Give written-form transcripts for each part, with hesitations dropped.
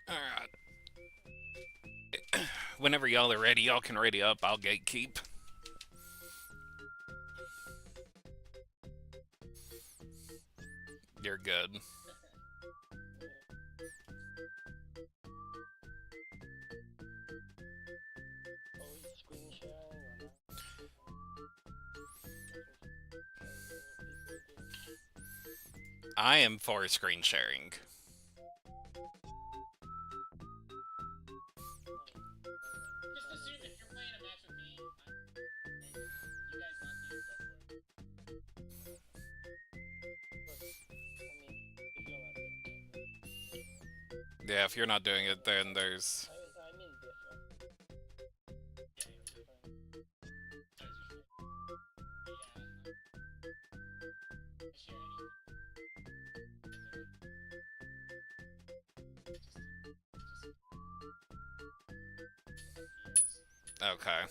Alright. Whenever y'all are ready, y'all can ready up. I'll gatekeep. You're good. I am for screen sharing. Yeah, if you're not doing it, then there's... Okay.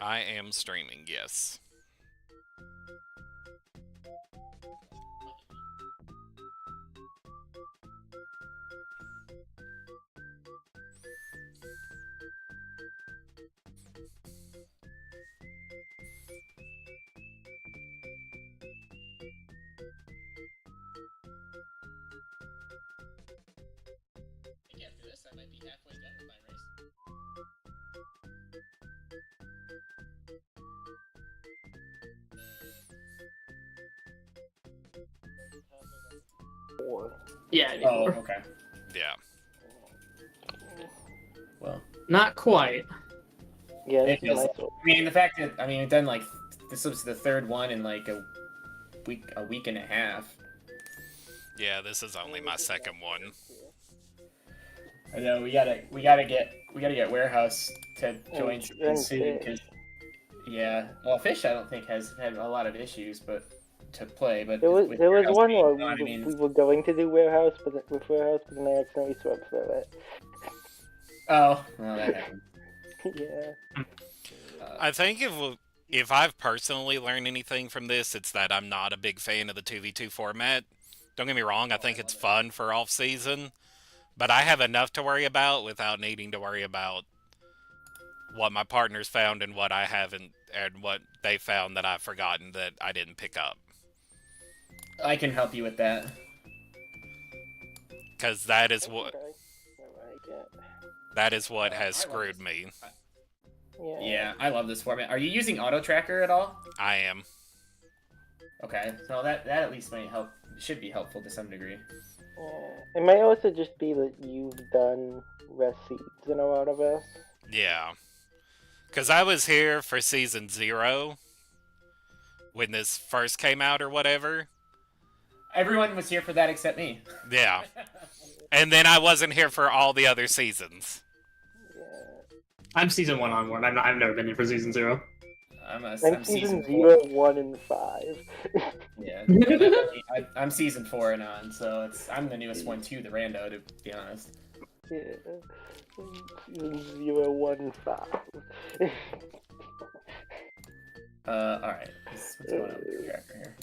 I am streaming, yes. Yeah, Oh, anymore. okay. Yeah. Well, Not quite. Yeah, it this is feels. nice. I mean, the fact that we've done like this was the third one in like a week and a half. Yeah, this is only my second one. I know we gotta get Warehouse to join And soon Fish. because well, Fish I don't think has had a lot of issues, but to play, but There was with Warehouse one being where gone, I mean, we were going to do Warehouse, but then I accidentally swept through it. oh, well, that happened. Yeah. I think if I've personally learned anything from this, it's that I'm not a big fan of the 2v2 format. Don't get me wrong, I think it's fun for off-season, but I have enough to worry about without needing to worry about what my partner's found and what I haven't, and what they found that I've forgotten that I didn't pick up. I can help you with that. Because that is what Okay. Alright, yeah. that is what has I love screwed this. me. Yeah, I love this format. Are you using auto tracker at all? I am. Okay, so that at least might help. Should be helpful to some degree. It might also just be that you've done receipts in a lot of us. Yeah. Because I was here for season 0 when this first came out or whatever. Everyone was here for that except me. Yeah. And then I wasn't here for all the other seasons. Yeah. I'm season 1 onward. I've never been here for season 0. I'm Season 4. 0, 1, and 5. Yeah, I'm season 4 and on, so I'm the newest one to the rando, to be honest. Yeah. Season 0, 1, and 5. Alright. What's going on with the tracker here?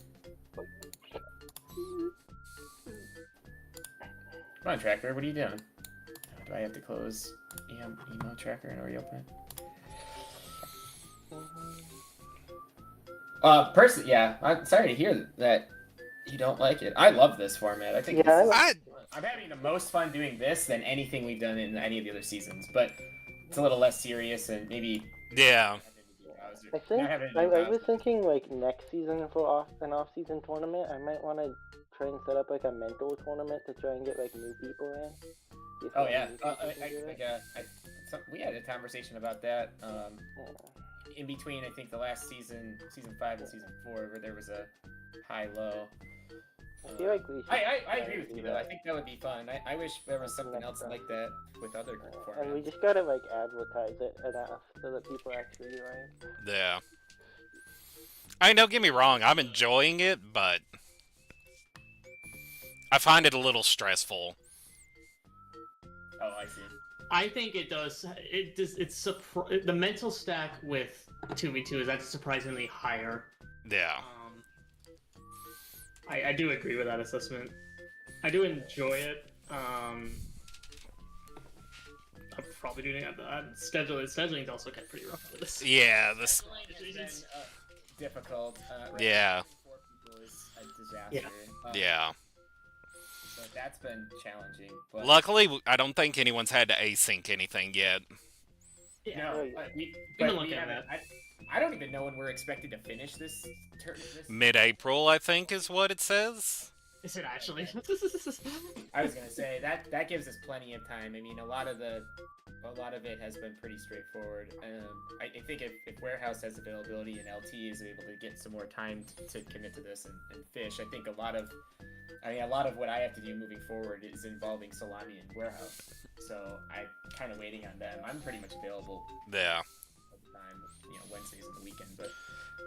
Come on, tracker, what are you doing? Do I have to close emo tracker and reopen it? Yeah, I'm sorry to hear that you don't like it. I love this format. I think I'm having the most fun doing this than anything we've done in any of the other seasons, but it's a little less serious and maybe... Yeah. I think I was thinking like next season for an off-season tournament, I might want to try and set up like a mental tournament to try and get like new people in. Oh yeah, we had a conversation about that. in between, I think the last season 5 and season 4, where there was a high-low. I feel like we should. I agree with you though. I think that would be fun. I wish there was something else like that with other formats. And we just gotta like advertise it enough so that people actually join. Yeah. I mean, don't get me wrong, I'm enjoying it, but I find it a little stressful. Oh, I see. I think it does. The mental stack with 2v2 is that's surprisingly higher. Yeah. I do agree with that assessment. I do enjoy it. I'm probably doing it. Scheduling is also kind of pretty rough with this. Yeah, this. Difficult. Yeah. 4 people is a disaster. Yeah. So that's been challenging. But... Luckily, I don't think anyone's had to async anything yet. Yeah. No, we haven't. I don't even know when we're expected to finish this. Mid-April, I think, is what it says. Is it actually? I was gonna say that gives us plenty of time. I mean, a lot of it has been pretty straightforward. I think if Warehouse has availability and LT is able to get some more time to commit to this and fish, I think a lot of what I have to do moving forward is involving Salami and Warehouse. So I'm kind of waiting on them. I'm pretty much available. Yeah. Wednesdays and the weekend, but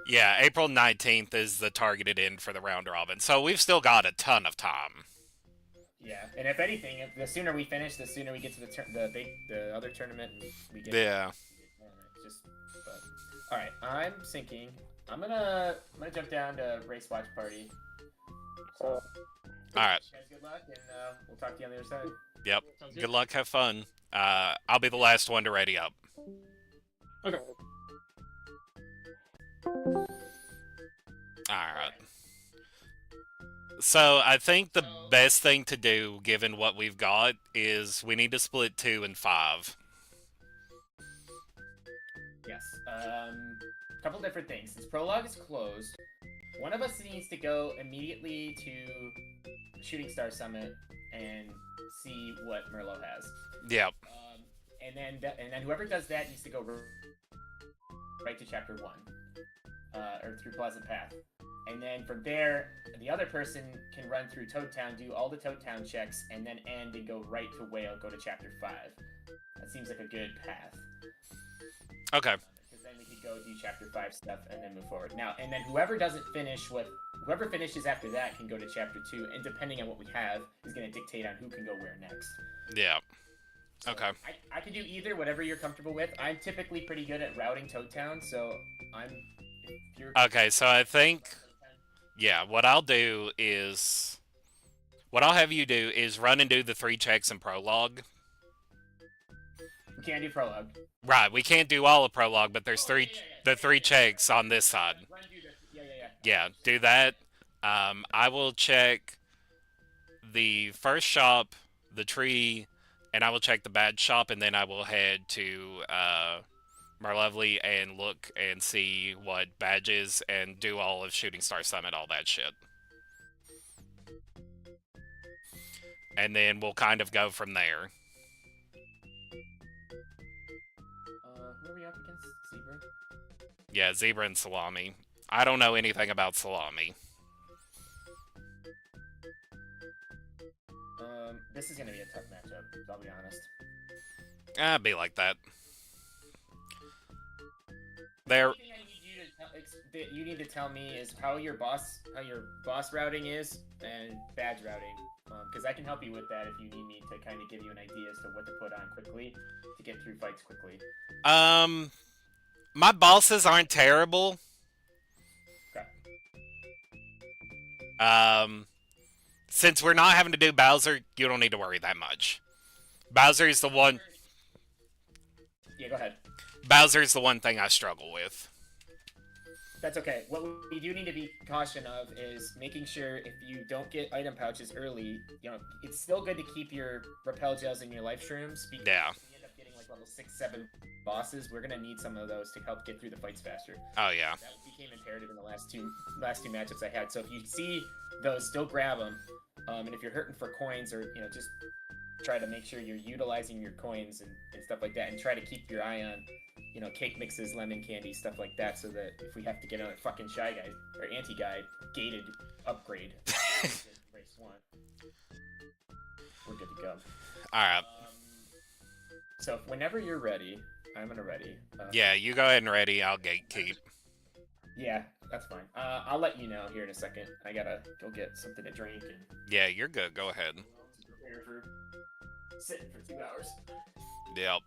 yeah, April 19th is the targeted end for the round robin, so we've still got a ton of time. Yeah, and if anything, the sooner we finish, the sooner we get to the other tournament, and we get. Yeah. All right, I'm syncing. I'm gonna jump down to race watch party. So, all right. Guys, good luck, and we'll talk to you on the other side. Yep. Good luck. Have fun. I'll be the last one to ready up. Okay. Alright. So, I think the best thing to do, given what we've got, is we need to split 2 and 5. Yes. A couple different things. Since Prologue is closed, one of us needs to go immediately to Shooting Star Summit and see what Merlot has. Yep. And then whoever does that needs to go right to Chapter 1. Or through Pleasant Path. And then from there, the other person can run through Toad Town, do all the Toad Town checks, and then end and go right to Whale, go to Chapter 5. That seems like a good path. Okay. Because then we could go do Chapter 5 stuff and then move forward. Now, and then whoever finishes after that can go to Chapter 2, and depending on what we have, is going to dictate on who can go where next. Yeah. So okay. I could do either, whatever you're comfortable with. I'm typically pretty good at routing Toad Town, so okay, so I think, yeah, what I'll have you do is run and do the 3 checks in Prologue. We can't do Prologue. Right, we can't do all of Prologue, but there's the 3 checks on this side. Yeah, do that. I will check the first shop, the tree, and I will check the badge shop, and then I will head to, Marlovely and look and see what badges and do all of Shooting Star Summit, all that shit. And then we'll kind of go from there. Who are we up against? Zebra? Yeah, Zebra and Salami. I don't know anything about Salami. This is gonna be a tough matchup, I'll be honest. I'd be like that. There. The only thing you need to tell me is how your boss routing is and badge routing, because I can help you with that if you need me to kind of give you an idea as to what to put on quickly to get through fights quickly. My bosses aren't terrible. Okay. Since we're not having to do Bowser, you don't need to worry that much. Bowser's the one. Yeah, go ahead. Bowser's the one thing I struggle with. That's okay. What we do need to be cautious of is making sure if you don't get item pouches early, it's still good to keep your repel gels and your life shrooms. Because yeah. if you end up getting like level 6, 7 bosses, we're gonna need some of those to help get through the fights faster. Oh yeah. That became imperative in the last two matchups I had. So if you see those, still grab them. And if you're hurting for coins, or just try to make sure you're utilizing your coins and stuff like that, and try to keep your eye on you know, cake mixes, lemon candy, stuff like that, so that if we have to get another fucking Shy Guy or Anti-Guy gated upgrade, race 1, we're good to go. Alright. So whenever you're ready, I'm gonna ready. Yeah, you go ahead and ready. I'll gatekeep. Yeah, that's fine. I'll let you know here in a second. I gotta go get something to drink and Yeah, you're good. Go ahead. prepare for sitting for 2 hours. Yep.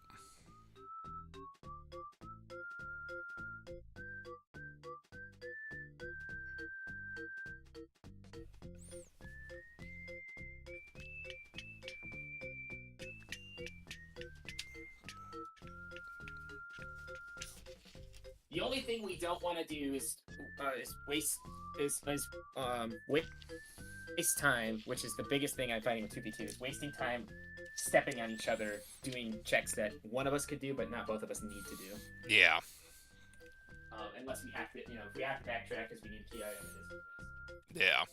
The only thing we don't want to do is waste time, which is the biggest thing I'm fighting with 2v2, is wasting time stepping on each other, doing checks that one of us could do, but not both of us need to do. Yeah. Unless we have to, you know, if we have to backtrack because we need a key item, it is. Yeah.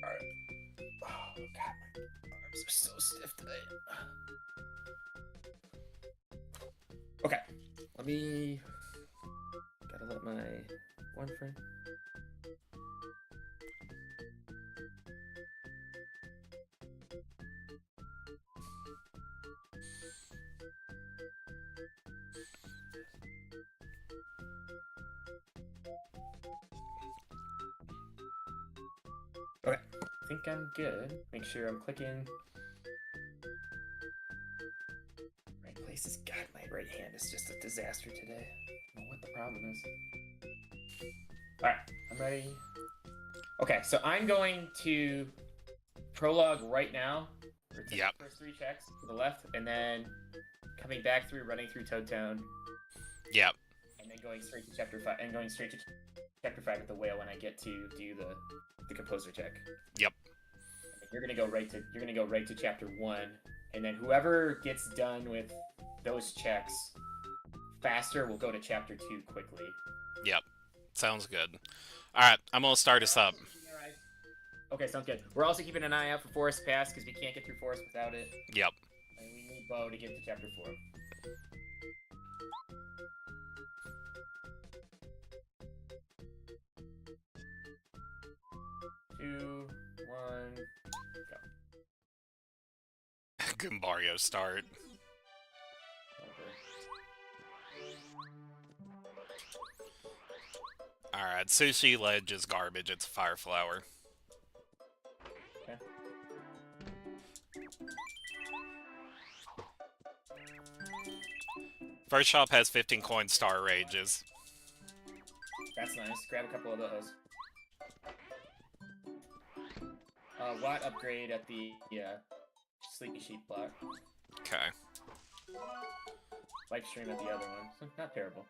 Alright. Oh, God, my arms are so stiff today. Okay. Let me... Gotta let my one friend... Okay, I think I'm good. Make sure I'm clicking. Right places. God, my right hand is just a disaster today. I don't know what the problem is. Alright, I'm ready. Okay, so I'm going to prologue right now. Yep. First 3 checks to the left, and then coming back through, running through Toad Town. Yep. And then going straight to chapter 5, and going straight to chapter 5 with the whale when I get to do the composer check. Yep. You're gonna go right to chapter 1, and then whoever gets done with those checks faster will go to chapter 2 quickly. Yep. Sounds good. Alright, I'm gonna start us up. Okay, sounds good. We're also keeping an eye out for Forest Pass because we can't get through Forest without it. Yep. And we need Bo to get to chapter 4. Two, one, go. Good Mario start. Alright, Sushi Ledge is garbage. It's a fire flower. Okay. First shop has 15 coin star rages. That's nice. Grab a couple of those. Watt upgrade at the Sleepy Sheep block. Okay. Live stream at the other one. Not terrible.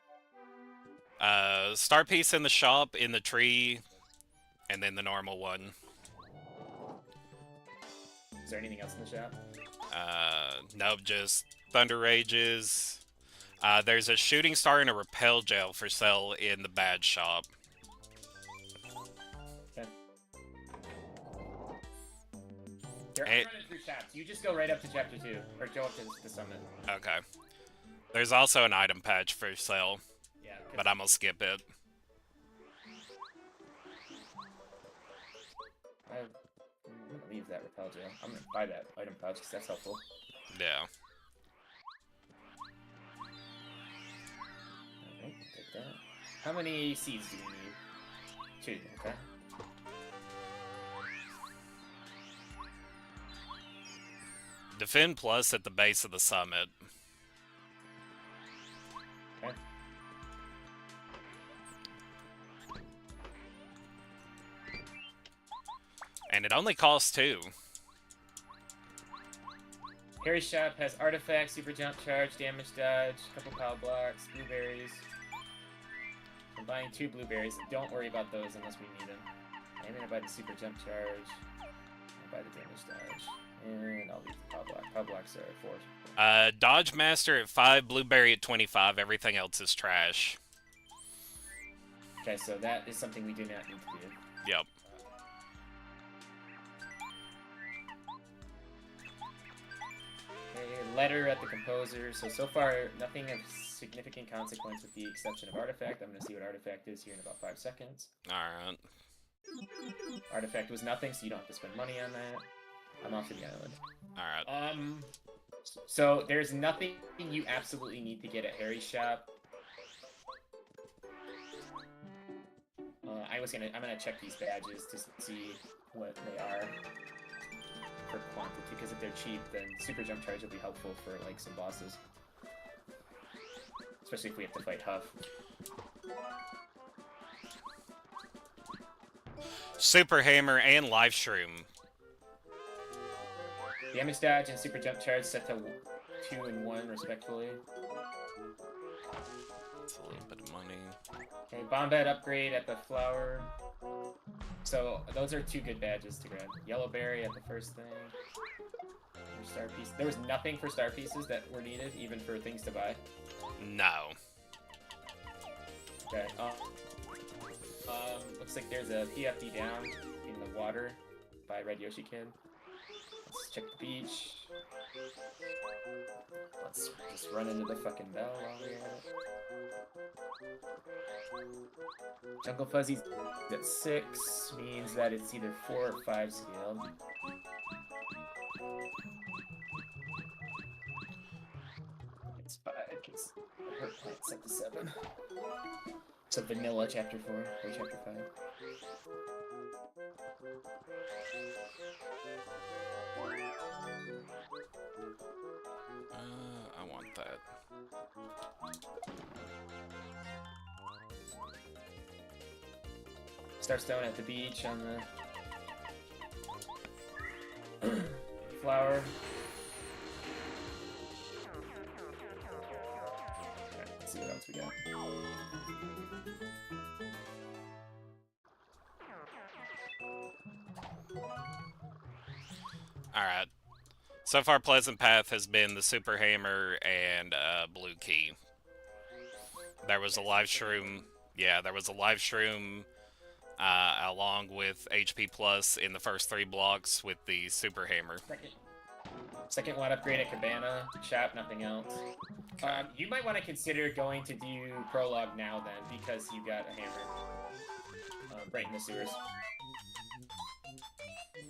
Star piece in the shop, in the tree, and then the normal one. Is there anything else in the shop? Nope, just Thunder Rages. There's a shooting star and a repel gel for sale in the bad shop. Okay. I'm running through chapters. You just go right up to chapter 2, or go up to the summit. Okay. There's also an item patch for sale, Yeah. but I'm gonna skip it. I'm gonna leave that repel gel. I'm gonna buy that item pouch because that's helpful. Yeah. Alright, take that. How many seeds do we need? 2, okay. Defend Plus at the base of the summit. Okay. And it only costs 2. Harry's shop has artifacts, super jump charge, damage dodge, couple power blocks, blueberries. I'm buying 2 blueberries. Don't worry about those unless we need them. I'm gonna buy the super jump charge. I'll buy the damage dodge. And I'll leave the power block. Power blocks are 4. Dodge Master at 5, Blueberry at 25. Everything else is trash. Okay, so that is something we do not need to do. Yep. A letter at the composer. So far, nothing of significant consequence with the exception of Artifact. I'm going to see what Artifact is here in about 5 seconds. Alright. Artifact was nothing, so you don't have to spend money on that. I'm off to the island. Alright. So there's nothing you absolutely need to get at Harry's shop. I'm gonna check these badges to see what they are for quantity, because if they're cheap, then Super Jump Charge will be helpful for like some bosses, especially if we have to fight Huff. Super Hammer and Life Shroom. Damage Dodge and Super Jump Charge set to 2 and 1 respectively. That's a little bit of money. Okay, Bomb Bed upgrade at the flower. So those are 2 good badges to grab. Yellow Berry at the first thing. Star piece. There was nothing for star pieces that were needed, even for things to buy. No. Okay. Looks like there's a PFD down in the water by Red Yoshi Kid. Let's check the beach. Let's just run into the fucking bell while we're at it. Jungle Fuzzy's at 6, means that it's either 4 or 5 scaled. It's 5, because her plant's set to 7. So Vanilla Chapter 4, or Chapter 5. I want that. Starstone at the beach on the flower. Okay, let's see what else we got. Alright. So far, Pleasant Path has been the Super Hammer and Blue Key. There was a live shroom. Yeah, there was a live shroom along with HP Plus in the first 3 blocks with the Super Hammer. Second one upgrade at Cabana Shop, nothing else. You might want to consider going to do Prologue now then, because you got a hammer right in the sewers.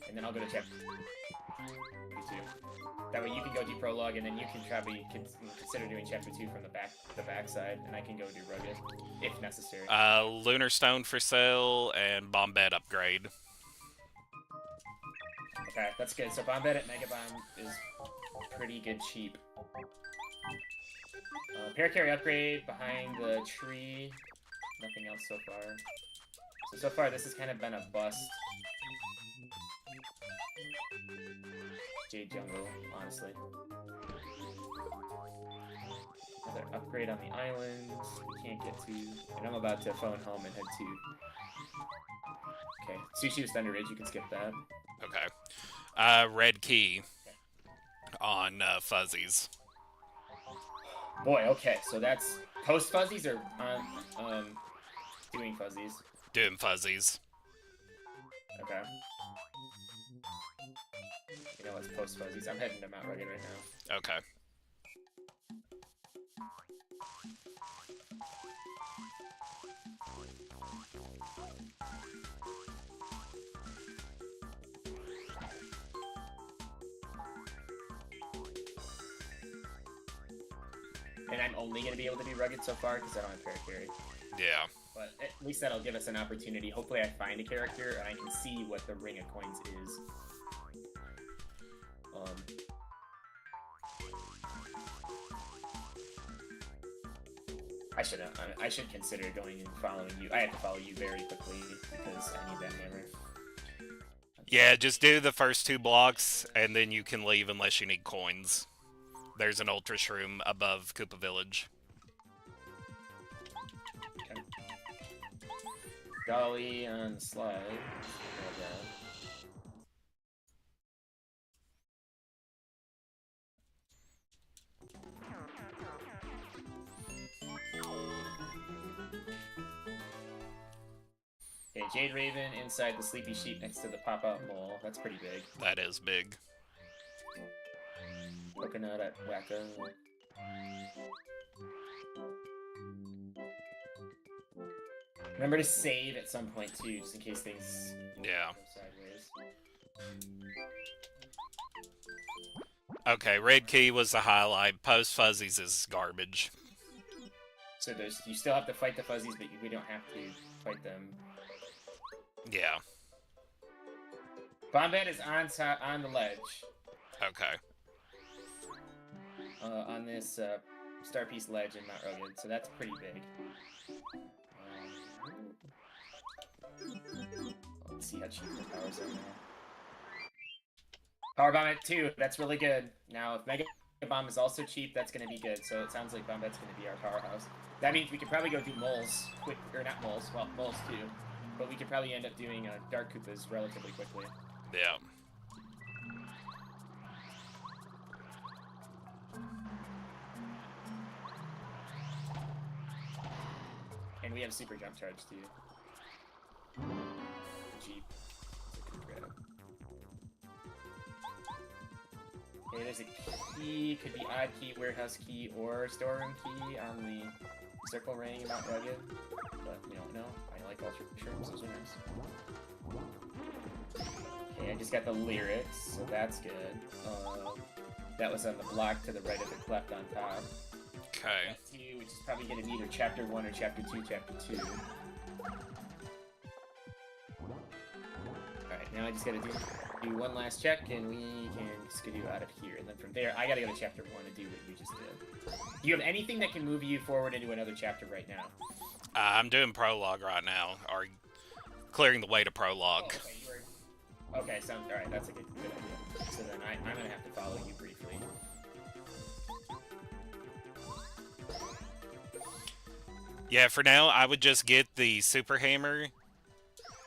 And then I'll go to Chapter 2. That way you can go do Prologue, and then you can probably consider doing Chapter 2 from the backside, and I can go do Rugged, if necessary. Lunar Stone for sale, and Bomb Bed upgrade. Okay, that's good. So Bomb Bed at Mega Bomb is pretty good cheap. Paracarry upgrade behind the tree. Nothing else so far. So far this has kind of been a bust. Jade Jungle, honestly. Another upgrade on the island. We can't get to. And I'm about to phone home and head to. Okay, Sushi with Thunder Ridge, you can skip that. Okay. Red Key on Fuzzies. Boy, okay, so that's post Fuzzies or doing Fuzzies? Doing Fuzzies. Okay. You know, it's post Fuzzies. I'm heading to Mount Rugged right now. Okay. And I'm only going to be able to do Rugged so far because I don't have Paracarry. Yeah. But at least that'll give us an opportunity. Hopefully I find a character and I can see what the Ring of Coins is. I should consider going and following you. I have to follow you very quickly because I need that hammer. Yeah, just do the first 2 blocks, and then you can leave unless you need coins. There's an Ultra Shroom above Koopa Village. Okay. Dolly on the slide. Okay, Jade Raven inside the Sleepy Sheep next to the pop-out mole. That's pretty big. That is big. Coconut at Wacko. Remember to save at some point too, just in case things go sideways. Okay, red key was the highlight. Post fuzzies is garbage. So you still have to fight the fuzzies, but we don't have to fight them. Yeah. Bombette is on the ledge. Okay. On this Star Piece ledge in Mount Rugged, so that's pretty big. Let's see how cheap the powers are now. Power Bomb at 2, that's really good. Now, if Mega Bomb is also cheap, that's going to be good. So it sounds like Bombette's going to be our powerhouse. That means we could probably go do moles quick, or not moles, well, moles too. But we could probably end up doing Dark Koopas relatively quickly. Yeah. And we have Super Jump Charge too. Jeep. Okay, there's a key, could be odd key, warehouse key, or storeroom key on the circle ring, Mount Rugged. But we don't know. I like Ultra Shrooms, those are nice. Okay, I just got the lyrics, so that's good. That was on the block to the right of the cleft on top. Okay. Which is probably going to be either Chapter 1 or Chapter 2, Chapter 2. Alright, now I just gotta do one last check, and we can skidoo out of here. And then from there, I gotta go to Chapter 1 and do what you just did. Do you have anything that can move you forward into another chapter right now? I'm doing prologue right now, or clearing the way to prologue. Oh, okay, alright, that's a good idea. So then I'm gonna have to follow you briefly. Yeah, for now, I would just get the Super Hammer,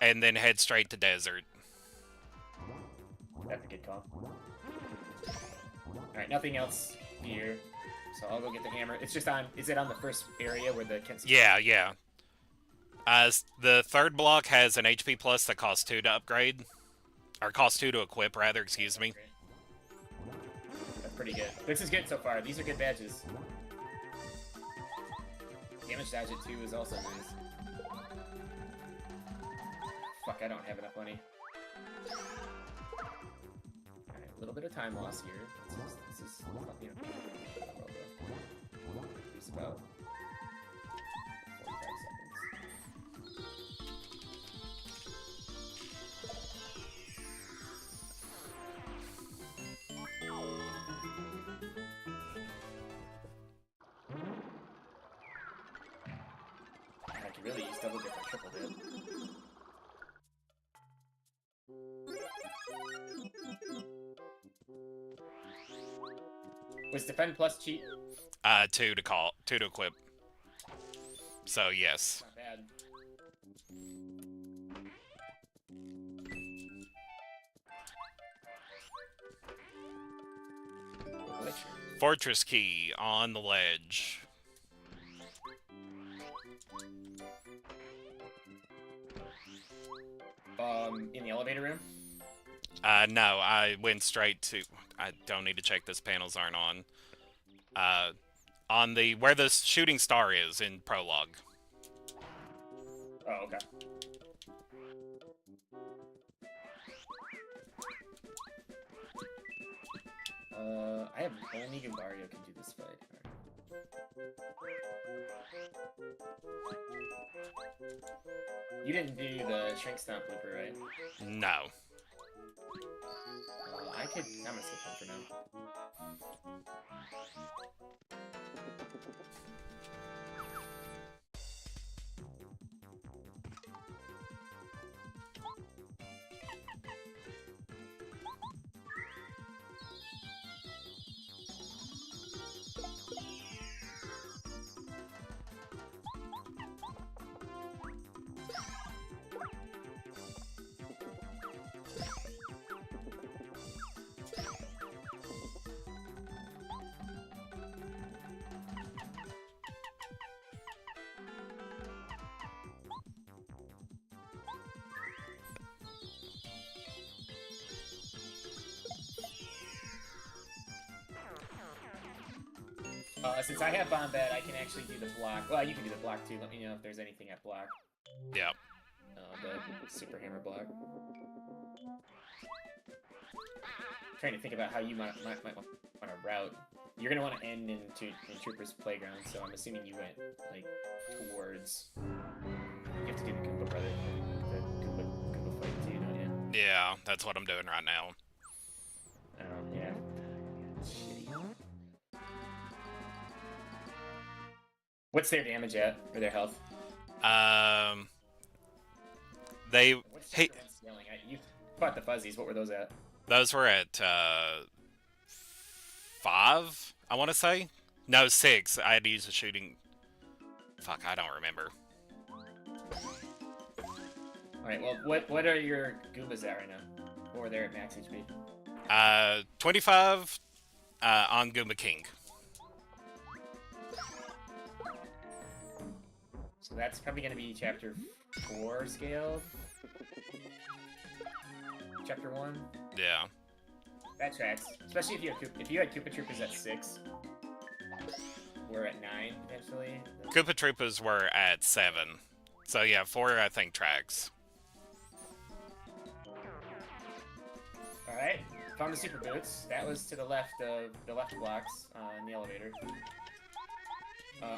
and then head straight to Desert. That's a good call. Alright, nothing else here. So I'll go get the hammer. It's just on... Is it on the first area where the... Yeah, yeah. The third block has an HP plus that costs 2 to upgrade. Or costs 2 to equip, rather, excuse me. That's pretty good. This is good so far. These are good badges. Damage dodge at 2 is also nice. Fuck, I don't have enough money. Alright, a little bit of time loss here. This is you know, it's about 45 seconds. I could really use double dip or triple dip. Was defend plus cheat? 2 to equip. So yes. Not bad. Fortress key on the ledge. In the elevator room? No, I went straight to... I don't need to check this, panels aren't on. On the... Where the shooting star is in Prologue. Oh, okay. I have only Gumbario can do this fight. You didn't do the Shrink Stomp Looper, right? No. I'm gonna skip him for now. Since I have Bombette, I can actually do the block. Well, you can do the block too. Let me know if there's anything at block. Yeah. The Super Hammer block. Trying to think about how you might want to route. You're gonna want to end in Trooper's Playground, so I'm assuming you went like towards. You have to do the Goomba brother, the Goomba fight too, don't you? Yeah, that's what I'm doing right now. Yeah. Shitty. What's their damage at, or their health? They Hey. You fought the fuzzies. What were those at? Those were at 5, I want to say. No, 6. I had to use a shooting. Fuck, I don't remember. All right. Well, what are your Goombas at right now? Or they're at max HP? 25 on Goomba King. So that's probably going to be chapter 4 scaled. Chapter 1. Yeah. That tracks. Especially if you had Koopa Troopers at 6. We're at 9 potentially. Koopa Troopas were at 7. So yeah, 4 I think tracks. Alright. Found the Super Boots. That was to the left of the left blocks in the elevator.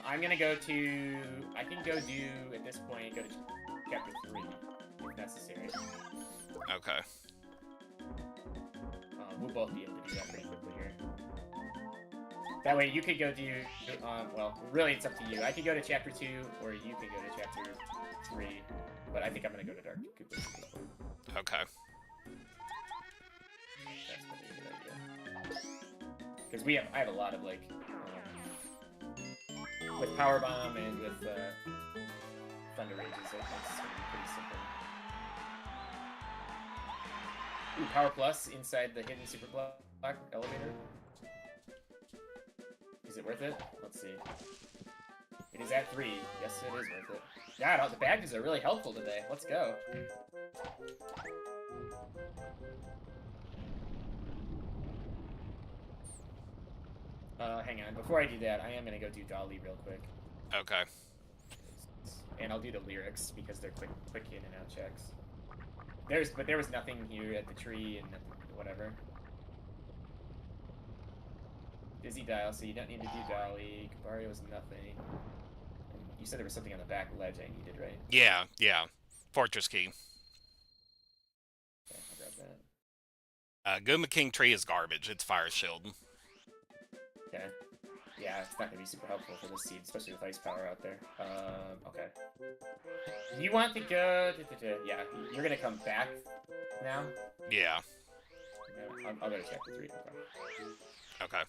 I'm gonna go to... I can go do, at this point, go to chapter 3, if necessary. Okay. We'll both be able to do that pretty quickly here. That way you could go do... well, really it's up to you. I could go to chapter 2, or you could go to chapter 3, but I think I'm gonna go to Dark Koopas. Okay. That's probably a good idea. Because I have a lot of, like... with Power Bomb and with Thunder Rages, that's pretty simple. Ooh, Power Plus inside the hidden Super Block elevator. Is it worth it? Let's see. It is at 3. Yes, it is worth it. God, the badges are really helpful today. Let's go. Hang on. Before I do that, I am gonna go do Dolly real quick. Okay. And I'll do the lyrics because they're quick in and out checks. But there was nothing here at the tree and whatever. Dizzy Dial, so you don't need to do Dolly. Kabario was nothing. And you said there was something on the back ledge I needed, right? Yeah, yeah. Fortress Key. Okay, I'll grab that. Goomba King tree is garbage. It's Fire Shield. Okay. Yeah, it's not gonna be super helpful for this seed, especially with ice power out there. Okay. You want to go... Yeah, you're gonna come back now? Yeah. Yeah, I'll go to chapter 3. Okay.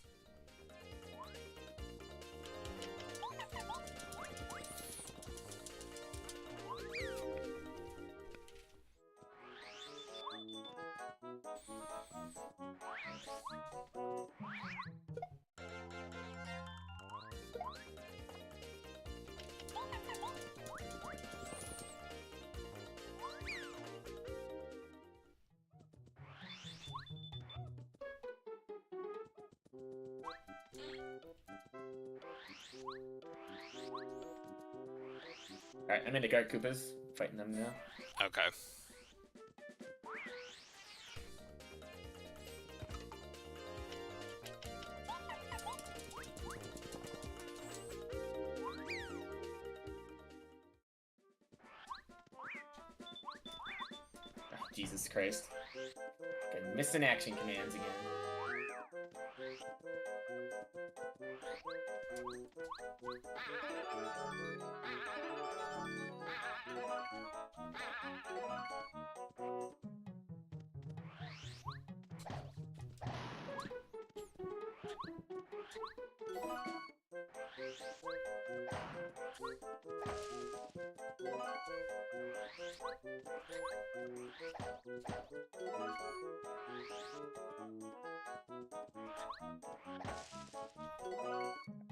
Alright, I'm into Guard Koopas, fighting them now. Okay. Oh, Jesus Christ. Okay, missing action commands again.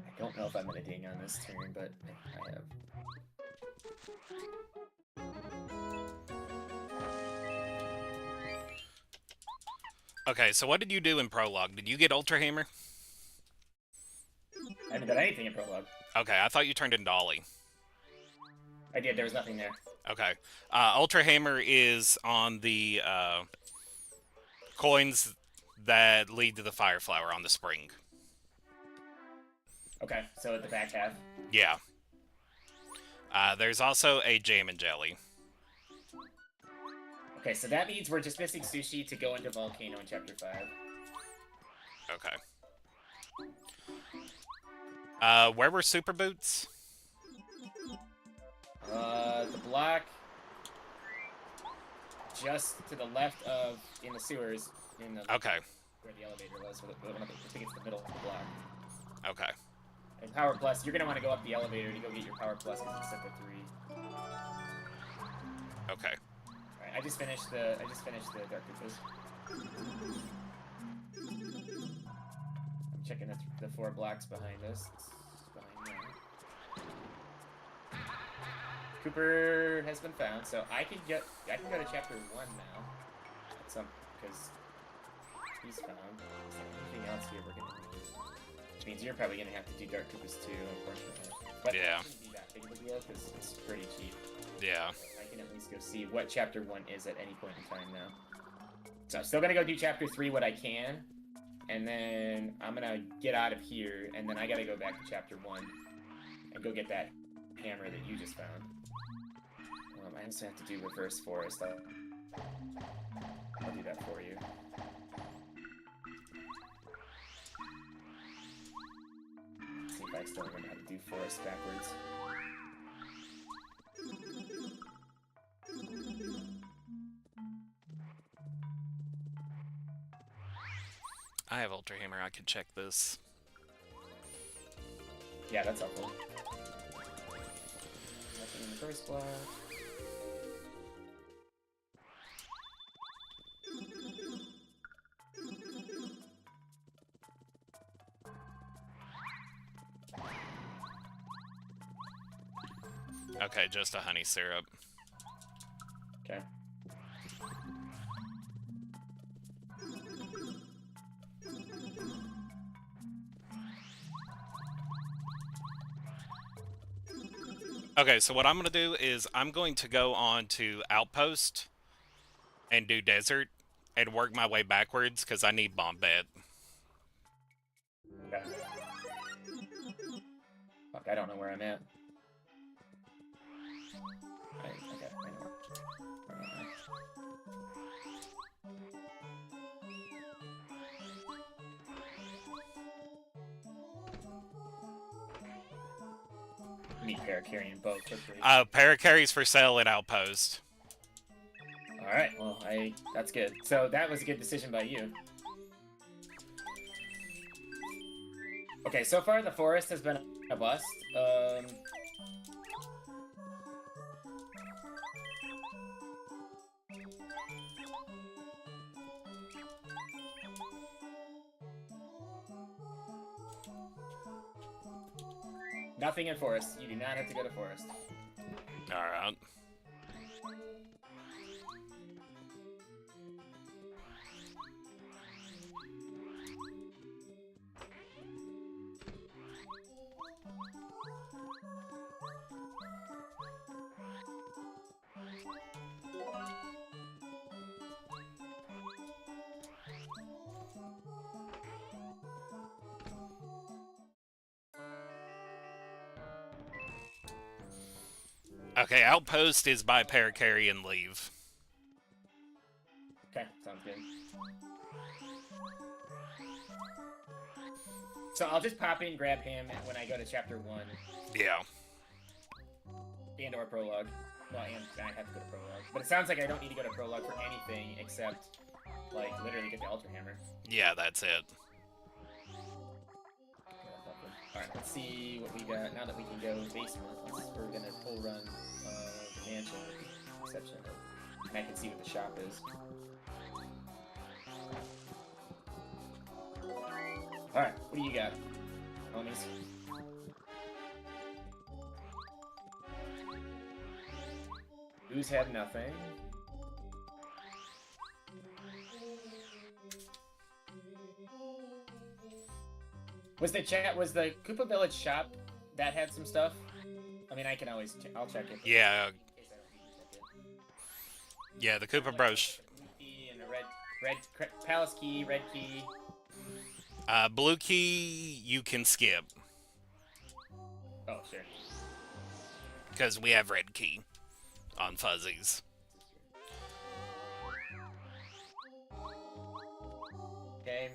I don't know if I'm gonna ding on this turn, but I have. Okay, so what did you do in Prologue? Did you get Ultra Hammer? haven't done anything in prologue. Okay, I thought you turned in Dolly. I did. There was nothing there. Okay. Ultra Hammer is on the coins that lead to the Fire Flower on the spring. Okay, so at the back half. Yeah. There's also a Jam and Jelly. Okay, so that means we're just missing Sushi to go into Volcano in Chapter 5. Okay. Where were Super Boots? The block just to the left of, in the sewers, in the... Okay. Where the elevator was, I think it's the middle of the block. Okay. And Power Plus, you're gonna want to go up the elevator to go get your Power Plus because it's set to 3. Okay. Alright, I just finished the Dark Koopas. I'm checking the 4 blocks behind us. It's behind there. Cooper has been found, so I can go to Chapter 1 now. Because he's found. Is there anything else here we're gonna need? Which means you're probably gonna have to do Dark Koopas too, unfortunately. But yeah. It shouldn't be that big of a deal because it's pretty cheap. Yeah. I can at least go see what Chapter 1 is at any point in time now. So I'm still gonna go do Chapter 3 what I can, and then I'm gonna get out of here, and then I gotta go back to Chapter 1 and go get that hammer that you just found. I also have to do Reverse Forest. I'll do that for you. See if I still remember how to do Forest backwards. I have Ultra Hammer. I can check this. Yeah, that's helpful. Nothing in the first block. Okay, just a honey syrup. Okay. Okay, so what I'm going to do is I'm going to go on to Outpost and do Desert and work my way backwards because I need Bombette. Okay. Fuck, I don't know where I'm at. Okay, I know. Need Paracarry both quickly. Paracarry's for sale at Outpost. Alright, well, that's good. So that was a good decision by you. Okay, so far the forest has been a bust. Nothing in forest. You do not have to go to forest. Alright. Okay, Outpost is by Paracarry and leave. Okay, sounds good. So I'll just pop in, grab him when I go to Chapter 1. Yeah. And or Prologue. Well, and I have to go to Prologue. But it sounds like I don't need to go to Prologue for anything except, like, literally get the Ultra Hammer. Yeah, that's it. Alright, let's see what we got. Now that we can go basement, we're gonna full run the mansion with the exception of... And I can see what the shop is. Alright, what do you got, homies? Who's had nothing? Was the Koopa Village shop that had some stuff? I mean, I can always I'll check it. Yeah. Yeah, the Koopa Bros. And a red palace key, red key. Blue key you can skip. Oh, sure. Because we have red key on fuzzies. Okay.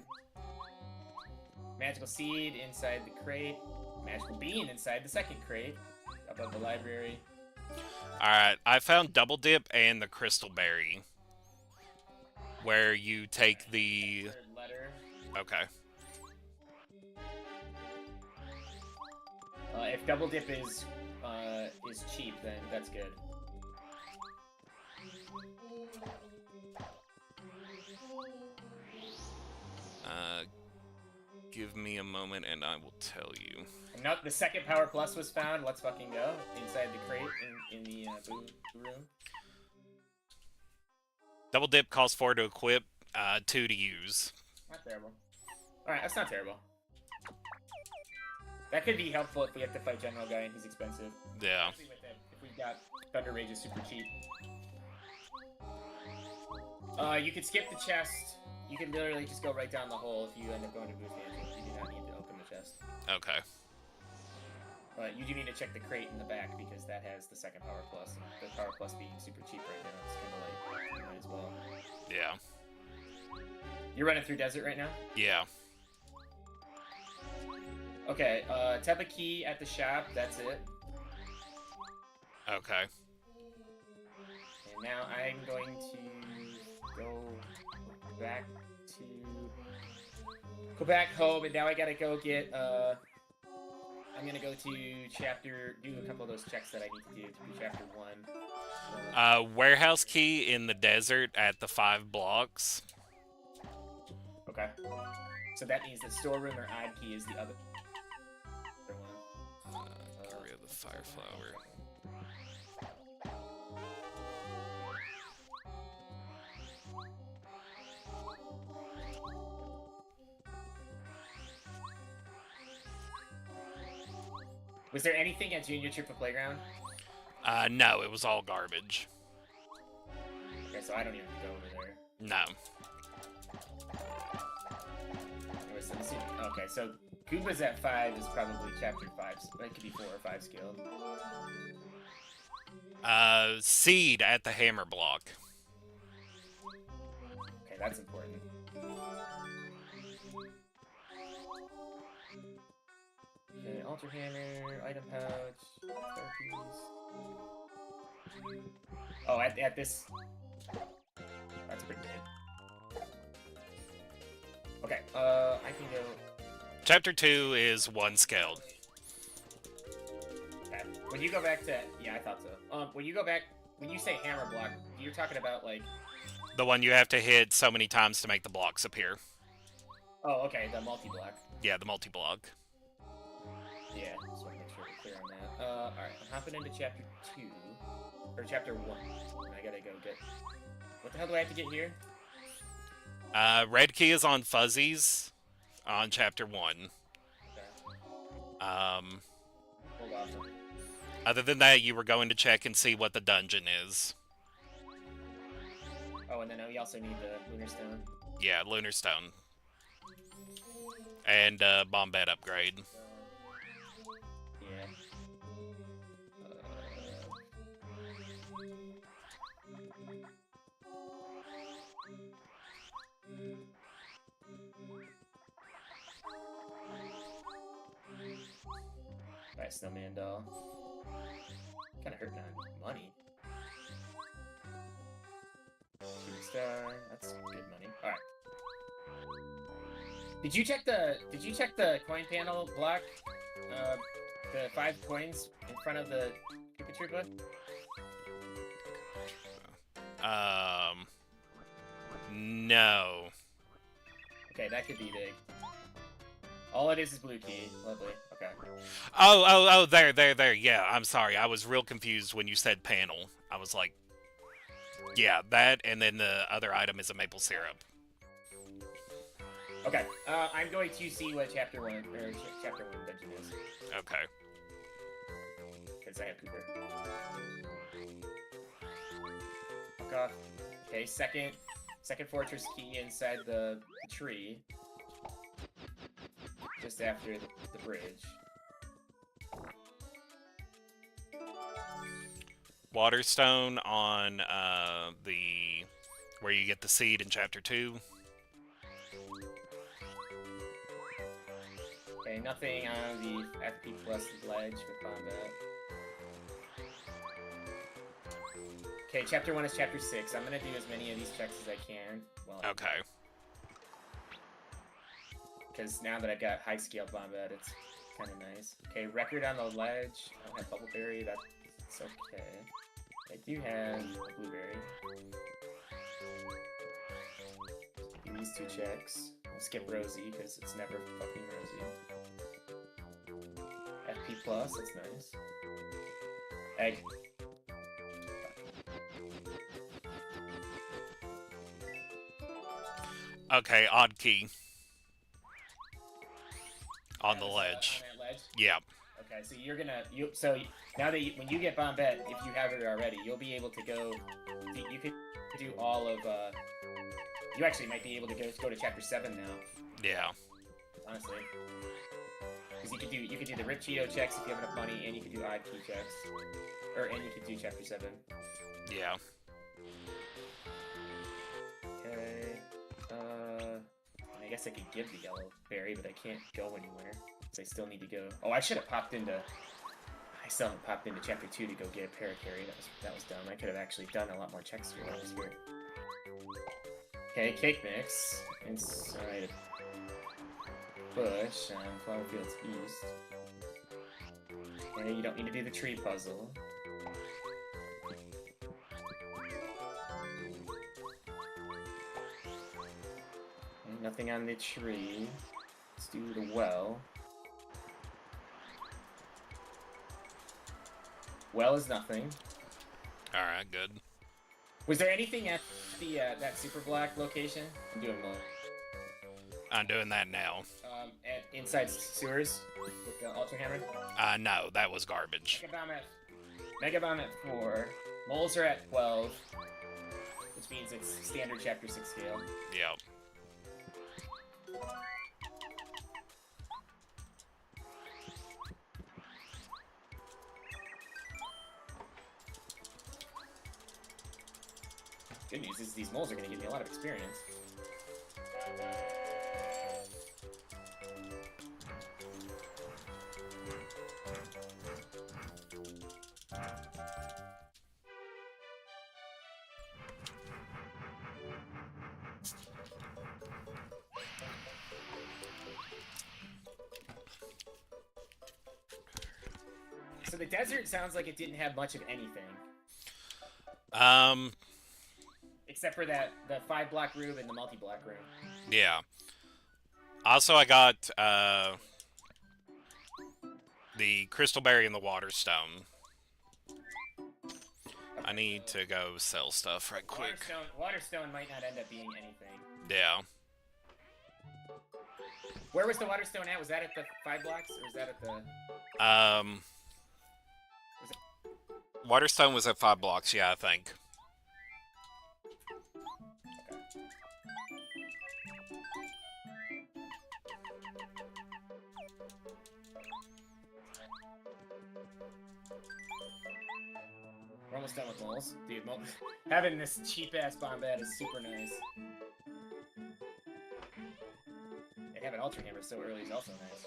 Magical seed inside the crate. Magical bean inside the second crate. Above the library. Alright, I found Double Dip and the Crystal Berry. Where you take the... Third letter. Okay. If Double Dip is cheap, then that's good. Give me a moment and I will tell you. No, the second Power Plus was found. Let's fucking go. Inside the crate in the boo room. Double Dip costs 4 to equip, 2 to use. Not terrible. Alright, that's not terrible. That could be helpful if we have to fight General Guy and he's expensive. Yeah. Especially with it, if we've got Thunder Rage is super cheap. You could skip the chest. You can literally just go right down the hole if you end up going to Booth Mansion. You do not need to open the chest. Okay. But you do need to check the crate in the back because that has the second Power Plus. And the Power Plus being super cheap right now, it's kind of like, you might as well. Yeah. You're running through desert right now? Yeah. Okay, tap a key at the shop, that's it. Okay. And now I'm going to go back home, and now I gotta go get, I'm gonna go to do a couple of those checks that I need to do chapter 1. Warehouse key in the desert at the 5 blocks. Okay. So that means the storeroom or odd key is the other one. Area of the Fireflower. Was there anything at Junior Trooper Playground? No, it was all garbage. Okay, so I don't even go over there. No. Okay, so Koopa's at 5 is probably chapter 5. So that could be 4 or 5 skilled. Seed at the hammer block. Okay, that's important. Okay, Alter Hammer, item pouch, therapies. Oh, at this... That's pretty good. Okay, I can go... Chapter 2 is 1 scaled. Okay. When you go back to... Yeah, I thought so. When you go back... When you say hammer block, you're talking about, like... The one you have to hit so many times to make the blocks appear. Oh, okay, the multi-block. Yeah, the multi-block. Yeah, just want to make sure we're clear on that. Alright, I'm hopping into chapter 2. Or chapter 1. And I gotta go get... What the hell do I have to get here? Red key is on fuzzies on chapter 1. Okay. Um... Hold on. Other than that, you were going to check and see what the dungeon is. Oh, and then we also need the Lunar Stone. Yeah, Lunar Stone. And, bomb bed upgrade. Yeah. Alright, Snowman Doll. Kinda hurting on money. Shooting Star, that's good money. Alright. Did you check the coin panel block? The 5 coins in front of the Koopa Troopa? No. Okay, that could be big. All it is blue key. Lovely. Okay. Oh, there. Yeah, I'm sorry. I was real confused when you said panel. I was like, yeah, that, and then the other item is a maple syrup. Okay, I'm going to see what chapter 1 dungeon is. Okay. Because I have Cooper. Fuck off. Okay, second fortress key inside the tree. Just after the bridge. Waterstone on where you get the seed in chapter 2. Okay, nothing on the FP plus ledge with combat. Okay, chapter 1 is chapter 6. I'm gonna do as many of these checks as I can. Well, Okay. because now that I've got high scale combat, it's kind of nice. Okay, record on the ledge. I don't have Bubbleberry, that's okay. I do have a Blueberry. Do these 2 checks. I'll skip Rosie, because it's never fucking Rosie. FP plus, that's nice. Egg. Okay, odd key. On the ledge. On that ledge? Yeah. Okay, so you're gonna so now that when you get Bombette, if you have it already, you'll be able to go. You could do all of. You actually might be able to go to chapter 7 now. Yeah. Honestly, because you could do the Rip Cheeto checks if you have enough money, and you could do odd key checks, and you could do chapter 7. Yeah. Okay. I guess I could give the yellow berry, but I can't go anywhere. So I still need to go. Oh, I should have popped into. I still haven't popped into chapter 2 to go get a Paracarry. That was dumb. I could have actually done a lot more checks here. That was weird. Okay, cake mix inside a bush on Flowerfield's east. Okay, you don't need to do the tree puzzle. Okay, nothing on the tree. Let's do the well. Well is nothing. Alright, good. Was there anything at the that Super Black location? I'm doing more. I'm doing that now. Inside sewers with the Ultra Hammer? No, that was garbage. Mega Bomb at 4. Moles are at 12. Which means it's standard chapter 6 scale. Yep. Good news is these moles are going to give me a lot of experience. So the desert sounds like it didn't have much of anything. Except for the 5-block room and the multi-block room. Yeah. Also, I got the Crystal Berry and the Waterstone. I need to go sell stuff right quick. Waterstone might not end up being anything. Yeah. Where was the Waterstone at? Was that at the 5 blocks, or was that at the... Waterstone was at 5 blocks, yeah, I think. We're almost done with moles. Dude, having this cheap-ass Bombette is super nice. And having Ultra Hammer so early is also nice.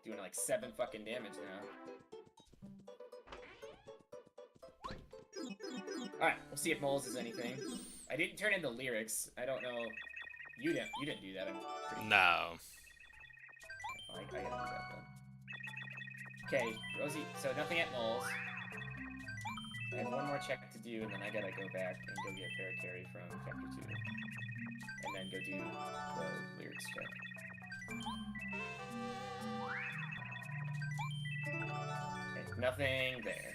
Doing like 7 fucking damage now. Alright, we'll see if moles is anything. I didn't turn in the lyrics. I don't know. You didn't do that. I'm pretty No. I gotta do that then. Okay, Rosie, so nothing at moles. I have one more check to do, and then I gotta go back and go get Paracarry from chapter 2. And then go do the lyrics check. Okay, nothing there.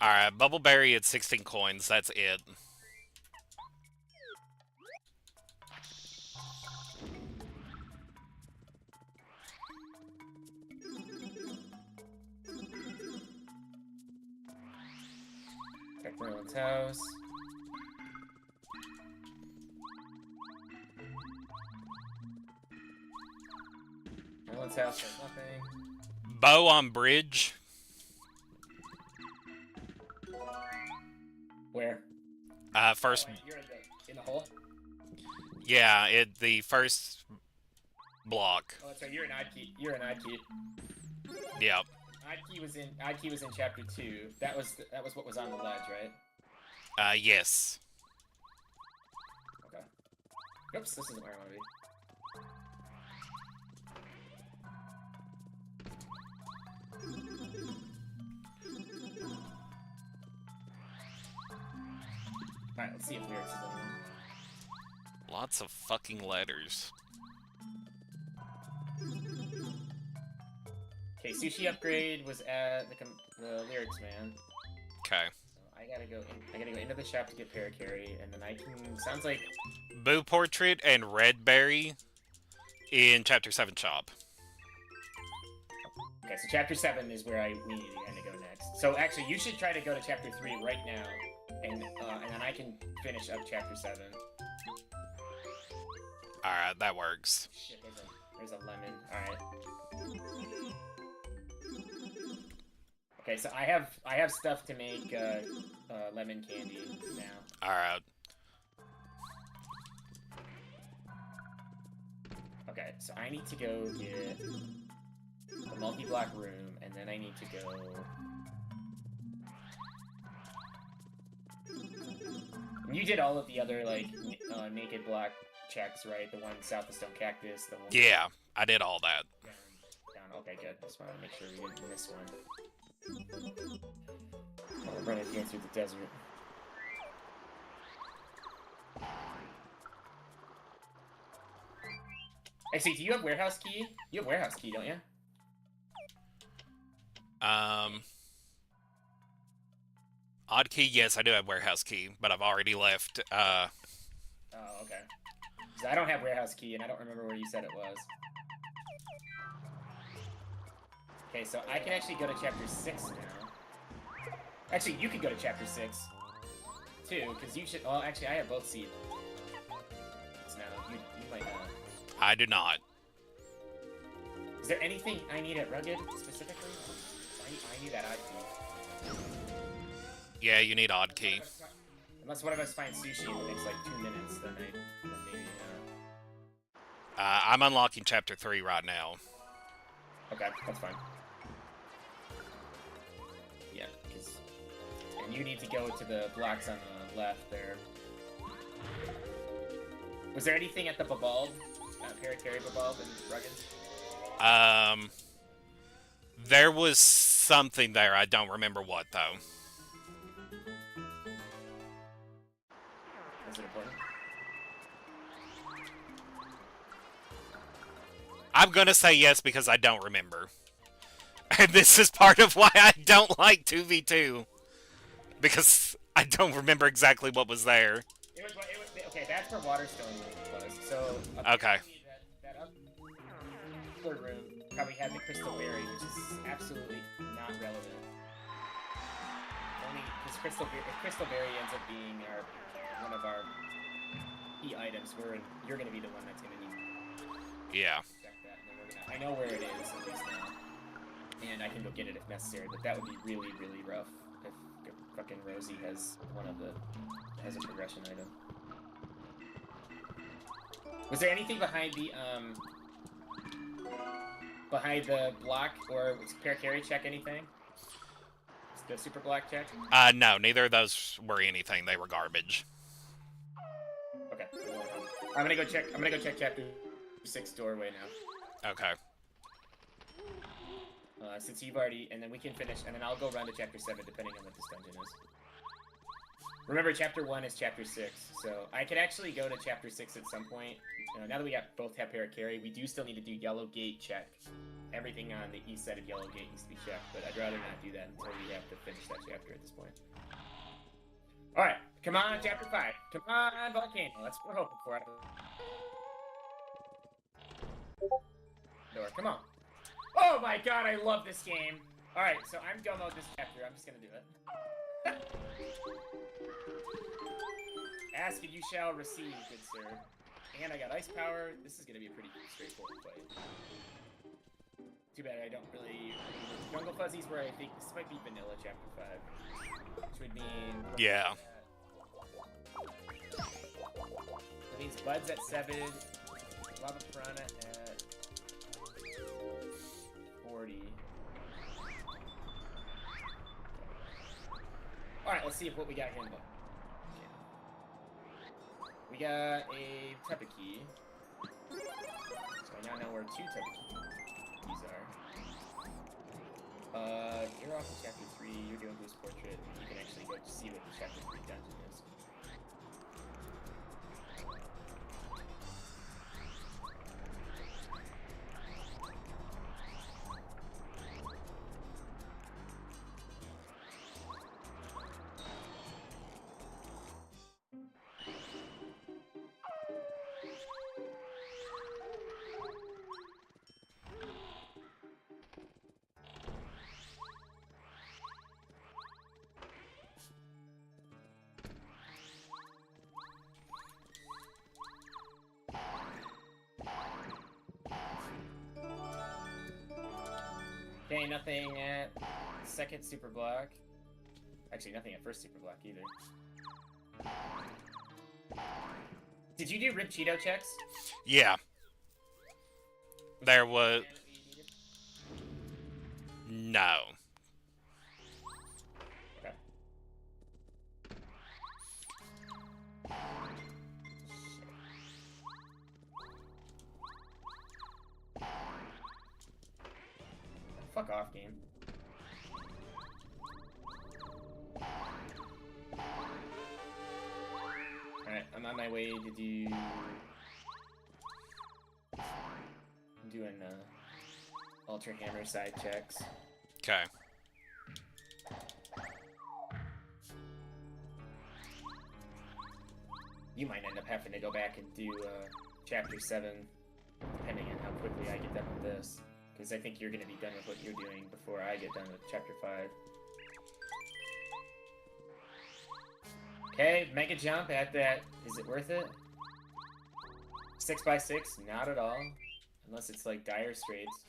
Alright, Bubbleberry at 16 coins, that's it. Merlin's house. Merlin's house has nothing. Bow on bridge. Where? First. Oh, you're in the hole? Yeah, the first block. Oh, that's right. You're an odd key. You're an odd key. Yep. Odd key was in chapter 2. That was what was on the ledge, right? Yes. Okay. Oops, this isn't where I want to be. Alright, let's see if lyrics is anyone. Lots of fucking letters. Okay, sushi upgrade was at the lyrics man. Okay. So I gotta go into the shop to get Paracarry, and then I can. Sounds like Boo Portrait and Red Berry in Chapter 7 shop. okay. So chapter 7 is where we need to kind of go next. So actually, you should try to go to chapter 3 right now, and then I can finish up chapter 7. Alright, that works. Shit, there's a lemon. Alright. Okay, so I have stuff to make lemon candy now. Alright. Okay, so I need to go get the multi-block room, and then I need to go. You did all of the other like naked block checks, right? The one south of Stone Cactus, the one. Yeah, I did all that. Down. Okay, good. Just want to make sure we didn't miss one. Oh, we're running again through the desert. Actually, do you have warehouse key? You have warehouse key, don't you? Odd key, yes, I do have warehouse key, but I've already left. Oh, okay. So I don't have warehouse key, and I don't remember where you said it was. Okay, so I can actually go to chapter 6 now. Actually, you could go to chapter 6, too, because you should... Well, actually, I have both seeds. Now, you might not. I do not. Is there anything I need at Rugged, specifically? I need that odd key. Yeah, you need odd key. Unless one of us finds sushi in the next, like, 2 minutes, then maybe, I'm unlocking chapter 3 right now. Okay, that's fine. Yeah, because... And you need to go to the blocks on the left there. Was there anything at the Babalb? Paracarry Babalb and Rugged? There was something there. I don't remember what, though. Is it important? I'm gonna say yes because I don't remember. And this is part of why I don't like 2v2. Because I don't remember exactly what was there. Okay, that's where Waterstone was. So, okay. That upper room probably had the Crystal Berry, which is absolutely not relevant. Only because Crystal Berry ends up being one of our key items. You're going to be the one that's going to need. Yeah. I know where it is at least now, and I can go get it if necessary. But that would be really, really rough if fucking Rosie has a progression item. Was there anything behind the block or Paracarry check anything? The super block check? No, neither of those were anything. They were garbage. Okay. I'm gonna go check chapter 6 doorway now. Okay. Since you've already, and then we can finish, and then I'll go run to chapter 7 depending on what this dungeon is. Remember, chapter 1 is chapter 6, so I could actually go to chapter 6 at some point. Now that we both have Paracarry, we do still need to do Yellow Gate check. Everything on the east side of Yellow Gate needs to be checked, but I'd rather not do that until we have to finish that chapter at this point. Alright, come on, chapter 5. Come on, Volcano. That's what we're hoping for. Door, come on. Oh my god, I love this game. Alright, so I'm go mode this chapter. I'm just gonna do it. Ask and you shall receive, good sir. And I got ice power. This is gonna be a pretty straightforward fight. Too bad I don't really... Jungle Fuzzies, where I think this might be vanilla chapter 5. Which would mean... Yeah. That means Bud's at 7. Lava Piranha at 40. Alright, let's see what we got here in the book. We got a Tepeki. So I now know where 2 Tepekis are. You're off in chapter 3, you're doing Blue's Portrait. You can actually go see what the chapter 3 dungeon is. Okay, nothing at second super block. Actually, nothing at first super block either. Did you do Rip Cheeto checks? Yeah. There was... No. Okay. Fuck off, game. Alright, I'm on my way to do... I'm doing, Ultra Hammer side checks. Okay. You might end up having to go back and do, Chapter 7, depending on how quickly I get done with this. Because I think you're going to be done with what you're doing before I get done with Chapter 5. Okay, Mega Jump at that. Is it worth it? 6x6? Not at all. Unless it's like Dire Straits.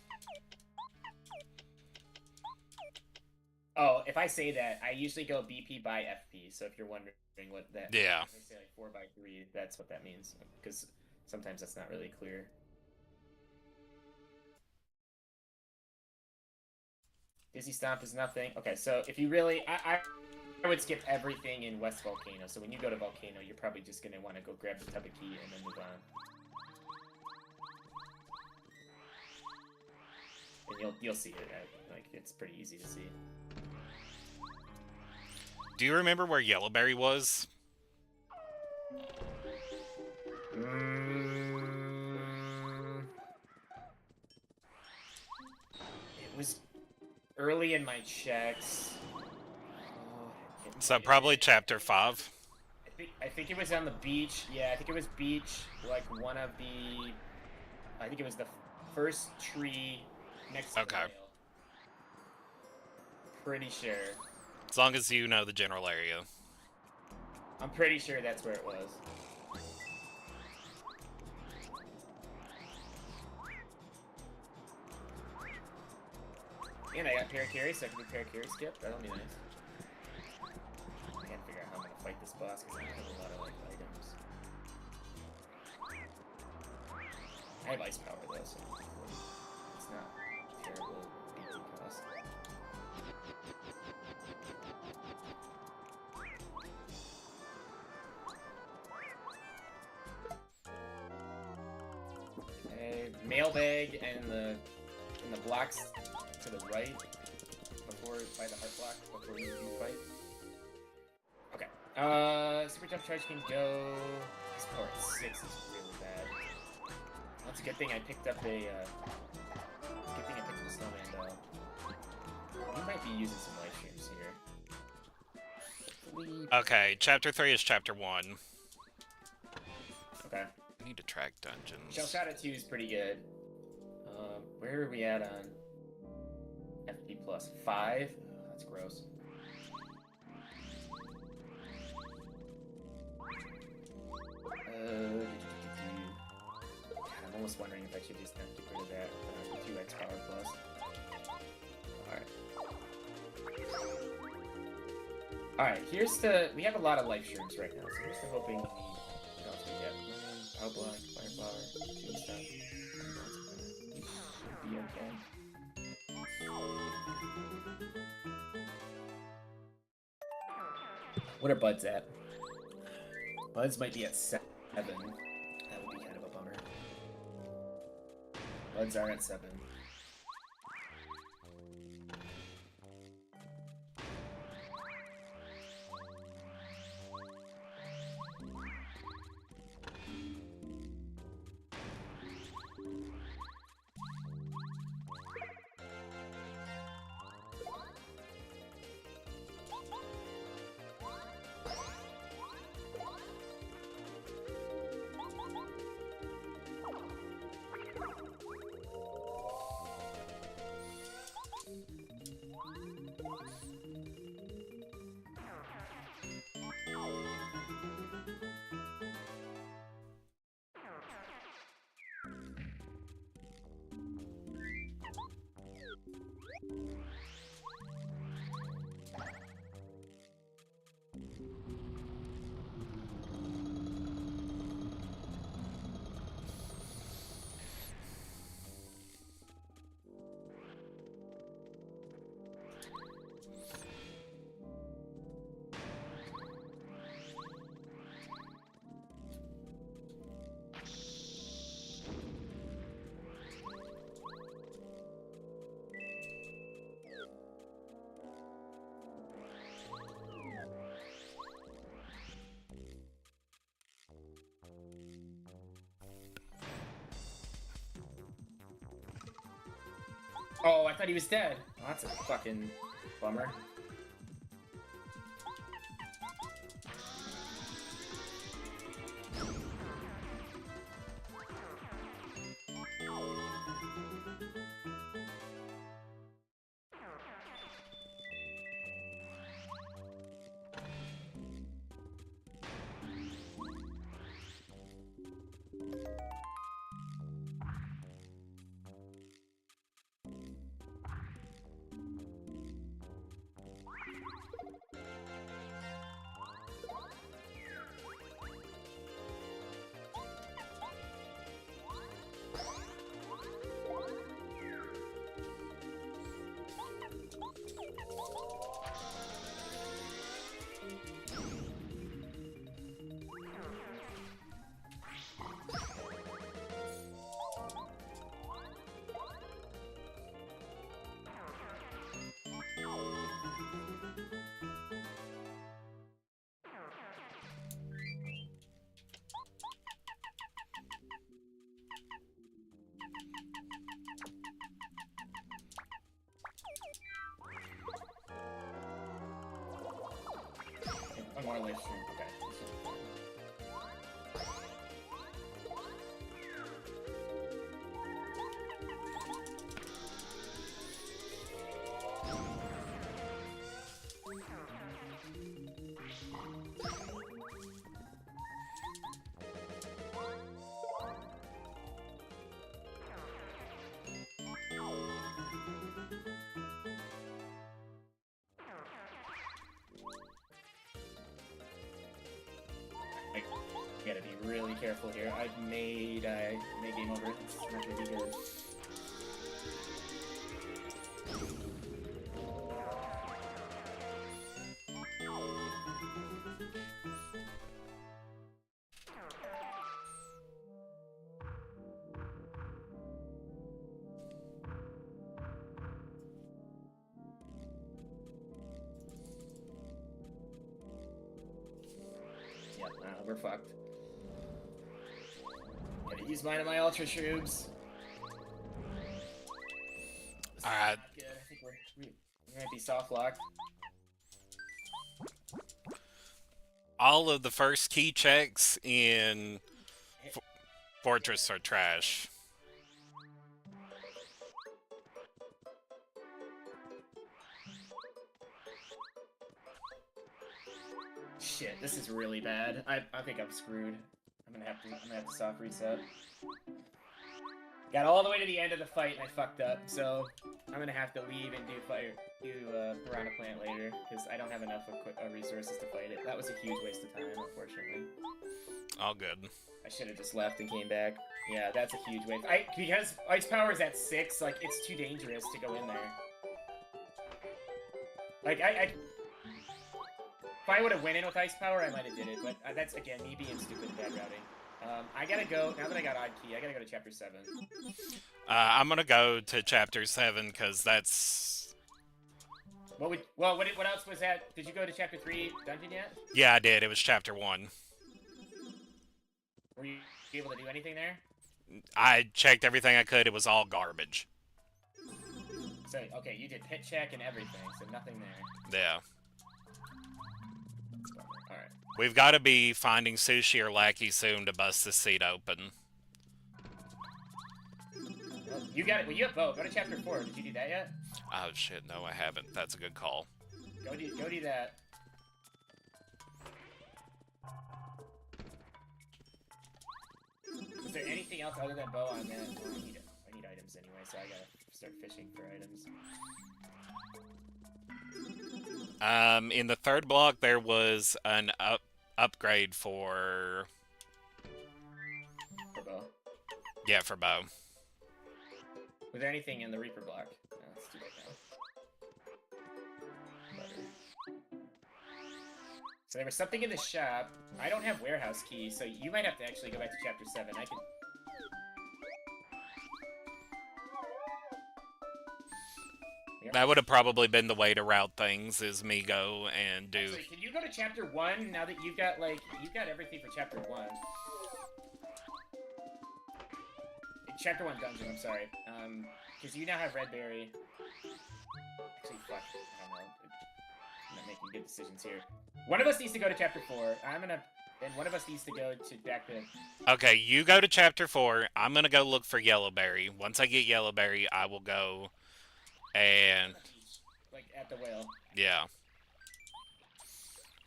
Oh, if I say that, I usually go BP by FP. So if you're wondering what that means, Yeah. if I say like 4x3, that's what that means. Because sometimes that's not really clear. Dizzy Stomp is nothing. Okay, so if you really... I would skip everything in West Volcano. So when you go to Volcano, you're probably just going to want to go grab the Tepeki and then move on. And you'll see it. Like, it's pretty easy to see. Do you remember where Yellowberry was? It was early in my checks. So probably chapter 5. I think it was on the beach. Yeah, I think it was beach. Like one of the... I think it was the first tree next to the rail. Pretty sure. As long as you know the general area. I'm pretty sure that's where it was. And I got Parakarry, so I can do Parakarry skip. That'll be nice. I can't figure out how I'm gonna fight this boss because I don't have a lot of like items. I have ice power though, so it's not terrible BP cost. Okay, mailbag and the blocks to the right before by the heart block before you do fight. Okay. Super Jump Charge can go. This power at 6 is really bad. That's a good thing I picked up a snowman doll. We might be using some live streams here. Okay, chapter 3 is chapter 1. Okay. I need to track dungeons. Shell Shot at 2 is pretty good. Where are we at on FP plus 5? Oh, that's gross. almost wondering if I should just have to get rid of that 2x power plus. Alright, here's the... We have a lot of life shrooms right now, so here's the hoping what else we get. Power block, firepower, tombstone. Should be okay. What are buds at? Buds might be at 7. That would be kind of a bummer. Buds are at 7. Oh, I thought he was dead. Oh, that's a fucking bummer. One more life stream. Okay. I gotta be really careful here. I've made game over. It's not gonna be good. Yeah, we're fucked. Gotta use mine of my ultra shrooms. Alright. Good. I think we might be soft locked. All of the first key checks in Fortress are trash. Shit, this is really bad. I think I'm screwed. I'm gonna have to soft reset. Got all the way to the end of the fight and I fucked up, so I'm gonna have to leave and do Piranha Plant later, because I don't have enough resources to fight it. That was a huge waste of time, unfortunately. All good. I should have just left and came back. Yeah, that's a huge waste. Because Ice Power is at 6, like, it's too dangerous to go in there. Like, if I would have went in with Ice Power, I might have did it, but that's, again, me being stupid and bad routing. I gotta go, now that I got Odd Key, I gotta go to Chapter 7. I'm gonna go to Chapter 7, because that's... What else was that? Did you go to Chapter 3 dungeon yet? Yeah, I did. It was Chapter 1. Were you able to do anything there? I checked everything I could. It was all garbage. So, okay, you did pit check and everything, so nothing there. Yeah. Alright. We've got to be finding Sushi or Lackey soon to bust this seat open. Well, you got it. Well, you have both. Go to Chapter 4. Did you do that yet? Oh, shit. No, I haven't. That's a good call. Go do that. Is there anything else other than bow on that? I need items anyway, so I gotta start fishing for items. In the third block, there was an upgrade for... For bow? Yeah, for bow. Was there anything in the Reaper block? No, let's do that now. Butter. So there was something in the shop. I don't have warehouse key, so you might have to actually go back to Chapter 7. I can... That would have probably been the way to route things, is me go and do... Actually, can you go to Chapter 1 now that you've got, like, you've got everything for Chapter 1? Chapter 1 dungeon, I'm sorry. Because you now have Red Berry. Actually, fuck. I don't know. I'm not making good decisions here. One of us needs to go to Chapter 4. And one of us needs to go to back to... Okay, you go to Chapter 4. I'm gonna go look for Yellowberry. Once I get Yellowberry, I will go and... Like, at the whale. Yeah.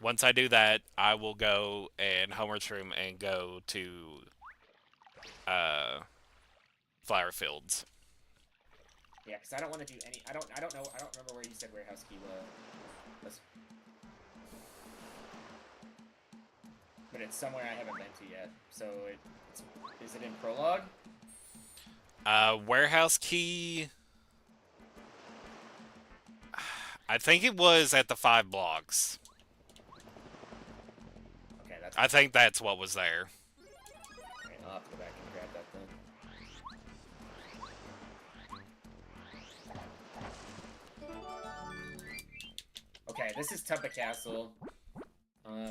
Once I do that, I will go and Homer's room and go to... Flower Fields. Yeah, because I don't want to do any... I don't remember where you said warehouse key was. But it's somewhere I haven't been to yet. So is it in Prologue? Warehouse key... I think it was at the 5 blocks. Okay, that's... I think that's what was there. Alright, I'll have to go back and grab that then. Okay, this is Tuppa Castle.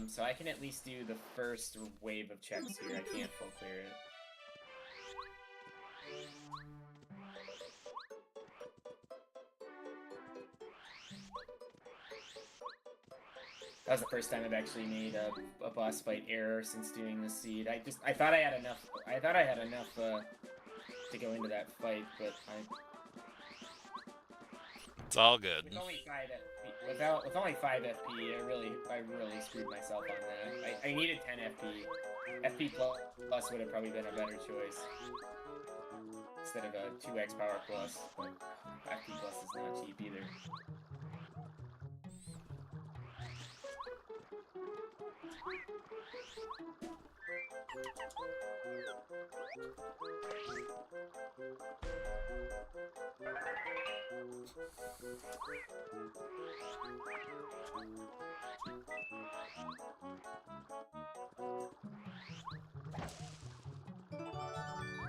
So I can at least do the first wave of checks here. I can't full clear it. That was the first time I've actually made a boss fight error since doing this seed. I thought I had enough. I thought I had enough to go into that fight, but It's all good. with only 5 FP, with only 5 FP, I really screwed myself on that. I needed 10 FP. FP plus would have probably been a better choice instead of a 2x power plus. But FP plus is not cheap either.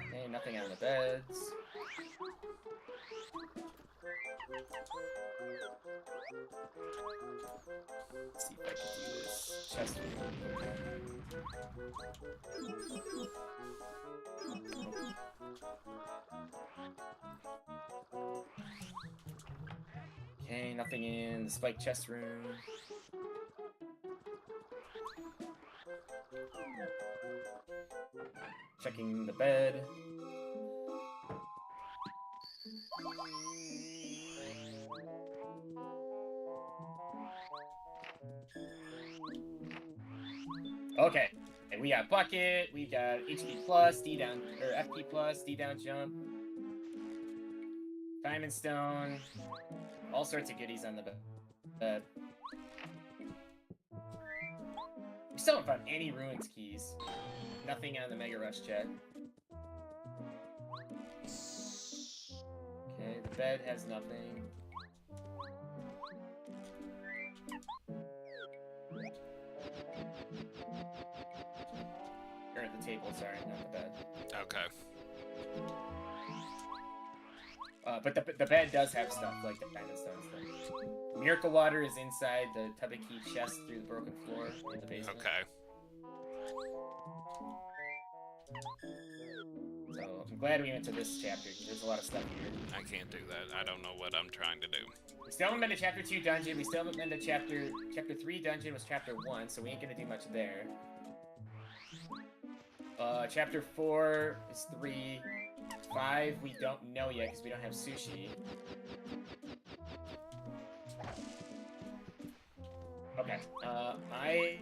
Okay, nothing on the beds. Let's see if I can do this chest room. Okay, nothing in the spike chest room. Checking the bed. Okay, and we got bucket, we got HP plus, D down, or FP plus, D down jump. Diamond Stone. All sorts of goodies on the bed. We still haven't found any ruins keys. Nothing on the Mega Rush check. Okay, the bed has nothing. Or at the table, sorry, not the bed. Okay. But the bed does have stuff like the diamond stone stuff. Miracle water is inside the Tabiki chest through the broken floor in the basement. Okay. So I'm glad we went to this chapter because there's a lot of stuff here. I can't do that. I don't know what I'm trying to do. We still haven't been to chapter 2 dungeon. We still haven't been to chapter 3 dungeon was chapter 1, so we ain't gonna do much there. Chapter 4 is 3. 5 we don't know yet because we don't have sushi. Okay, I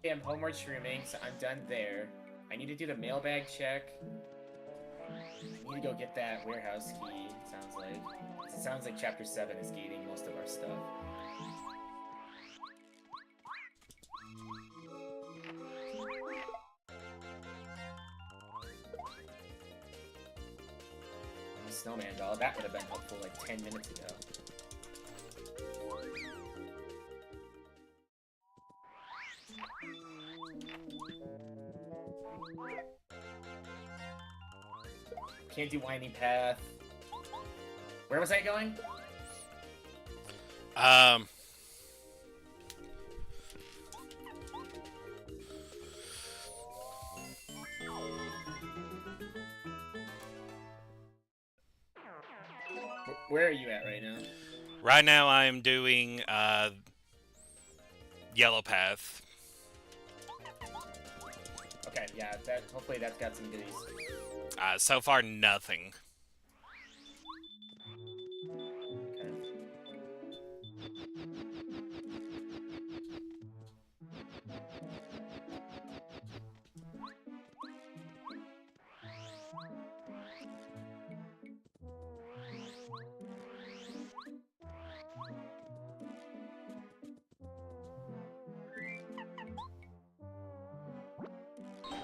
am homeward shrooming, so I'm done there. I need to do the mailbag check. I need to go get that warehouse key, it sounds like. It sounds like chapter 7 is gating most of our stuff. Snowman doll, that would have been helpful like 10 minutes ago. Can't do winding path. Where was I going? Where are you at right now? Right now I am doing, Yellow Path. Okay, yeah, hopefully that's got some goodies. So far, nothing. Okay.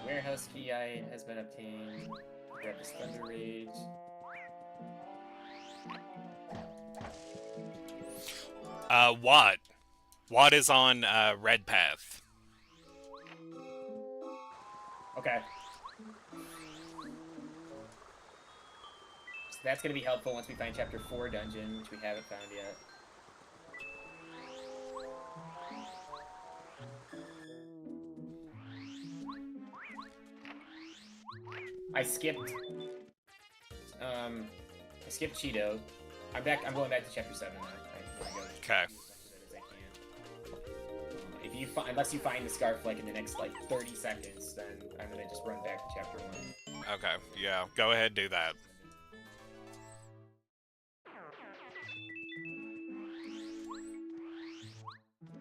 Warehouse key has been obtained. Grab this Thunder Rage. Watt. Watt is on, Red Path. Okay. So that's gonna be helpful once we find chapter 4 dungeon, which we haven't found yet. I skipped Cheeto. I'm going back to chapter 7 now. Okay. If you unless you find the scarf like in the next like 30 seconds, then I'm gonna just run back to chapter 1. Okay, yeah. Go ahead, do that.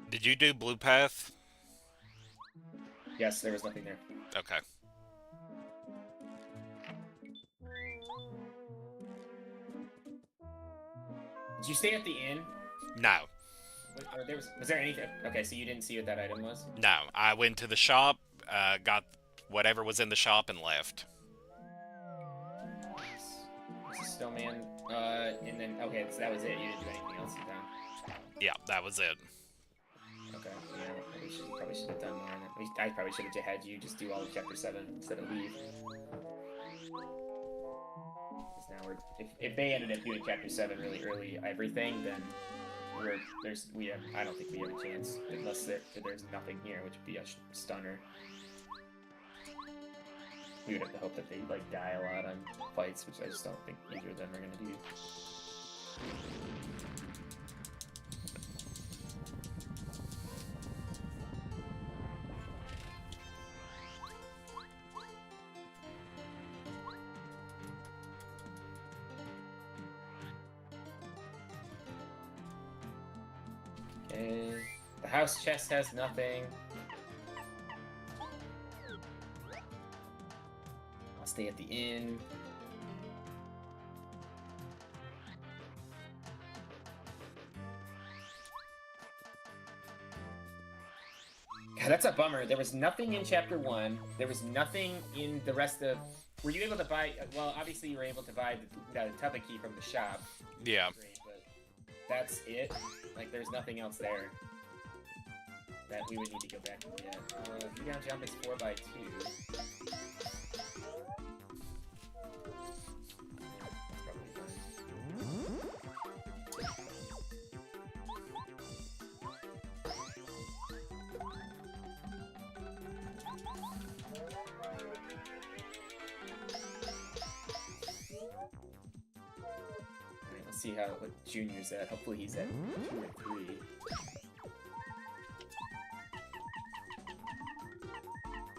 Did you do Blue Path? Yes, there was nothing there. Okay. Did you stay at the inn? No. Or was there anything? Okay, so you didn't see what that item was? No. I went to the shop, got whatever was in the shop, and left. Snowman, and then, okay, so that was it. You didn't do anything else in town? Yeah, that was it. Okay, yeah, probably should have done more. I probably should have had you just do all of chapter 7 instead of leave. Because now if they ended up doing chapter 7 really early, everything, then I don't think we have a chance unless there's nothing here, which would be a stunner. We would have to hope that they like die a lot on fights, which I just don't think either of them are gonna do. Okay. The house chest has nothing. I'll stay at the inn. That's a bummer. There was nothing in Chapter 1. There was nothing in the rest of... Were you able to buy... Well, obviously you were able to buy the Tubba-key from the shop. Yeah. Great, but that's it? Like, there's nothing else there that we would need to go back and get. V-down jump is 4x2. See what Junior's at. Hopefully he's at 2 or 3.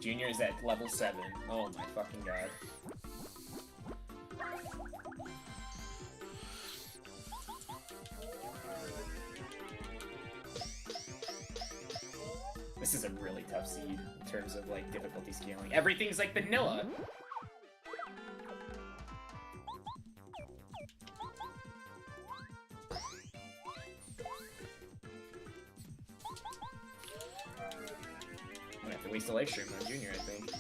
Junior's at level 7. Oh my fucking god. This is a really tough seed in terms of like difficulty scaling. Everything's like vanilla. Waste a life stream on Junior, I think.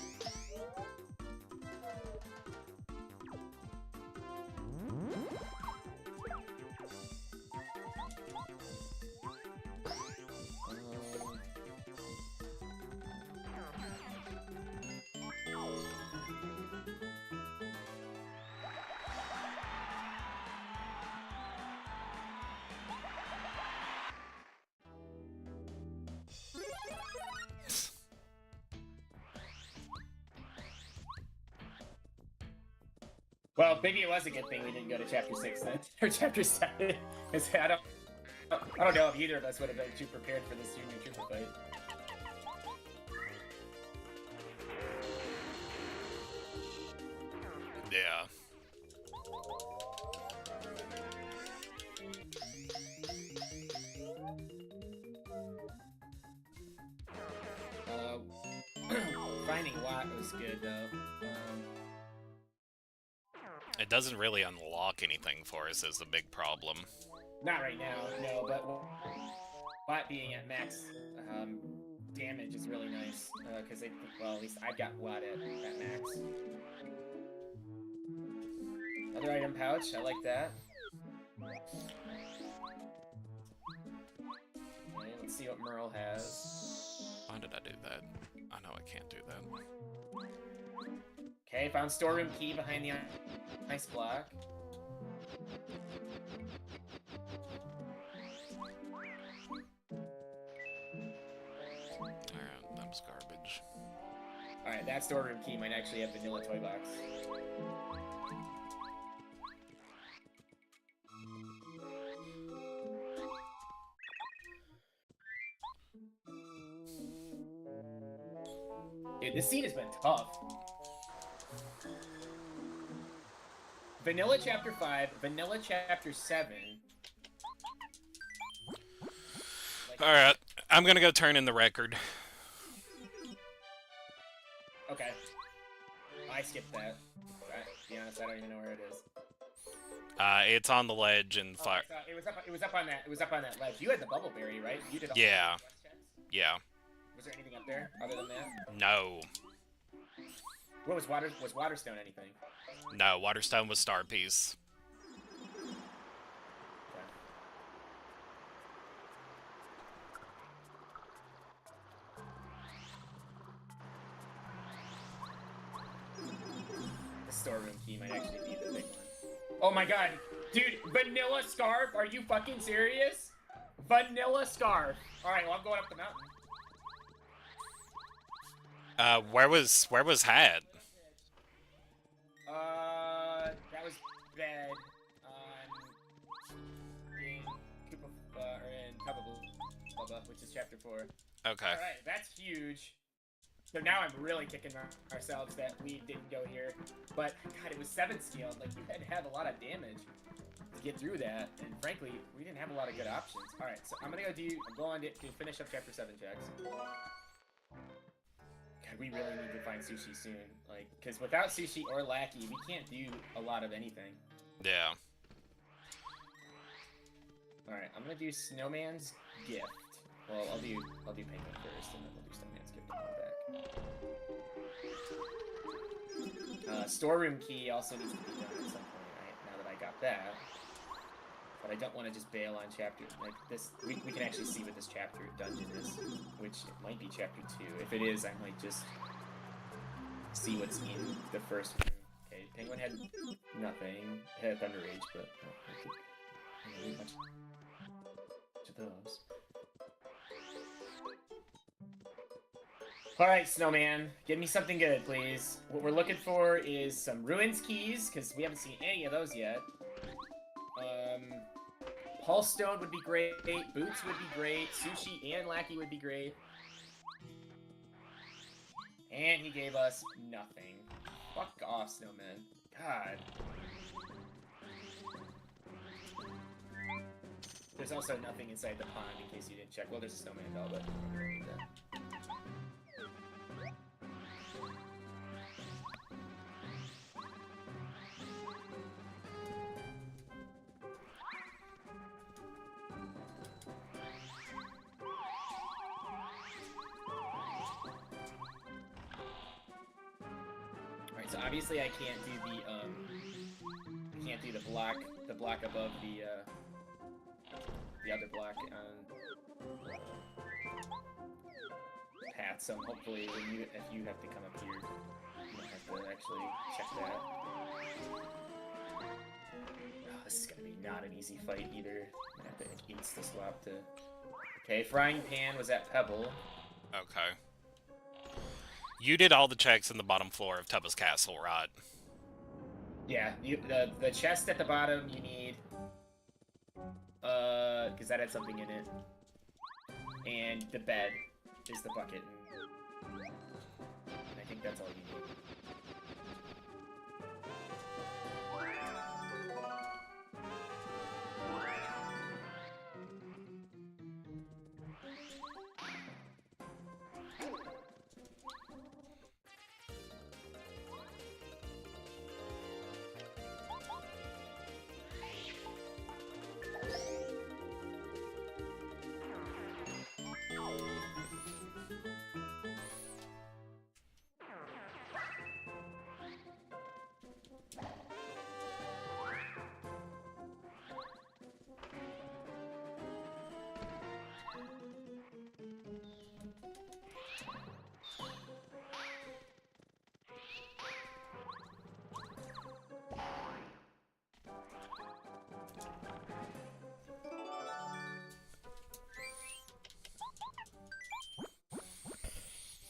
Well, maybe it was a good thing we didn't go to Chapter 6 then, or Chapter 7. Because I don't know if either of us would have been too prepared for this Junior Trooper fight. Yeah. Finding Watt was good though. It doesn't really unlock anything for us is the big problem. Not right now, no, but Watt being at max damage is really nice, because well, at least I've got Watt at max. Another item pouch, I like that. Okay, let's see what Merle has. Why did I do that? I know I can't do that. Okay, found storeroom key behind the ice block. Alright, that was garbage. Alright, that storeroom key might actually have vanilla toy box. Dude, this scene has been tough. Vanilla Chapter 5, Vanilla Chapter 7. Alright, I'm gonna go turn in the record. Okay. I skipped that. To be honest, I don't even know where it is. It's on the ledge and fire. It was up on that. It was up on that ledge. You had the bubble berry, right? You did all Yeah. the quest checks? Yeah. Was there anything up there other than that? No. What was Waterstone anything? No, Waterstone was Star Piece. The storeroom key might actually be the big one. Oh my god! Dude, vanilla scarf? Are you fucking serious? Vanilla scarf! Alright, well I'm going up the mountain. Where was Hat? That was bed in Koopa Bubba, which is Chapter 4. Okay. Alright, that's huge. So now I'm really kicking ourselves that we didn't go here. But, God, it was 7 scaled. Like, you had to have a lot of damage to get through that. And frankly, we didn't have a lot of good options. Alright, so I'm going to finish up Chapter 7 checks. God, we really need to find Sushi soon. Like, because without Sushi or Lackey, we can't do a lot of anything. Yeah. Alright, I'm gonna do Snowman's Gift. Well, I'll do Penguin first, and then we'll do Snowman's them all back. Storeroom key also needs to be done at some point, now that I got that. But I don't want to just bail on chapter, like this, we can actually see what this chapter dungeon is, which it might be chapter 2. If it is, I might just see what's in the first room. Okay, Penguin had nothing, it had Thunder Rage, but I don't much of those. Alright, Snowman, give me something good, please. What we're looking for is some Ruins keys, because we haven't seen any of those yet. Pulse Stone would be great, Boots would be great, Sushi and Lackey would be great. And he gave us nothing. Fuck off, Snowman. God. There's also nothing inside the pond, in case you didn't check. Well, there's a Snowman doll, but... Alright, so obviously I can't do the block above the other block on path, so hopefully if you have to come up here, you don't have to actually check that. Oh, this is gonna be not an easy fight either. I'm gonna have to insta-swap to... Okay, Frying Pan was at Pebble. Okay. You did all the checks in the bottom floor of Tubba's castle, right? Yeah, the chest at the bottom you need, because that had something in it, and the bed is the bucket, and I think that's all you need.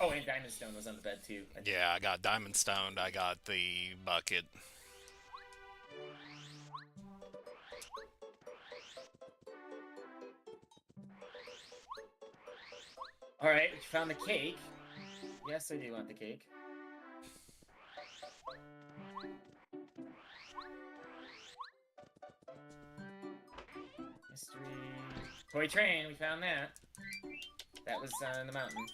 Oh, and Diamond Stone was on the bed too. Yeah, I got Diamond Stoned, I got the bucket. Alright, we found the cake. Yes, I do want the cake. Mystery... Toy train, we found that. That was on the mountain.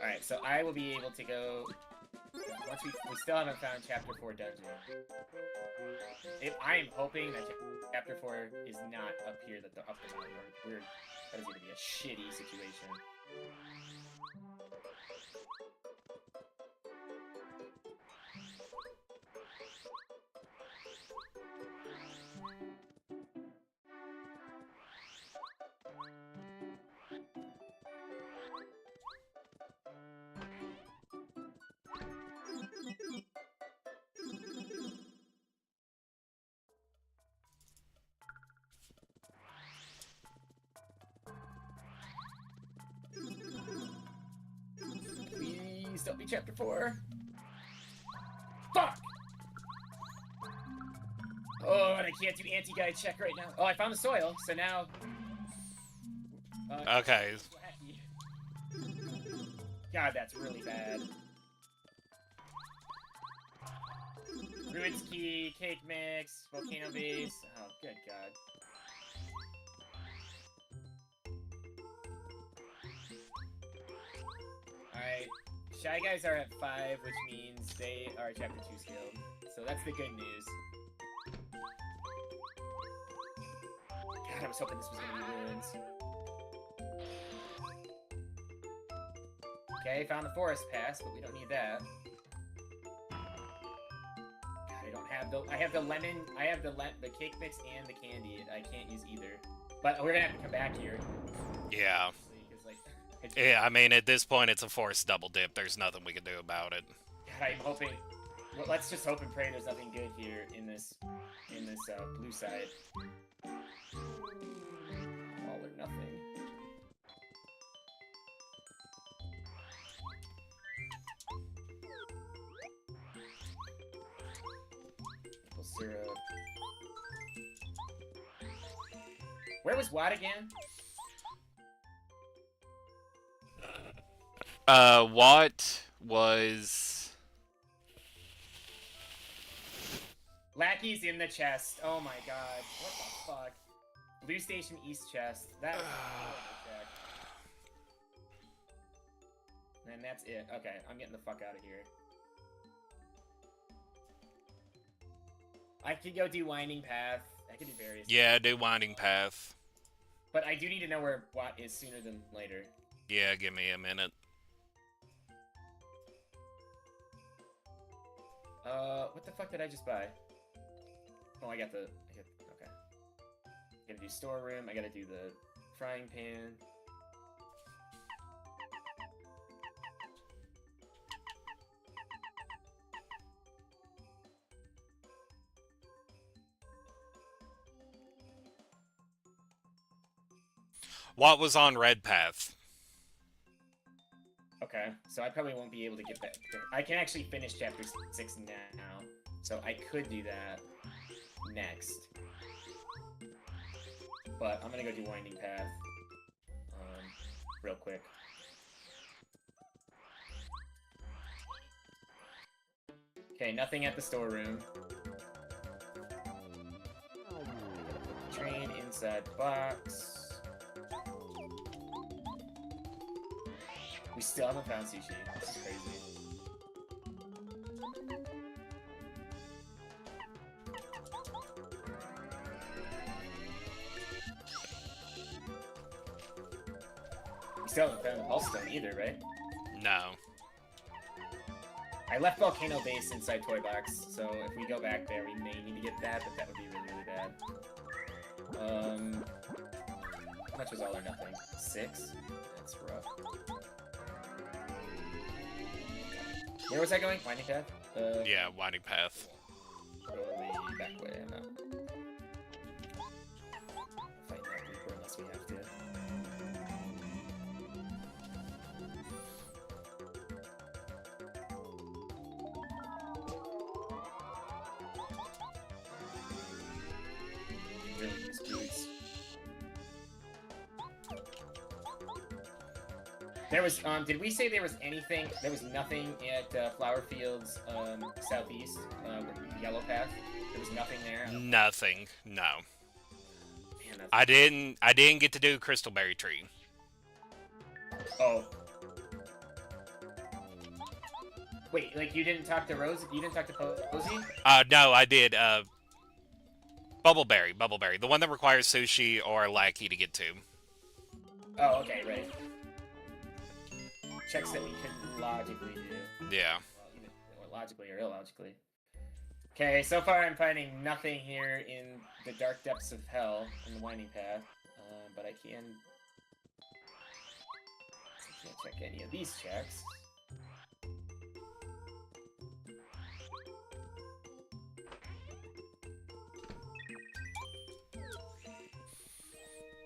Alright, so I will be able to go... Once we still haven't found Chapter 4 dungeon. I am hoping that Chapter 4 is not up here, up the mountain. That is going to be a shitty situation. Please don't be Chapter 4. Fuck! Oh, and I can't do anti-guide check right now. Oh, I found the soil, so now... Okay. God, that's really bad. Ruins Key, Cake Mix, Volcano Base. Oh, good God. Alright. Shy Guys are at 5, which means they are chapter 2 skilled. So that's the good news. God, I was hoping this was gonna be ruins. Okay, found the forest pass, but we don't need that. God, I don't have the. I have the lemon. I have the cake mix and the candy. I can't use either. But we're gonna have to come back here. Yeah. Like, Yeah, I mean, at this point, it's a forced double dip. There's nothing we can do about it. God, I'm hoping. Well, let's just hope and pray there's nothing good here in this blue side. All or nothing. Maple syrup. Where was Watt again? What was... Lackey's in the chest. Oh my god. What the fuck? Blue Station East chest. That was check. And that's it. Okay, I'm getting the fuck out of here. I could go do Winding Path. I could do various Yeah, do Winding Path. But I do need to know where Watt is sooner than later. Yeah, give me a minute. What the fuck did I just buy? Oh, okay. Gotta do storeroom, I gotta do the frying pan. What was on Red Path? Okay, so I probably won't be able to get back there. I can actually finish chapter 6 now, so I could do that next. But I'm gonna go do Winding Path, real quick. Okay, nothing at the storeroom. Train inside box. We still haven't found sushi. This is crazy. We still haven't found the pulse stone either, right? No. I left Volcano Base inside Toy Box, so if we go back there, we may need to get that, but that would be really, really bad. How much was all or nothing? 6? That's rough. Where was I going? Winding Path? Yeah, Winding Path. Probably back way, no. Fight that Reaper unless we have to. Really use boots. There was, did we say there was anything, there was nothing at Flower Fields, southeast, Yellow Path? There was nothing there? Nothing. No. Man, I didn't get to do Crystalberry Tree. Oh. Wait, like you didn't talk to Rose? You didn't talk to Posey? No, I did, Bubbleberry. The one that requires Sushi or Lackey to get to. Oh, okay, right. Checks that we could logically do. Yeah. Or logically or illogically. Okay, so far I'm finding nothing here in the dark depths of hell in the Winding Path, but I can't check any of these checks.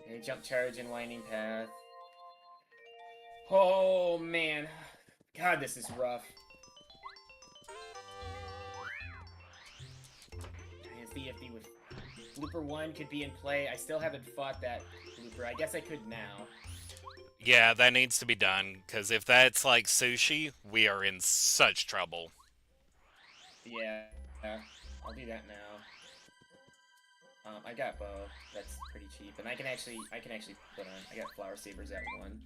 Okay, jump charge and Winding Path. Oh man, God, this is rough. CFD with Blooper 1 could be in play. I still haven't fought that Blooper. I guess I could now. Yeah, that needs to be done, because if that's like Sushi, we are in such trouble. Yeah, I'll do that now. I got bow. That's pretty cheap, and I can actually put on. I got Flower Sabers at 1,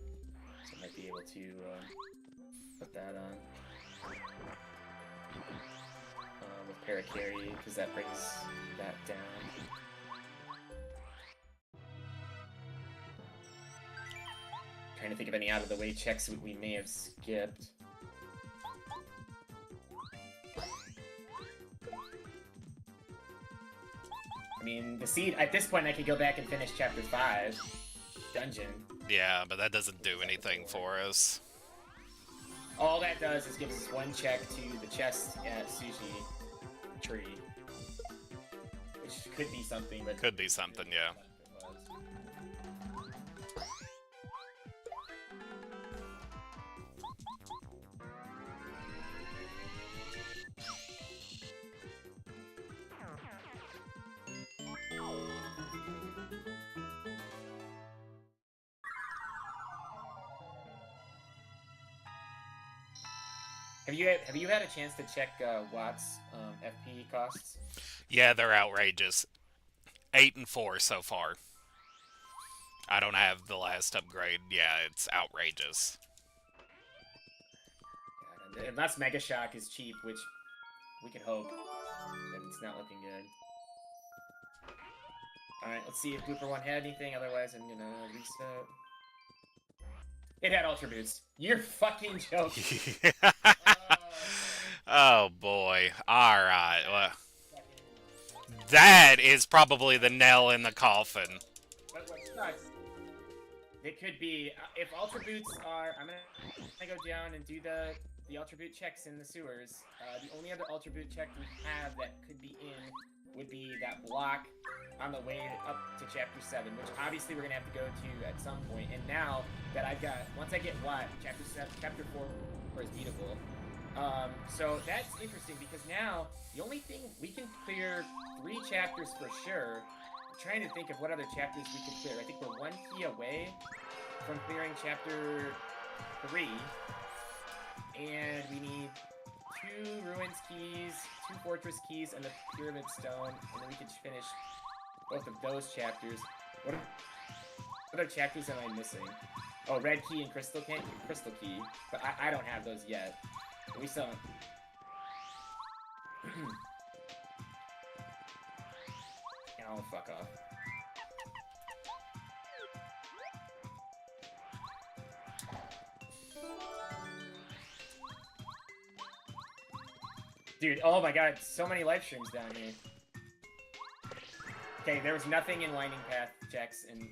so I might be able to Put that on. With Paracarry, because that brings that down. Trying to think of any out-of-the-way checks we may have skipped. I mean, the seed, at this point I could go back and finish Chapter 5, Dungeon. Yeah, but that doesn't do anything for us. All that does is gives us one check to the chest at Sushi Tree. Which could be something, but... Could be something, yeah. Have you had a chance to check Watt's FP costs? Yeah, they're outrageous. 8 and 4 so far. I don't have the last upgrade. Yeah, it's outrageous. God, unless Mega Shock is cheap, which we can hope, but it's not looking good. Alright, let's see if Blooper 1 had anything, otherwise I'm gonna reset. It had Ultra Boost. You're fucking joking. Oh boy. Alright. Well, that is probably the nail in the coffin. But what sucks, it could be, if Ultra Boots are, I'm gonna go down and do the Ultra Boot checks in the sewers. The only other Ultra Boot check we have that could be in would be that block on the way up to Chapter 7, which obviously we're gonna have to go to at some point. And now that I've got, once I get Watt, Chapter 4 is beatable. So that's interesting because now the only thing we can clear 3 chapters for sure. I'm trying to think of what other chapters we could clear. I think we're 1 key away from clearing Chapter 3, and we need 2 Ruins keys, 2 Fortress keys, and the Pyramid Stone, and then we could finish both of those chapters. What other chapters am I missing? Oh, Red Key and Crystal Key, but I don't have those yet. We still... Oh, fuck off. Dude, oh my god, so many live streams down here. Okay, there was nothing in Winding Path checks, and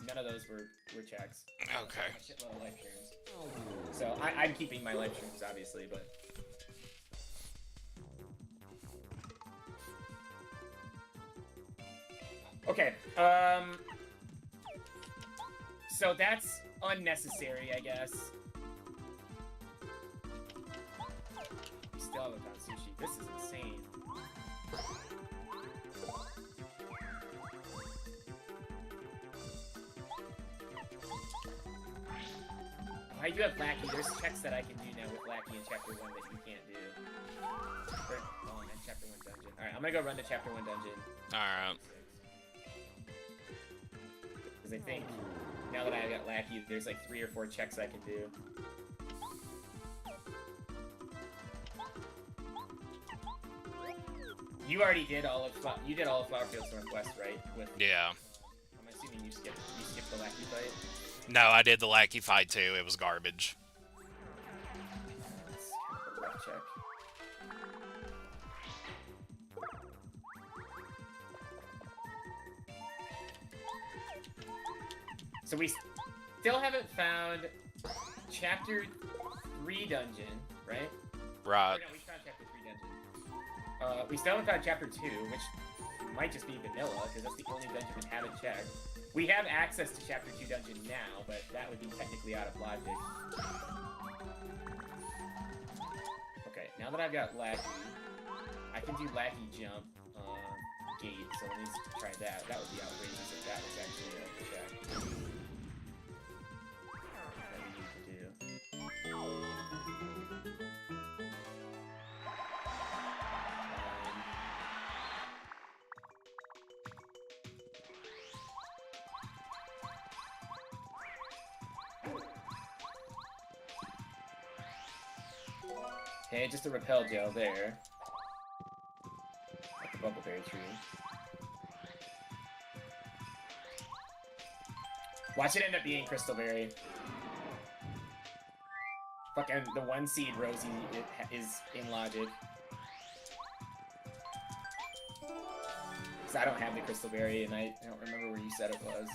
none of those were checks. Okay. A shitload of live streams. So I'm keeping my live streams, obviously, but... Okay, so that's unnecessary, I guess. We still haven't found sushi. This is insane. I do have Lackey. There's checks that I can do now with Lackey in Chapter 1 that you can't do. Oh, man, Chapter 1 dungeon. Alright, I'm gonna go run to Chapter 1 dungeon. Alright. Because I think, now that I got Lackey, there's like 3 or 4 checks I can do. You already did all of Flowerfields Northwest, right? Yeah. I'm assuming you skipped the Lackey fight? No, I did the Lackey fight too. It was garbage. That's kind of a rough check. So we still haven't found Chapter 3 dungeon, right? Right. Or no, we found Chapter 3 dungeon. We still haven't found Chapter 2, which might just be vanilla, because that's the only dungeon we haven't checked. We have access to Chapter 2 dungeon now, but that would be technically out of logic. Okay, now that I've got Lackey, I can do Lackey jump gate, so let me try that. That would be outrageous if that was actually a check. That we need to do. Okay, just a repel gel there. Like the bubbleberry tree. Watch it end up being crystalberry. Fucking the 1-seed Rosie is in logic. Because I don't have the crystalberry and I don't remember where you said it was.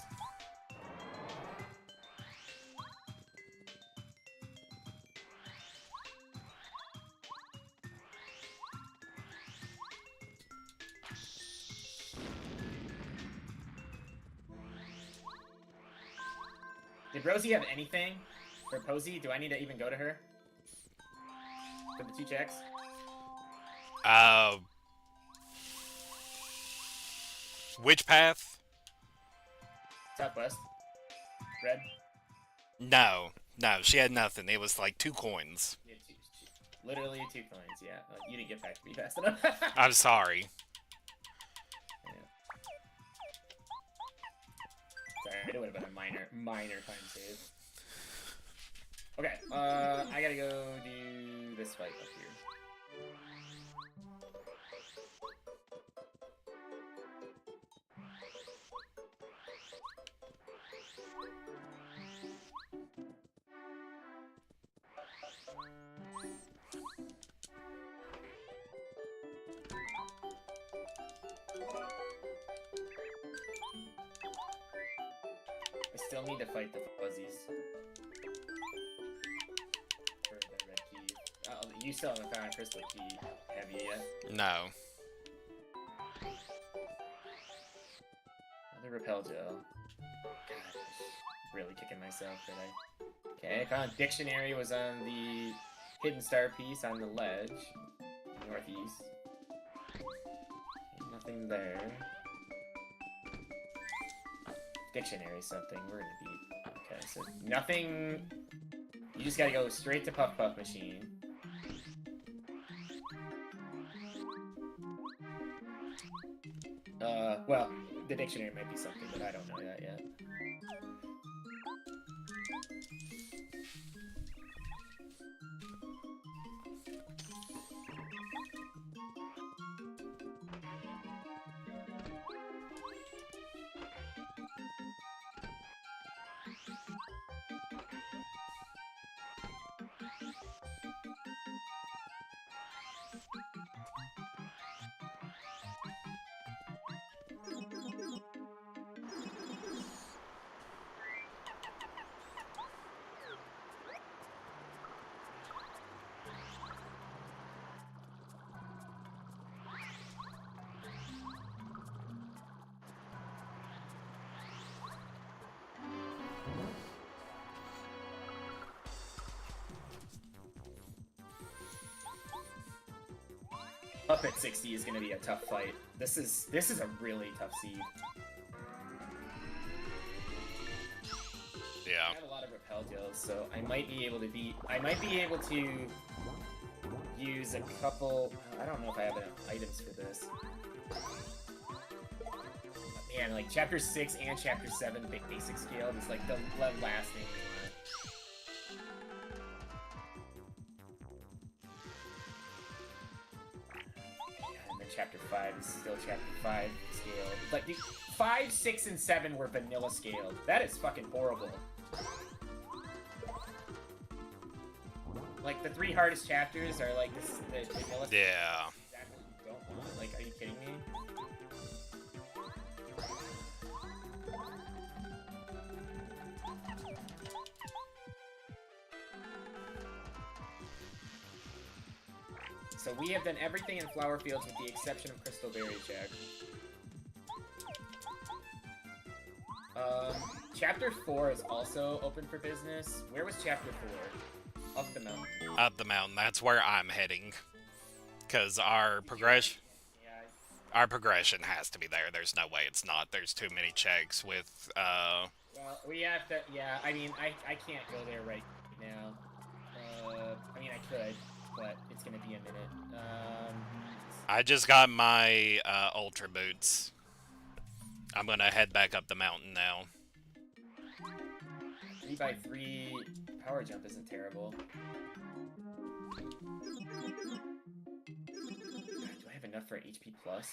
Did Rosie have anything? For Posey? Do I need to even go to her? For the 2 checks? Which path? Southwest. Red? No. No, she had nothing. It was like 2 coins. Yeah, literally 2 coins, yeah. You didn't get back to me fast enough. I'm sorry. Sorry, it would have been a minor time save. Okay, I gotta go do this fight up here. I still need to fight the fuzzies. For the red key. Oh, you still haven't found a crystal key, have you yet? No. Another repel gel. God, really kicking myself, did I? Okay, I found dictionary was on the hidden star piece on the ledge. Northeast. Nothing there. Dictionary something, we're gonna beat. Okay, so nothing. You just gotta go straight to Puff Puff Machine. Well, the dictionary might be something, but I don't know that yet. Up at 60 is going to be a tough fight. This is a really tough seed. Yeah. I have a lot of repel gels, so I might be able to use a couple. I don't know if I have enough items for this. But man, like chapter 6 and chapter 7 basic scale is like the last thing we want. Chapter 5 is still chapter 5 scaled. Like, dude, 5, 6, and 7 were vanilla scaled. That is fucking horrible. Like, the 3 hardest chapters are like the vanilla. Yeah. Exactly what you don't want. Like, are you kidding me? So we have done everything in Flower Fields with the exception of Crystalberry Check. Chapter 4 is also open for business. Where was Chapter 4? Up the mountain. Up the mountain. That's where I'm heading. Because our progression has to be there. There's no way it's not. There's too many checks with, Well, we have to, yeah, I mean, I can't go there right now. I mean, I could, but it's gonna be a minute. I just got my Ultra Boots. I'm gonna head back up the mountain now. 3x3 power jump isn't terrible. Do I have enough for HP plus?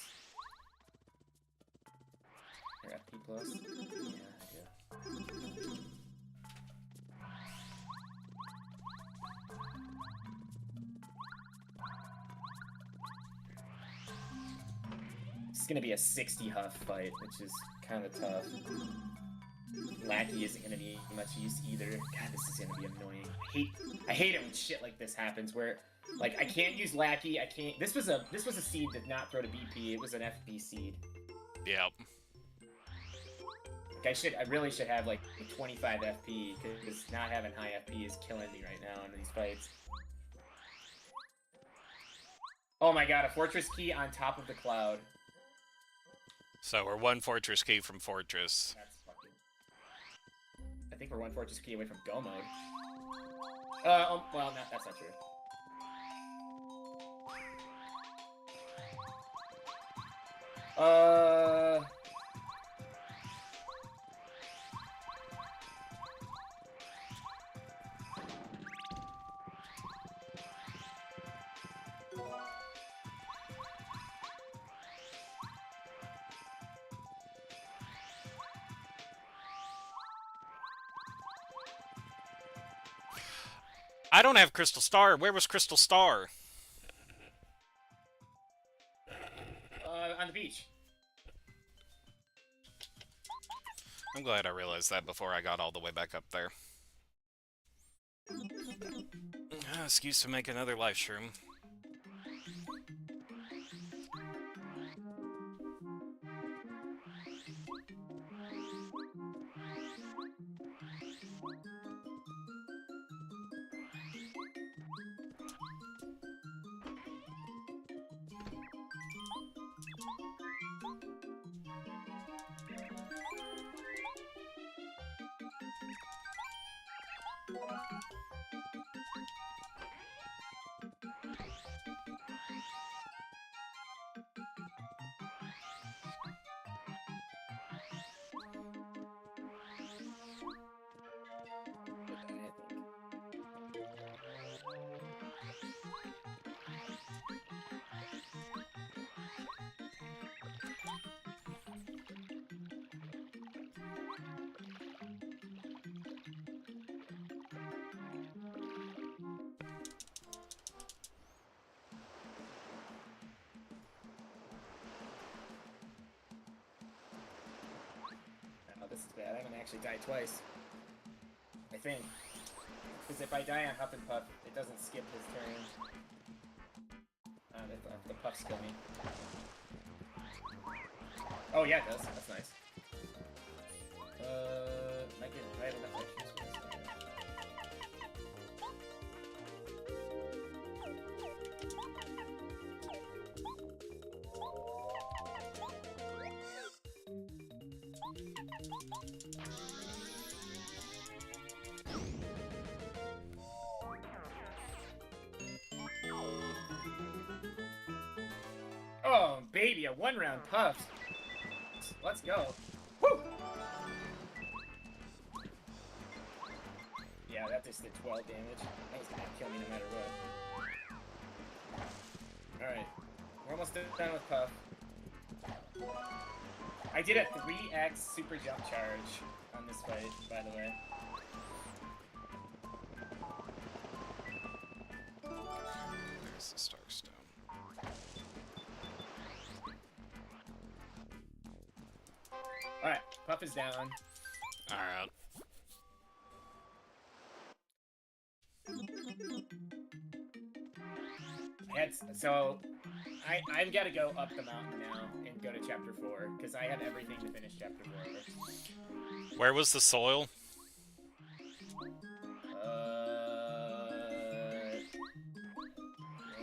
Or FP plus? Yeah, I do. It's gonna be a 60 huff fight, which is kind of tough. Lackey isn't gonna be much use either. God, this is gonna be annoying. I hate it when shit like this happens where, like, I can't use Lackey. I can't. This was a seed that did not throw to BP. It was an FP seed. Yep. Like, I really should have like 25 FP because not having high FP is killing me right now in these fights. Oh my god, a fortress key on top of the cloud. So we're one fortress key from Fortress. That's fucking... I think we're one fortress key away from Go mode. Well, no, that's not true. I don't have Crystal Star. Where was Crystal Star? On the beach. I'm glad I realized that before I got all the way back up there. Excuse to make another live stream. This is bad. I'm gonna actually die twice. I think. Because if I die on Huff and Puff, it doesn't skip his turn. The Puffs kill me. Oh yeah, it does. That's nice. I have enough extras for this. Oh, baby, a one-round puff. Let's go. Woo! Yeah, that just did 12 damage. That was gonna kill me no matter what. Alright. We're almost done with Puff. I did a 3x super jump charge on this fight, by the way. There's the Starstone. Alright, Puff is down. Alright. So, I've got to go up the mountain now and go to Chapter 4, because I have everything to finish Chapter 4 with. Where was the soil?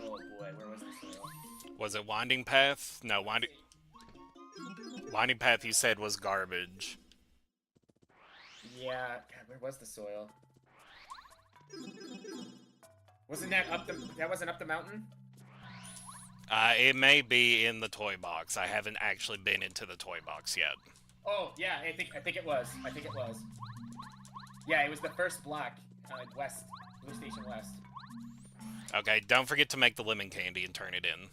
Oh boy, where was the soil? Was it Winding Path? No, Winding Path you said was garbage. Yeah, God, where was the soil? Wasn't that up the... That wasn't up the mountain? It may be in the toy box. I haven't actually been into the toy box yet. Oh, yeah, I think it was. I think it was. Yeah, it was the first block, west. Blue Station West. Okay, don't forget to make the lemon candy and turn it in.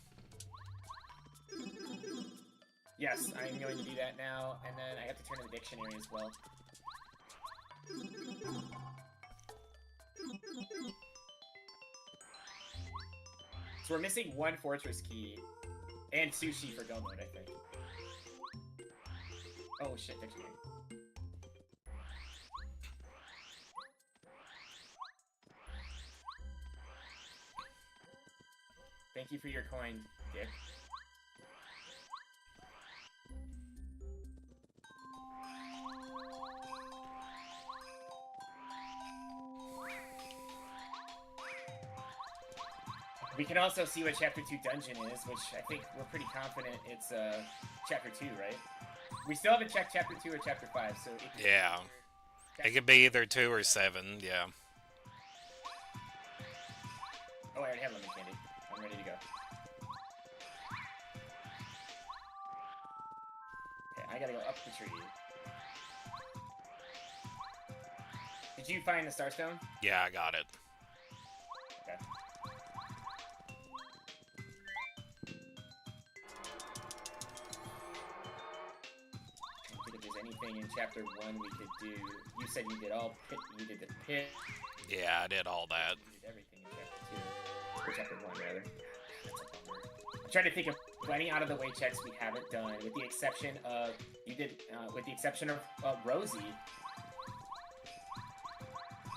Yes, I'm going to do that now, and then I have to turn in the dictionary as well. So we're missing one fortress key, and sushi for go mode, I think. Oh shit, dictionary. Thank you for your coin, Dick. We can also see what Chapter 2 dungeon is, which I think we're pretty confident it's Chapter 2, right? We still haven't checked Chapter 2 or Chapter 5, so... Yeah. It could be either 2 or 7, yeah. Oh, I already have lemon candy. I'm ready to go. Okay, I gotta go up the tree. Did you find the Starstone? Yeah, I got it. Okay. I think if there's anything in Chapter 1 we could do. You said you did all pit. You did the pit. Yeah, I did all that. You did everything in Chapter 2. Or Chapter 1, rather. I'm trying to think of any out of the way checks we haven't done, with the exception of with the exception of Rosie.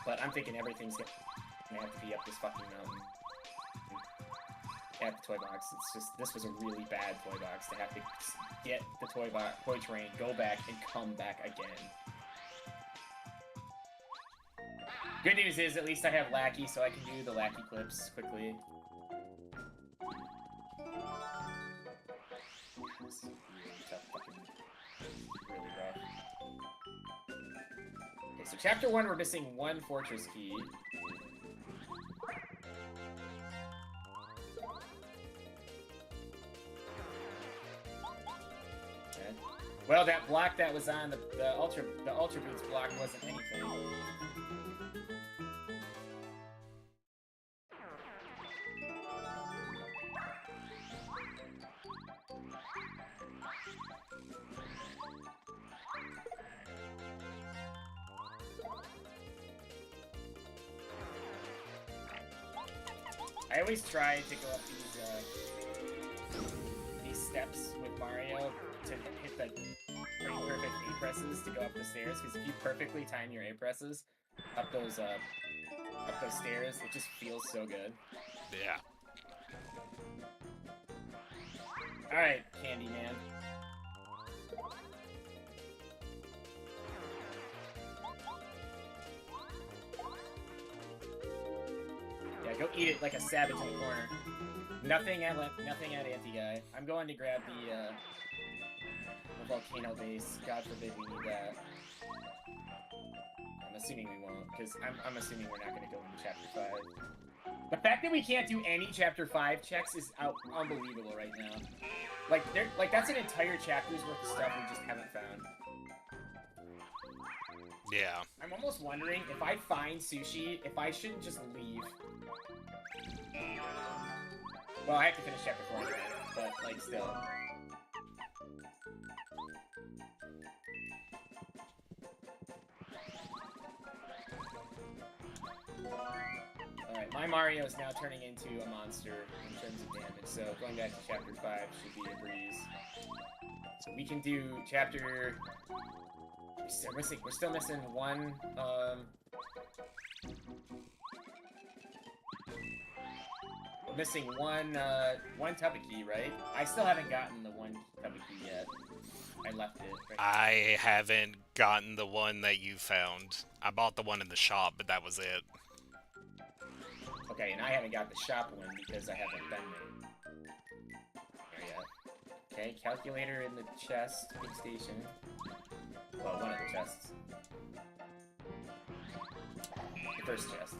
But I'm thinking everything's gonna have to be up this fucking mountain. At the toy box, it's just this was a really bad toy box to have to get the toy train, go back, and come back again. Good news is at least I have Lackey, so I can do the Lackey clips quickly. This is really tough, really rough. Okay, so Chapter 1, we're missing one fortress key. Okay. Well, that block that was on the Ultra Boots block wasn't anything. I always try to go up these steps with Mario to hit the pretty perfect A presses to go up the stairs. Because if you perfectly time your A presses up those stairs, it just feels so good. Yeah. All right, Candyman. Yeah, go eat it like a savage in the corner. Nothing at anti-guy. I'm going to grab the volcano base. God forbid we need that. I'm assuming we won't, because I'm assuming we're not going to go into Chapter 5. The fact that we can't do any Chapter 5 checks is unbelievable right now. Like that's an entire chapter's worth of stuff we just haven't found. Yeah. I'm almost wondering, if I find sushi, if I shouldn't just leave. Well, I have to finish Chapter 4 anyway, but, like, still. Alright, my Mario is now turning into a monster in terms of damage, so going back to Chapter 5 should be a breeze. So we can do Chapter... We're still missing one, we're missing one Tubby-Key, right? I still haven't gotten the one Tubby-Key yet. I left it. Right. I haven't gotten the one that you found. I bought the one in the shop, but that was it. Okay, and I haven't got the shop one because I haven't been there yet. Okay, calculator in the chest, big station. Well, one of the chests. The first chest.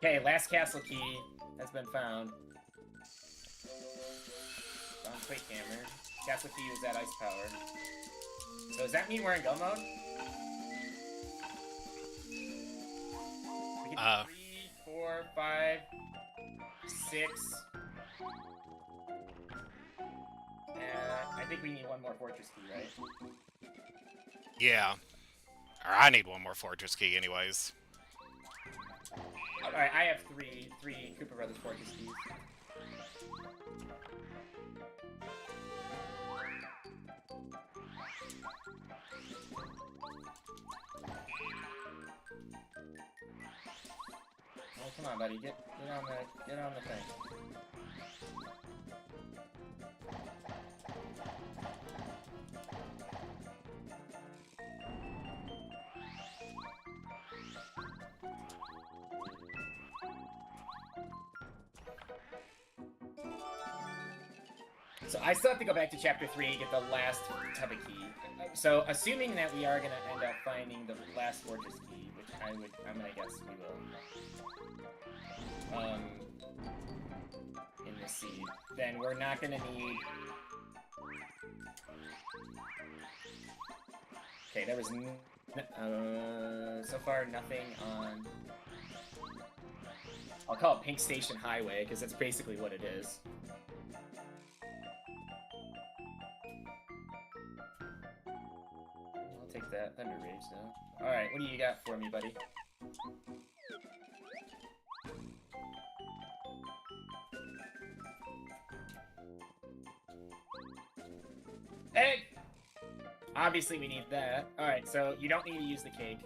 Okay, last castle key has been found. Found Quake Hammer. Castle key was that ice power. So does that mean we're in go mode? We can do 3, 4, 5, 6. I think we need one more fortress key, right? Yeah. Or I need one more fortress key anyways. Alright, I have three Koopa Brothers fortress keys. Oh, come on, buddy, get on the thing. So I still have to go back to Chapter 3 and get the last tub of key. So assuming that we are going to end up finding the last fortress key, which I'm going to guess we will, in this seed, then we're not going to need... Okay, there was so far nothing on... I'll call it Pink Station Highway, because that's basically what it is. I'll take that. Thunder Rage, though. Alright, what do you got for me, buddy? Egg! Obviously we need that. Alright, so you don't need to use the cake.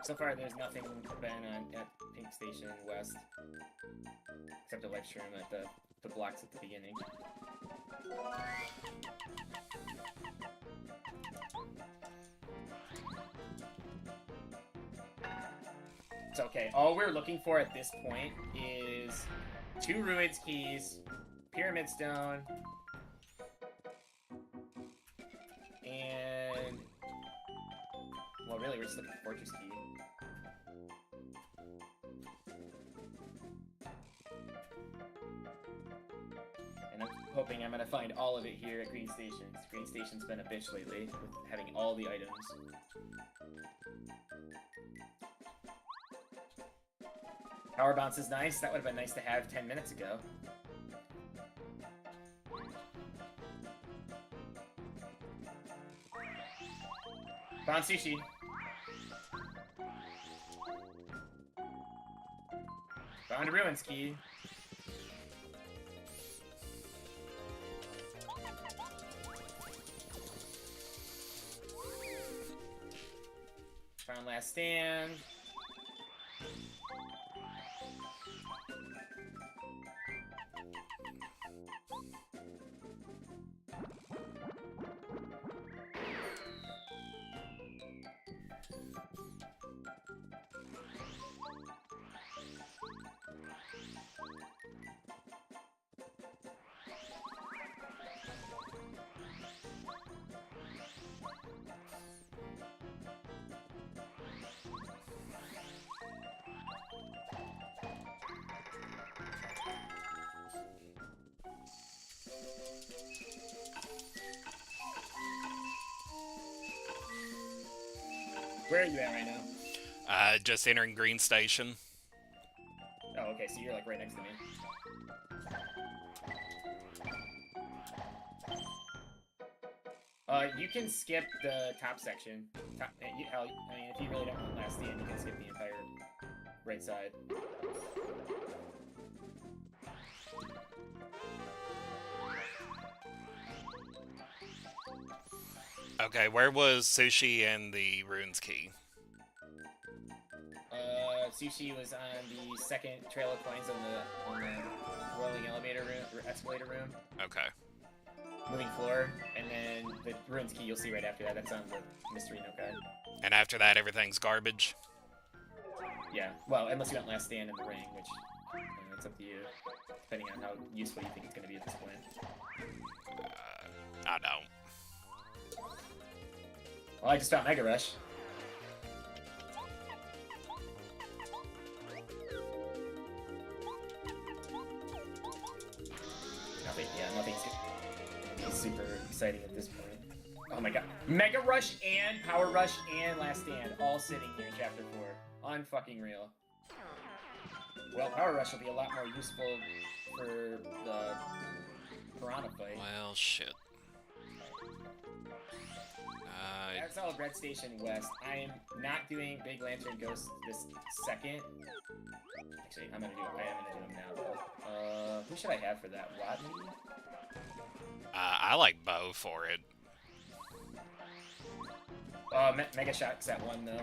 So far there's nothing been at Pink Station West. Except a lecture room at the blocks at the beginning. It's okay. All we're looking for at this point is 2 Ruins keys, Pyramid Stone, and... Well, really, we're just looking for Fortress Key. And I'm hoping I'm gonna find all of it here at Green Station. Green Station's been a bitch lately, with having all the items. Power Bounce is nice. That would have been nice to have 10 minutes ago. Found Sushi. Found a Ruins Key. Found Last Stand. Where are you at right now? Just entering Green Station. Oh, okay, so you're like right next to me. You can skip the top section. I mean, if you really don't want Last Stand, you can skip the entire right side. Okay, where was Sushi and the Ruins Key? Sushi was on the second trail of coins on the rolling elevator room, or escalator room. Okay. Moving floor, and then the Ruins Key you'll see right after that. That's on the Mystery Nokai. And after that, everything's garbage? Yeah, well, unless you want Last Stand in the ring, which, it's up to you, depending on how useful you think it's going to be at this point. I don't. Well, I just found Mega Rush. exciting at this point. Oh my god. Mega Rush and Power Rush and Last Stand all sitting here in Chapter 4. Unfucking real. Well, Power Rush will be a lot more useful for the Piranha fight. Well, shit. That's all Red Station West. I am not doing Big Lantern Ghost this second. Actually, I am gonna do him now, though. Who should I have for that? Watt, maybe? I like Bo for it. Mega Shock's at 1, though.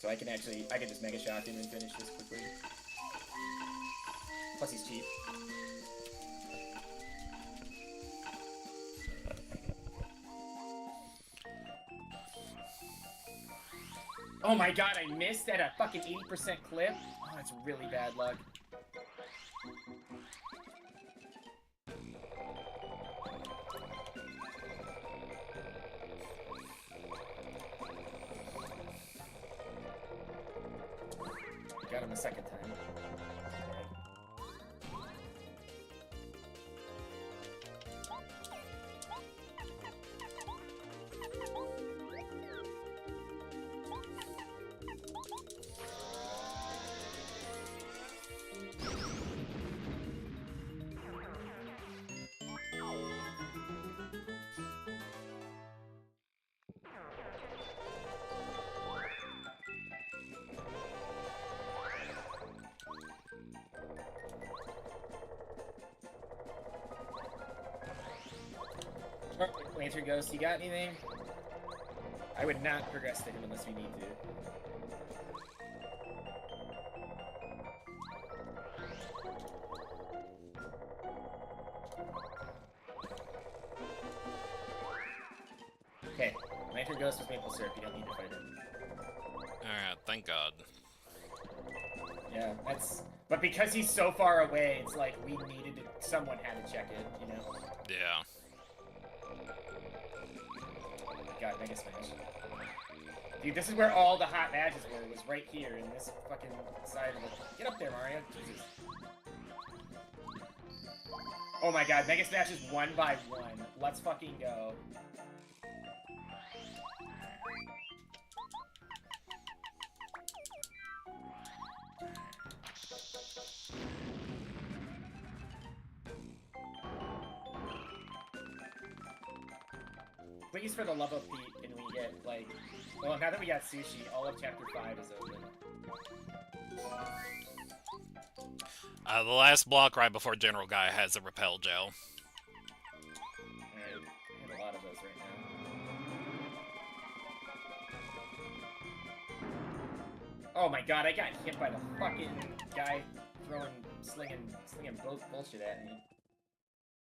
So I can just Mega Shock him and finish this quickly. Plus he's cheap. Oh my god, I missed at a fucking 80% clip? Oh, that's really bad luck. Got him the second time. Lantern Ghost, you got anything? I would not progress to him unless we need to. Okay, Lantern Ghost with Maple Syrup, you don't need to fight him. Alright, thank God. Yeah, that's... But because he's so far away, it's like we needed to... Someone had to check it, you know? Yeah. God, Mega Smash. Dude, this is where all the hot matches were, was right here in this fucking side of it. Get up there, Mario. Jesus. Oh my god, Mega Smash is 1 by 1. Let's fucking go. Please, for the love of Pete, can we get, like... Well, now that we got Sushi, all of Chapter 5 is open. The last block right before General Guy has a Repel Gel. Alright, I have a lot of those right now. Oh my god, I got hit by the fucking guy slinging bullshit at me.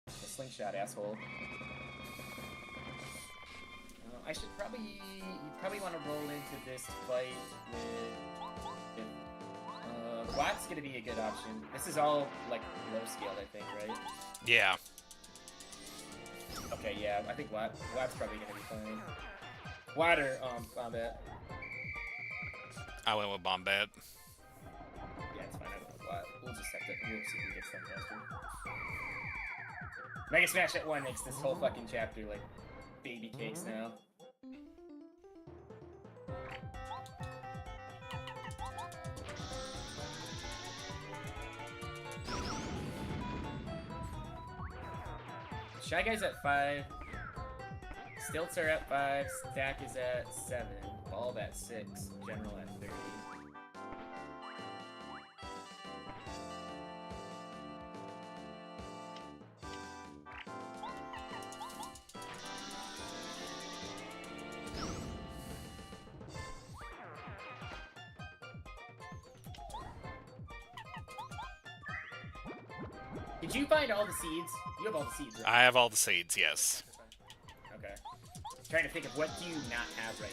The slingshot asshole. I should probably... You probably want to roll into this fight with... Watt's gonna be a good option. This is all, like, low scaled, I think, right? Yeah. Okay, yeah, I think Watt's probably gonna be fine. Watt or, Bombette? I went with Bombette. Yeah, it's fine, I went with Watt. We'll just have to... We'll see who gets done faster. Mega Smash at 1 makes this whole fucking chapter, like, baby cakes now. Shy Guy's at 5. Stilts are at 5. Stack is at 7. Bulb at 6. General at 30. Did you find all the seeds? You have all the seeds, right? I have all the seeds, yes. Okay. Trying to think of what do you not have right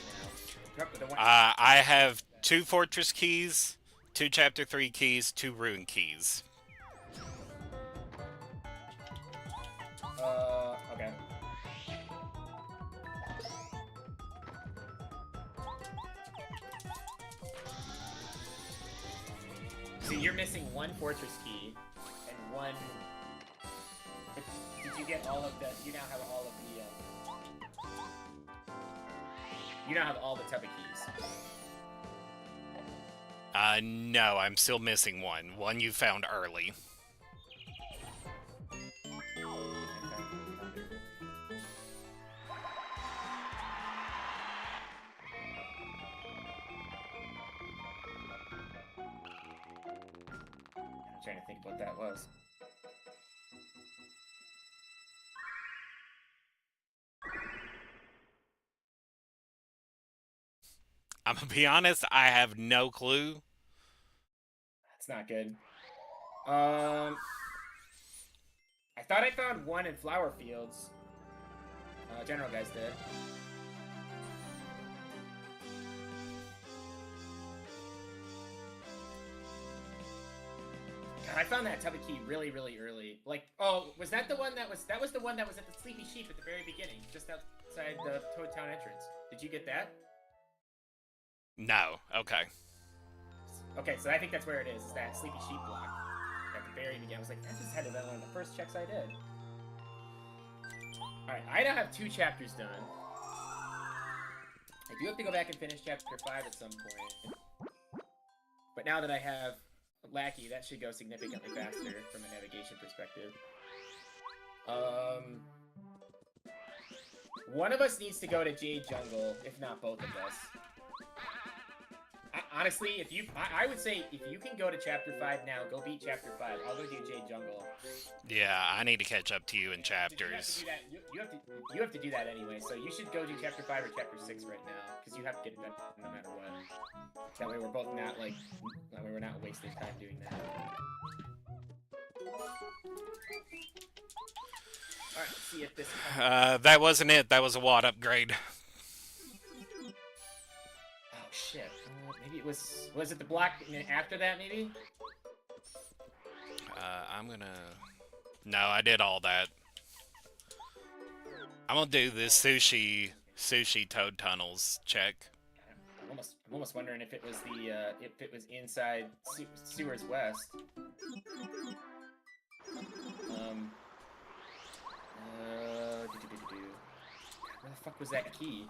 now. I have 2 Fortress keys, 2 Chapter 3 keys, 2 Ruin keys. Okay. So you're missing 1 Fortress key and one. Did you get all of the? You now have all of the. You now have all the tub of keys. No, I'm still missing one. One you found early. I'm trying to think what that was. I'm gonna be honest, I have no clue. That's not good. I thought I found one in Flower Fields. General guys did. God, I found that tub of key really, really early. Like, oh, was that the one that was the one that was at the Sleepy Sheep at the very beginning, just outside the Toad Town entrance? Did you get that? No. Okay. Okay, so I think that's where it is that Sleepy Sheep block at the very beginning. I was like, that just had to be one of the first checks I did. Alright, I now have 2 chapters done. I do have to go back and finish chapter 5 at some point. But now that I have Lackey, that should go significantly faster from a navigation perspective. One of us needs to go to Jade Jungle, if not both of us. Honestly, I would say if you can go to Chapter 5 now, go beat Chapter 5. I'll go do Jade Jungle. Yeah, I need to catch up to you in chapters. You have to do that anyway, so you should go do Chapter 5 or Chapter 6 right now, because you have to get it done no matter what. That way we're both not, like, that way we're not wasting time doing that. Alright, let's see if this... That wasn't it. That was a WAD upgrade. Oh, shit. Maybe it was... Was it the block after that, maybe? I'm gonna... No, I did all that. I'm gonna do this sushi toad tunnels check. I'm almost wondering if it was the if it was inside Sewers West. Where the fuck was that key?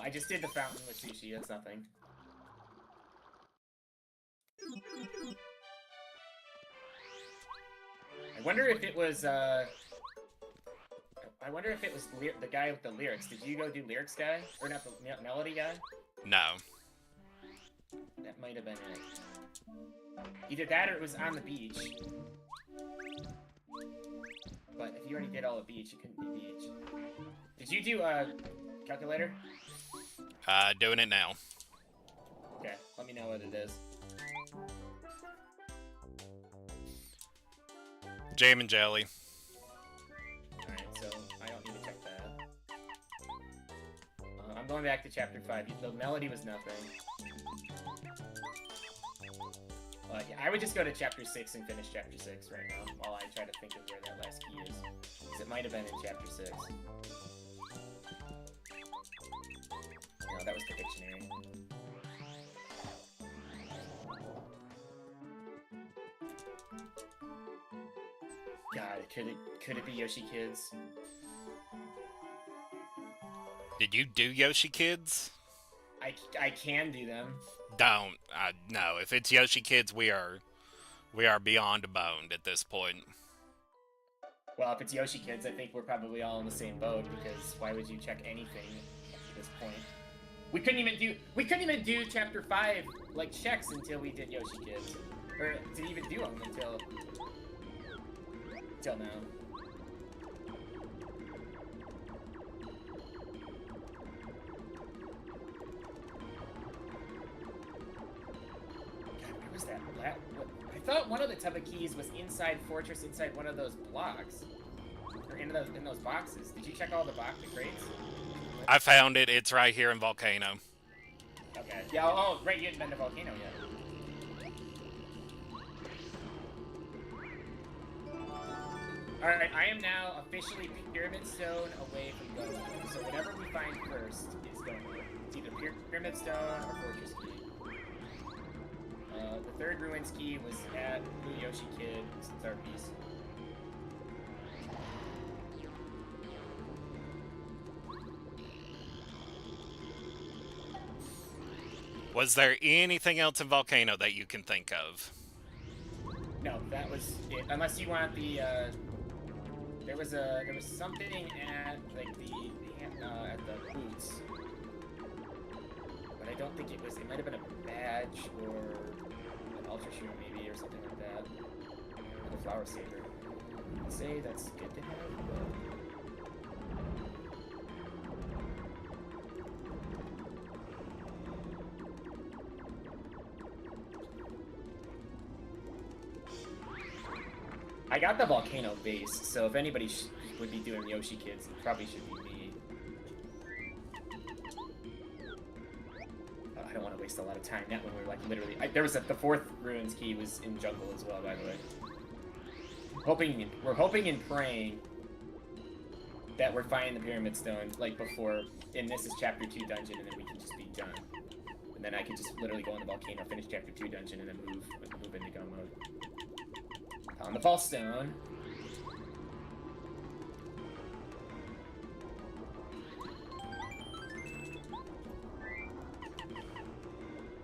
I just did the fountain with sushi. That's nothing. I wonder if it was I wonder if it was the guy with the lyrics. Did you go do lyrics guy? Or not the melody guy? No. That might have been it. Either that or it was on the beach. But if you already did all the beach, you couldn't do beach. Did you do calculator? Doing it now. Okay, let me know what it is. Jam and jelly. Alright, so I don't need to check that. I'm going back to chapter 5. The melody was nothing. Yeah, I would just go to chapter 6 and finish chapter 6 right now, while I try to think of where that last key is. Because it might have been in chapter 6. No, that was the dictionary. God, could it be Yoshi Kids? Did you do Yoshi Kids? I can do them. Don't. No, if it's Yoshi Kids, we are beyond boned at this point. Well, if it's Yoshi Kids, I think we're probably all in the same boat, because why would you check anything at this point? We couldn't even do chapter 5 like checks until we did Yoshi Kids. Or didn't even do them until now. Was that black? I thought one of the tub of keys was inside Fortress, inside one of those blocks, or in those boxes. Did you check all the crates? I found it. It's right here in Volcano. Okay. Yeah. Oh, right. You hadn't been to Volcano yet. All right. I am now officially Pyramid Stone away from Gold. So whatever we find first is going to. It's either Pyramid Stone or Fortress Key. The third Ruins key was at Blue Yoshi Kid, Star Piece. Was there anything else in Volcano that you can think of? No, that was it. Unless you want the, there was something at, like, at the boots. But I don't think it was, it might have been a badge or an Ultra Shooter maybe, or something like that. Or the Flower Saver. I'd say that's good to have, but... I got the Volcano base, so if anybody would be doing Yoshi Kids, it probably should be me. I don't want to waste a lot of time. Not when we're like literally. There was the fourth Ruins key was in jungle as well, by the way. We're hoping and praying that we're finding the Pyramid Stone like before. And this is Chapter 2 dungeon, and then we can just be done. And then I can just literally go on the volcano, finish Chapter 2 dungeon, and then move into go mode. On the False Stone.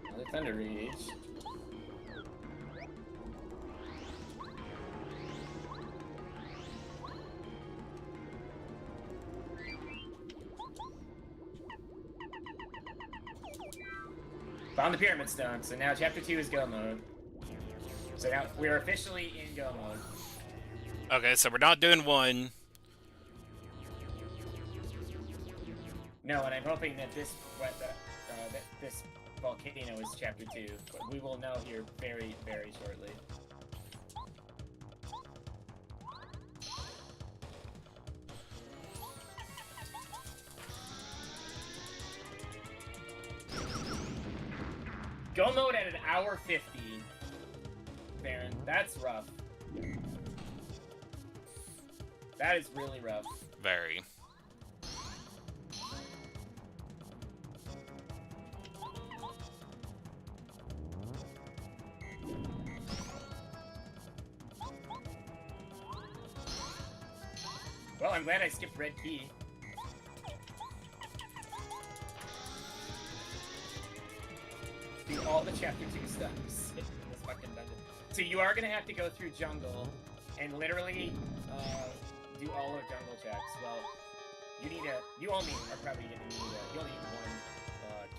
Another Thunder Rage. Found the Pyramid Stone, so now Chapter 2 is go mode. So now we're officially in go mode. Okay, so we're not doing 1. No, and I'm hoping that this this volcano is Chapter 2, but we will know here very, very shortly. Go mode at 1:50. Baron, that's rough. That is really rough. Very. Well, I'm glad I skipped red key. Do all the Chapter 2 stuff in this fucking dungeon. So you are gonna have to go through jungle and literally do all of jungle checks. Well, you only are probably gonna need you only need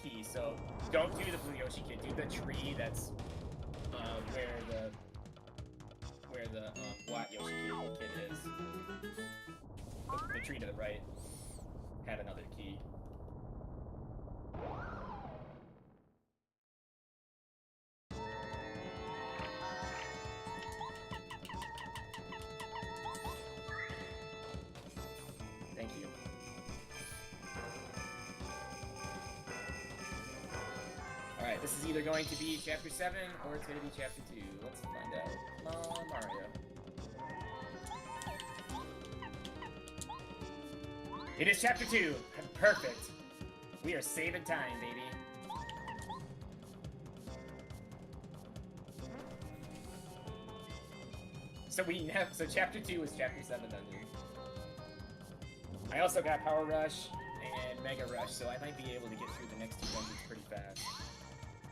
1 key. So don't do the Blue Yoshi Kid. Do the tree that's where the Black Yoshi Kid is. The tree to the right had another key. Thank you. Alright, this is either going to be Chapter 7 or it's going to be Chapter 2. Let's find out. Mario. It is Chapter 2. Perfect. We are saving time, baby. So Chapter 2 is Chapter 7 dungeon. I also got Power Rush and Mega Rush, so I might be able to get through the next 2 dungeons pretty fast.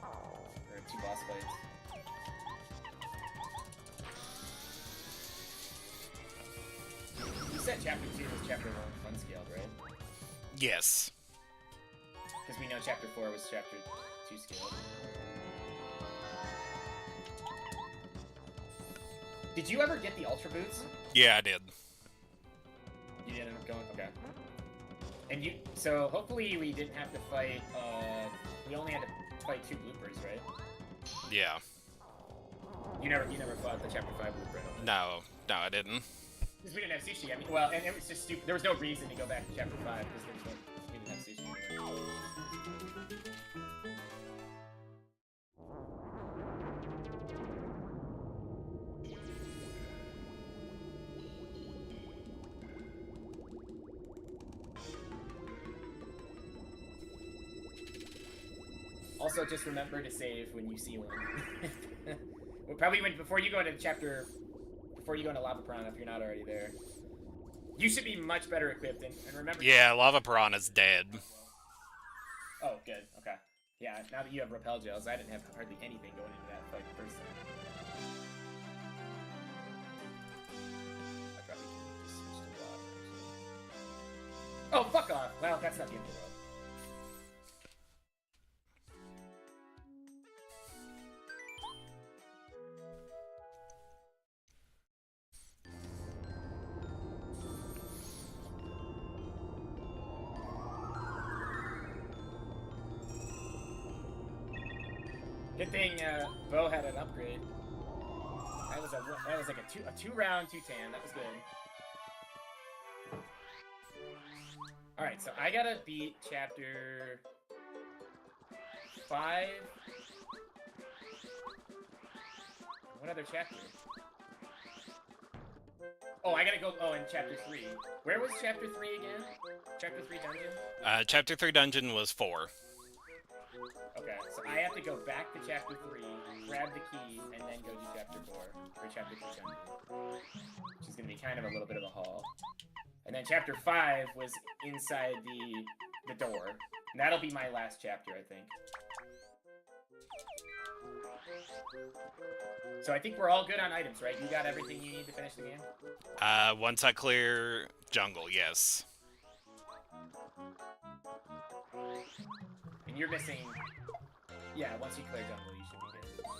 Or 2 boss fights. You said Chapter 2 was Chapter 1 scaled, right? Yes. Because we know Chapter 4 was Chapter 2 scaled. Did you ever get the Ultra Boots? Yeah, I did. You did end up going? Okay. And so hopefully we didn't have to fight, we only had to fight 2 bloopers, right? Yeah. You never fought the Chapter 5 blooper? No, I didn't. Because we didn't have sushi, I mean, well, and it was just stupid. There was no reason to go back to Chapter 5, because we didn't have sushi anyway. Also, just remember to save when you see one. Well, probably before you go into Lava Piranha, if you're not already there. You should be much better equipped, and remember... Yeah, Lava Piranha's dead. Oh, good. Okay. Yeah, now that you have repel gels, I didn't have hardly anything going into that fight the first time. I probably could just switch to lava, actually. Oh, fuck off! Well, that's not the end of the world. Good thing Bo had an upgrade. That was like a two round 2-tan. That was good. All right, so I gotta beat chapter 5. What other chapter? Oh, I gotta go. Oh, in chapter 3. Where was chapter 3 again? Chapter 3 dungeon? Chapter 3 dungeon was 4. Okay, so I have to go back to chapter 3, grab the key, and then go to chapter 4, or chapter 3 dungeon. Which is going to be kind of a little bit of a haul. And then chapter 5 was inside the door. And that'll be my last chapter, I think. So I think we're all good on items, right? You got everything you need to finish the game? Once I clear jungle, yes. And you're missing... Yeah, once you clear jungle, you should be good.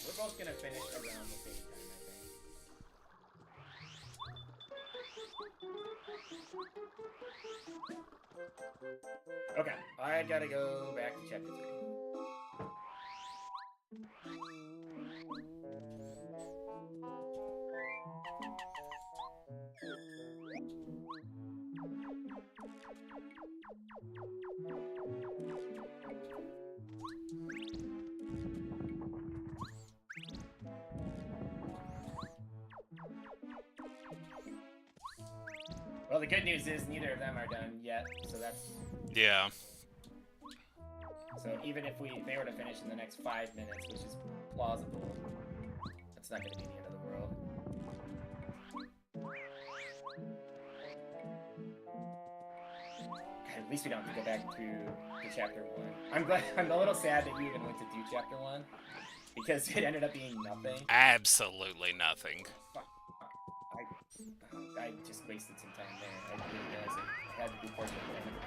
We're both gonna finish around the same time, I think. Okay, I gotta go back to chapter 3. Well, the good news is neither of them are done yet, so that's... Yeah. So even if they were to finish in the next 5 minutes, which is plausible, that's not going to be the end of the world. God, at least we don't have to go back to chapter 1. I'm a little sad that you even went to do chapter 1, because it ended up being nothing. Absolutely nothing. Fuck. I just wasted some time there. I didn't realize I had to do portrait of the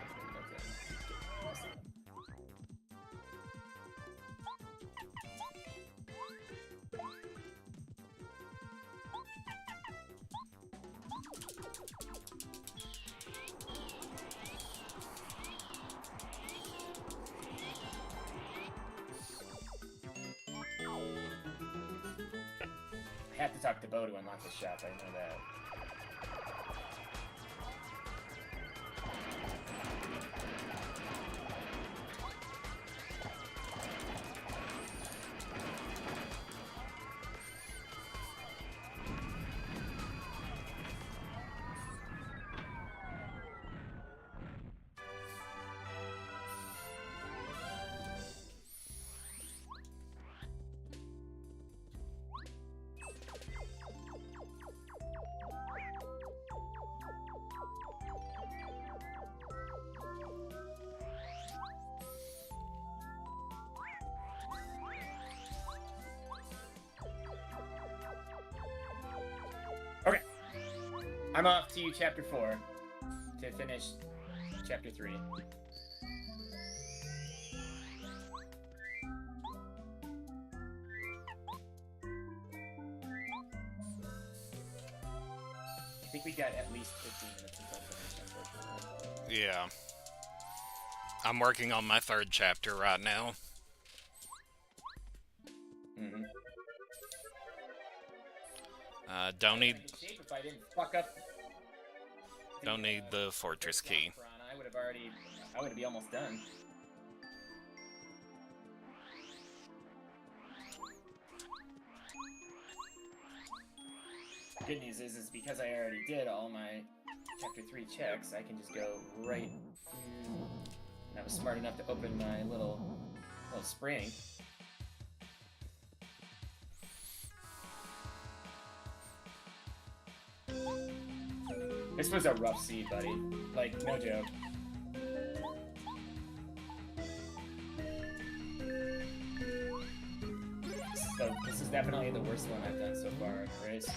I have to talk to Bo to unlock the shop, I know that. I'm off to chapter 4 to finish chapter 3. I think we got at least 15 minutes until finish, unfortunately. Yeah. I'm working on my 3rd chapter right now. Mm-hmm. Don't need... If I didn't fuck up... Don't need the fortress key. I would be almost done. Good news is because I already did all my Chapter 3 checks, I can just go right through. And I was smart enough to open my little spring. This was a rough seed, buddy. Like, no joke. So, this is definitely the worst one I've done so far in the race.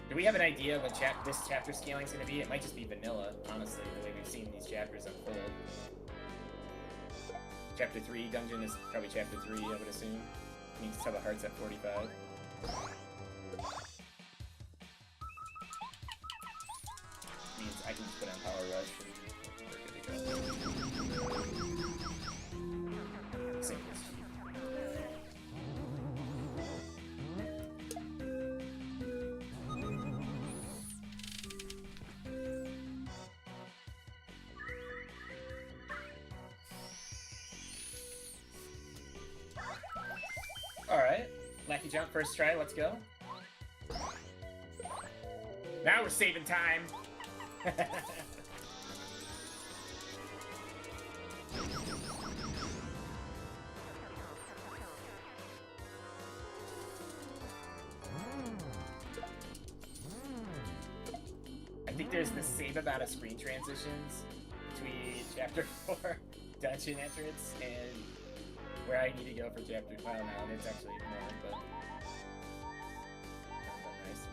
Do we have an idea of what this chapter scaling is going to be? It might just be vanilla, honestly, the way we've seen these chapters unfold. Chapter 3 dungeon is probably chapter 3, I would assume. Needs Tub of Hearts at 45. Means I can just put on Power Rush and we're good to go. Same as Alright, Lackey Jump first try, let's go. Now we're saving time! I think there's the same amount of screen transitions between Chapter 4 dungeon entrance and where I need to go for chapter. Well, no, it's actually more, but nice.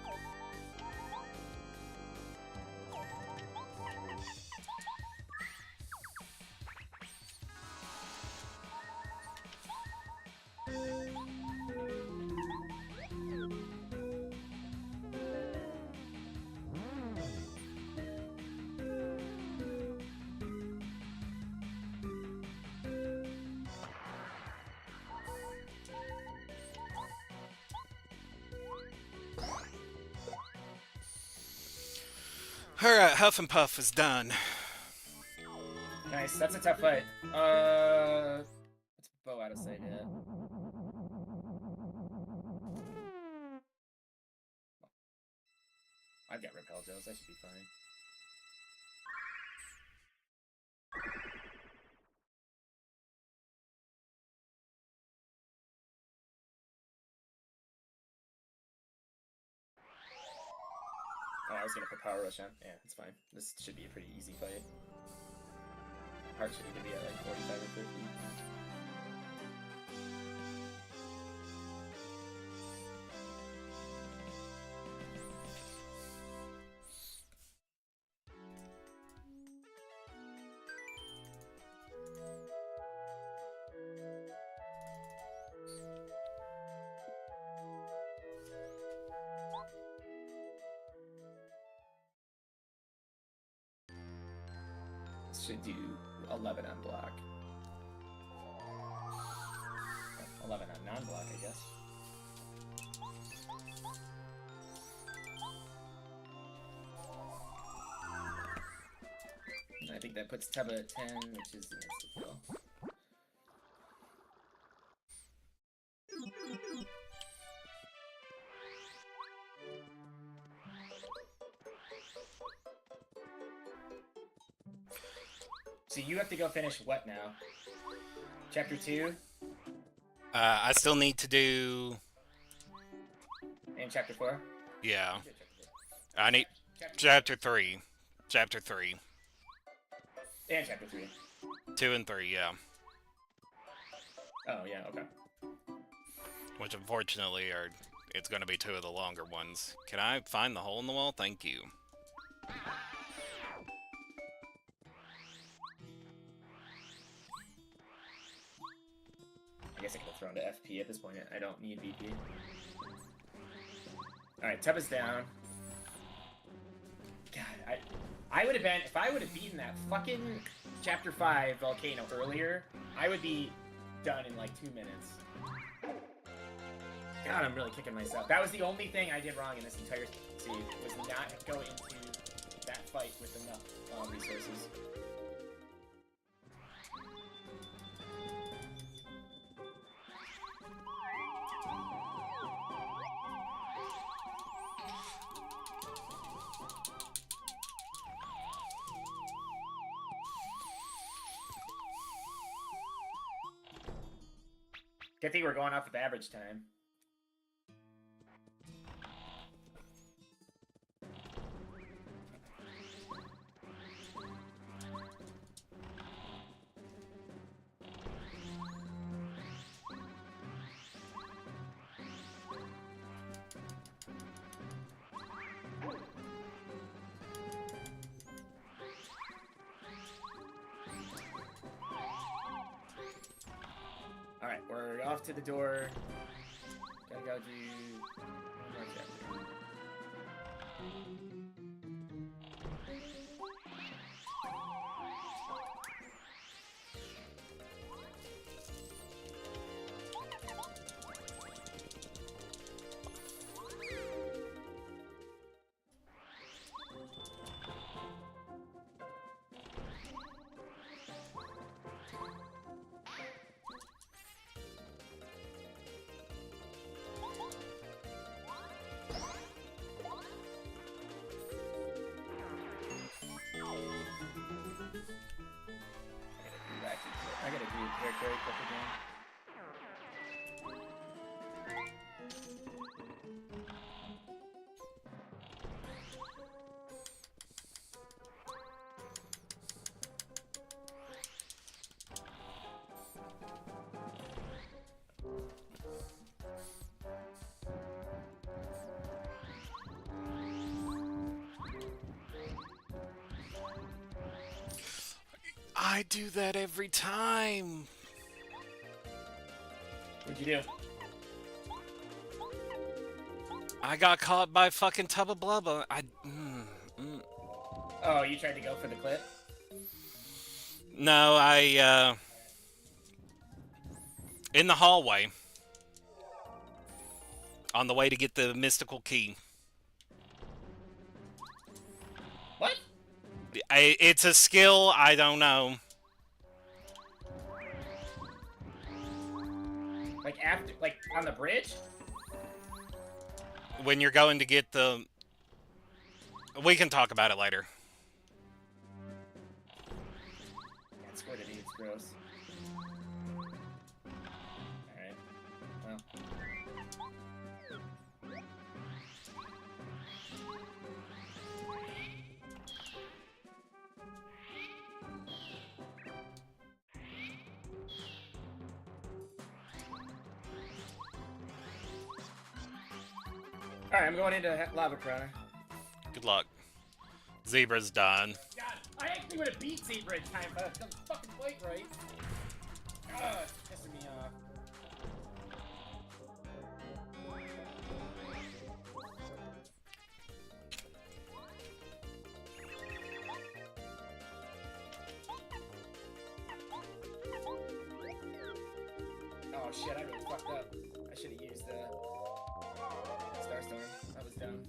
Alright, Huff and Puff is done. Nice, that's a tough fight. Let's bow out of sight, yeah. I've got Repel Gels, I should be fine. Oh, I was gonna put Power Rush on. Yeah, it's fine. This should be a pretty easy fight. Heart should even be at like 45 or 50. Should do 11 on block. 11 on non-block, I guess. And I think that puts Tubba at 10, which is an instant kill. So you have to go finish what now? Chapter 2? I still need to do... And Chapter 4? Yeah. I need... Chapter 3. Chapter 3. And Chapter 3. 2 and 3, yeah. Oh, yeah, okay. Which unfortunately are... It's gonna be 2 of the longer ones. Can I find the hole in the wall? Thank you. I guess I could have thrown to FP at this point. I don't need VP. Alright, Tubba's down. God, I would have been, if I would have beaten that fucking Chapter 5 volcano earlier, I would be done in like 2 minutes. God, I'm really kicking myself. That was the only thing I did wrong in this entire seed, was not go into that fight with enough resources. Good thing we're going off of average time. Alright, we're off to the door. Gotta go do one more chapter. I gotta do very quick again. I do that every time. What'd you do? I got caught by fucking Tubba Blubba. Oh, you tried to go for the clip? No, in the hallway. On the way to get the mystical key. What? It's a skill, I don't know. Like after, like on the bridge? When you're going to get the... We can talk about it later. Yeah, it's squirted, it's gross. Alright. Well. Alright, I'm going into Lava Piranha. Good luck. Zebra's done. God, I actually would have beat Zebra in time, but I done fucking fight right. Ugh, it's pissing me off. Oh shit, I really fucked up. I should have used Starstorm. That was dumb.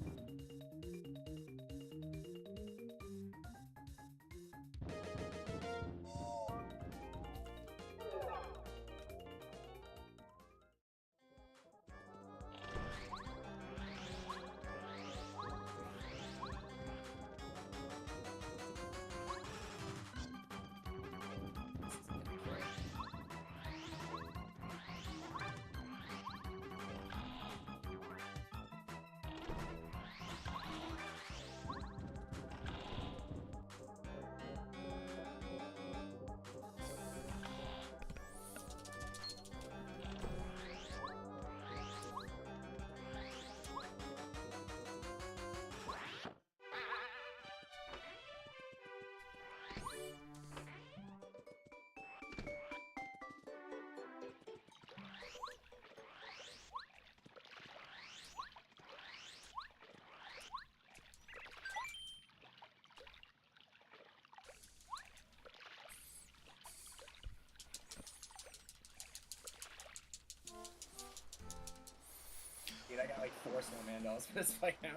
like 4 snowman dolls for this fight now.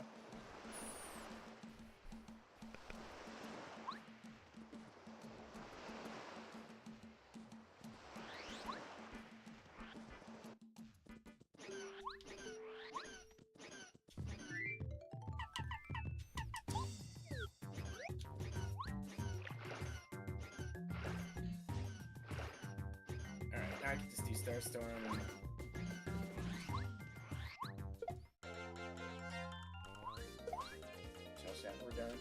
Alright, now I can just do Starstorm. We're done.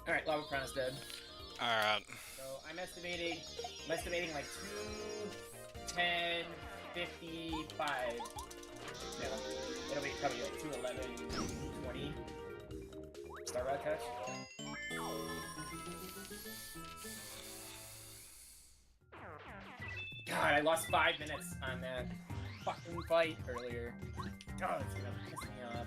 Alright, Lava Crown's dead. Alright. So I'm estimating like 10, 55. No, it'll be probably like 211, 20. Star Rod touch. God, I lost 5 minutes on that fucking fight earlier. God, it's gonna piss me off.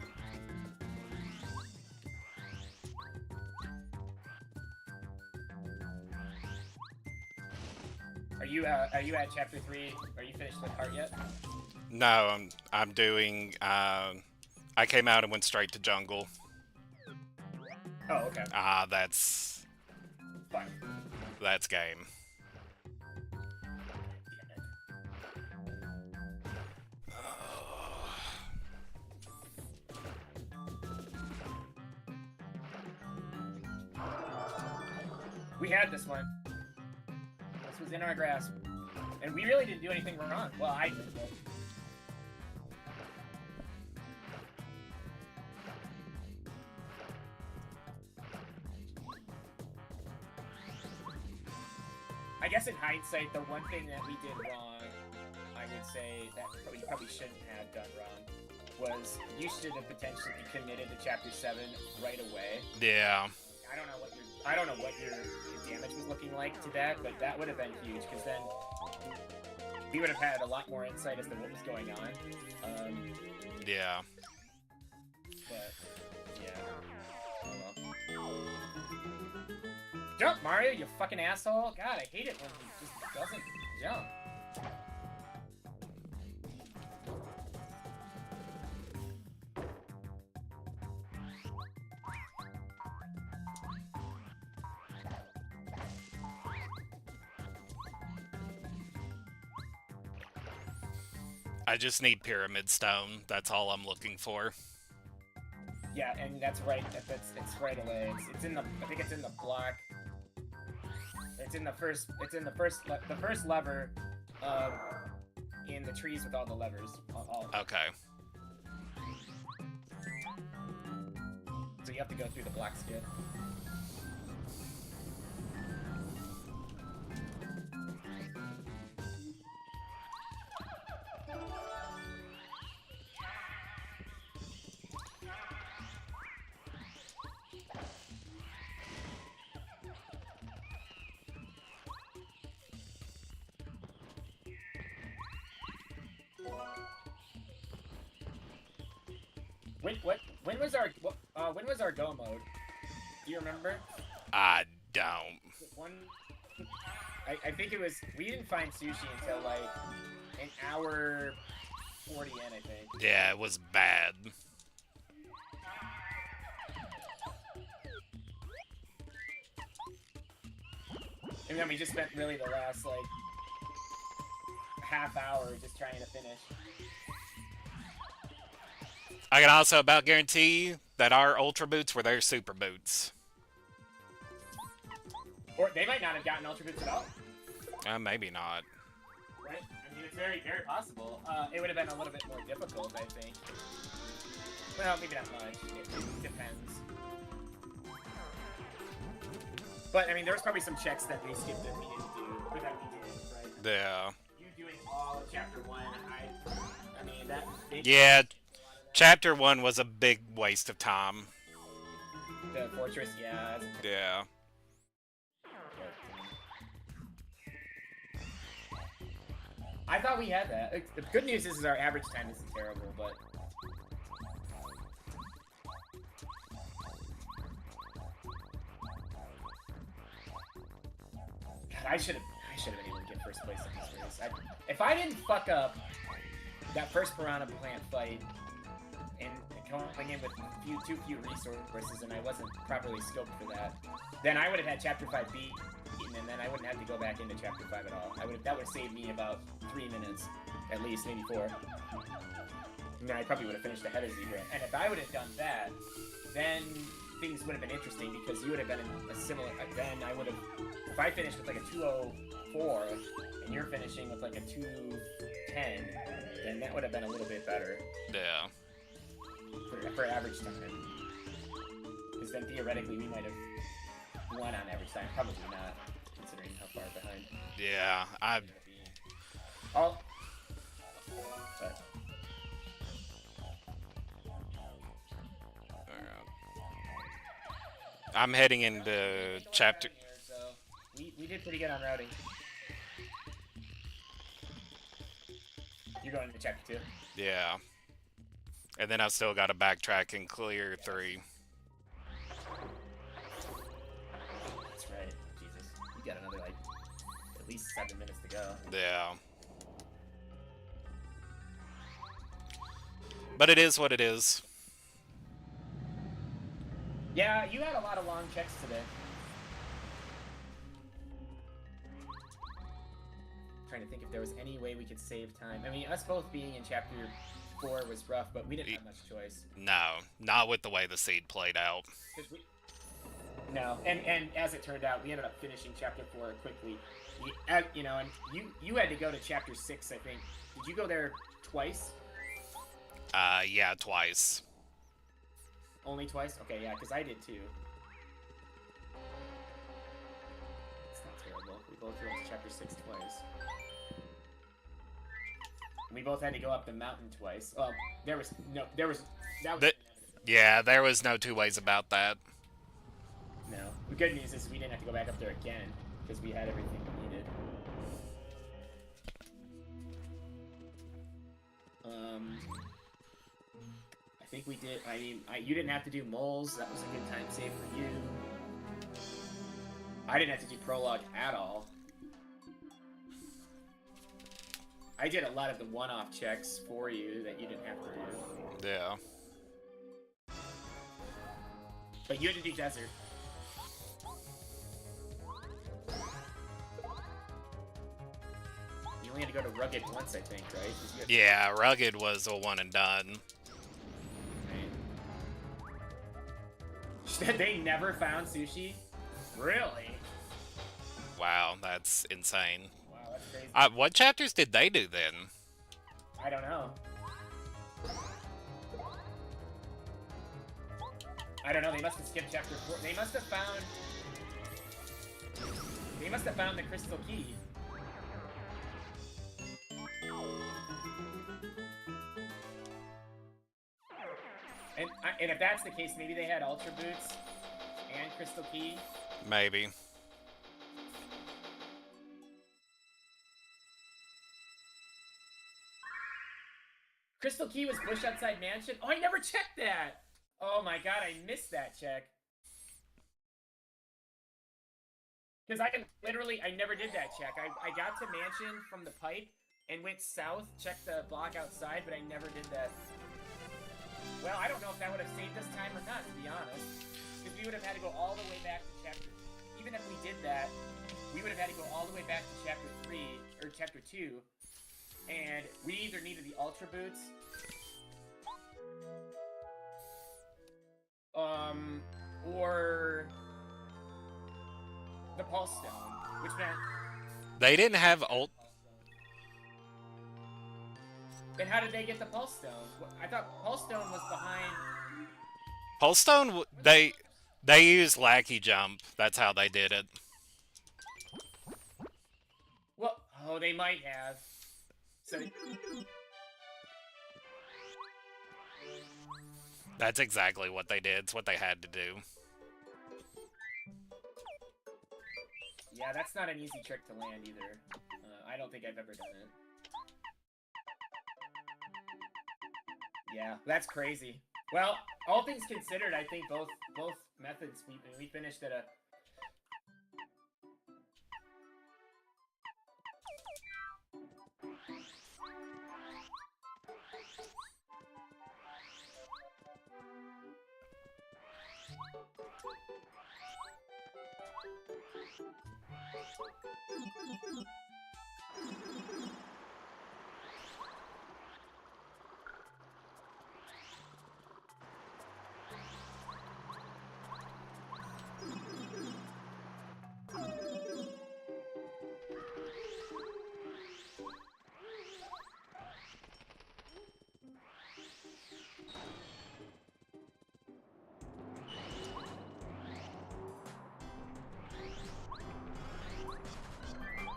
Are you at chapter 3? Are you finished the part yet? No, I'm doing. I came out and went straight to jungle. Oh, okay. That's. Fine. That's game. We had this one. This was in our grasp. And we really didn't do anything wrong. Well, I did, but... I guess in hindsight, the one thing that we did wrong, I would say, that we probably shouldn't have done wrong, was you should have potentially committed to Chapter 7 right away. Yeah. I don't know what your damage was looking like to that, but that would have been huge, because then we would have had a lot more insight as to what was going on. Yeah. But, yeah. Oh well. Jump, Mario, you fucking asshole! God, I hate it when he just doesn't jump. I just need Pyramid Stone. That's all I'm looking for. Yeah, and that's right. It's right away. It's in the. I think it's in the block. It's in the first. It's in the first lever. In the trees with all the levers. Okay. So you have to go through the black skid. When was our go mode? Do you remember? I don't. I think it was. We didn't find sushi until like an hour 40 in, I think. Yeah, it was bad. And then we just spent really the last like half hour just trying to finish. I can also about guarantee that our Ultra Boots were their Super Boots. Or they might not have gotten Ultra Boots at all. Maybe not. Right? I mean, it's very, very possible. It would have been a little bit more difficult, I think. Well, maybe not much. It depends. But, I mean, there was probably some checks that we skipped that we didn't do, or that we did, right? Yeah. You doing all of Chapter 1, I mean, that... Yeah, Chapter 1 was a big waste of time. The fortress, yeah. Yeah. I thought we had that. The good news is our average time isn't terrible, but... God, I should have been able to get first place in this race. If I didn't fuck up that first piranha plant fight and going in with too few resources and I wasn't properly scoped for that, then I would have had Chapter 5 beaten, and then I wouldn't have to go back into Chapter 5 at all. That would have saved me about 3 minutes, at least, maybe 4. And then I probably would have finished ahead of Zebra. And if I would have done that, then things would have been interesting because you would have been in a similar... Then I would have... If I finished with like a 2:04 and you're finishing with like a 2:10, then that would have been a little bit better. Yeah. For average time. Because then theoretically we might have won on average time. Probably not, considering how far behind. Yeah, But... I'm heading into chapter... We did pretty good on routing. You're going into chapter 2? Yeah. And then I still got to backtrack and clear 3. That's right. Jesus. You got another, like, at least 7 minutes to go. Yeah. But it is what it is. Yeah, you had a lot of long checks today. Trying to think if there was any way we could save time. I mean, us both being in chapter 4 was rough, but we didn't have much choice. No, not with the way the seed played out. No, and as it turned out, we ended up finishing chapter 4 quickly. You know, and you had to go to chapter 6, I think. Did you go there twice? Yeah, twice. Only twice? Okay, yeah, because I did too. It's not terrible. We both went to chapter 6 twice. We both had to go up the mountain twice. Well, yeah, there was no two ways about that. No. The good news is we didn't have to go back up there again, because we had everything we needed. I think we did, you didn't have to do moles, that was a good time save for you. I didn't have to do prologue at all. I did a lot of the one-off checks for you that you didn't have to do. Yeah. But you had to do desert. You only had to go to rugged once, I think, right? Yeah, rugged was a one and done. Right. They never found sushi? Really? Wow, that's insane. Wow, that's crazy. What chapters did they do then? I don't know. I don't know, they must have skipped chapter 4. They must have found the crystal key. And if that's the case, maybe they had Ultra Boots and Crystal Key. Maybe. Crystal Key was Bush Outside Mansion? Oh, I never checked that! Oh my god, I missed that check. Because I never did that check. I got to Mansion from the pipe and went south, checked the block outside, but I never did that. Well, I don't know if that would have saved us time or not, to be honest. Because we would have had to go all the way back to chapter... Even if we did that, we would have had to go all the way back to chapter 3, or chapter 2. And we either needed the Ultra Boots... or... the Pulse Stone, which meant... They didn't have Then how did they get the Pulse Stone? I thought Pulse Stone was behind... Pulse Stone, they used Lackey Jump. That's how they did it. Well, oh, they might have. So... That's exactly what they did. It's what they had to do. Yeah, that's not an easy trick to land either. I don't think I've ever done it. Yeah, that's crazy. Well, all things considered, I think both methods we finished at a.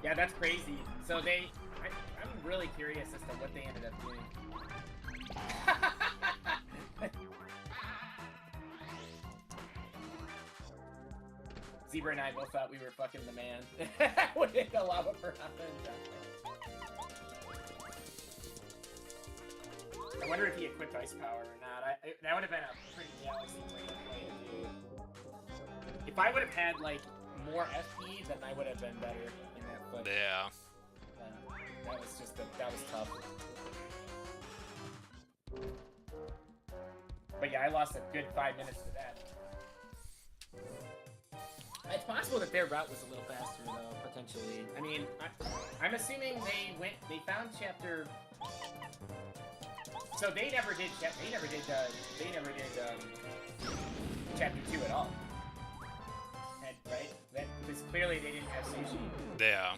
Yeah, that's crazy. So I'm really curious as to what they ended up doing. Zebra and I both thought we were fucking the man. When the lava for happened. I wonder if he equipped ice power or not. That would have been a pretty galaxy way to play it, dude. If I would have had like more FP, then I would have been better in that foot. Yeah. That was tough. But yeah, I lost a good 5 minutes to that. It's possible that their route was a little faster, though, potentially. I mean, I'm assuming they found chapter. So they never did chapter 2 at all. Right? Because clearly they didn't have sushi. Yeah.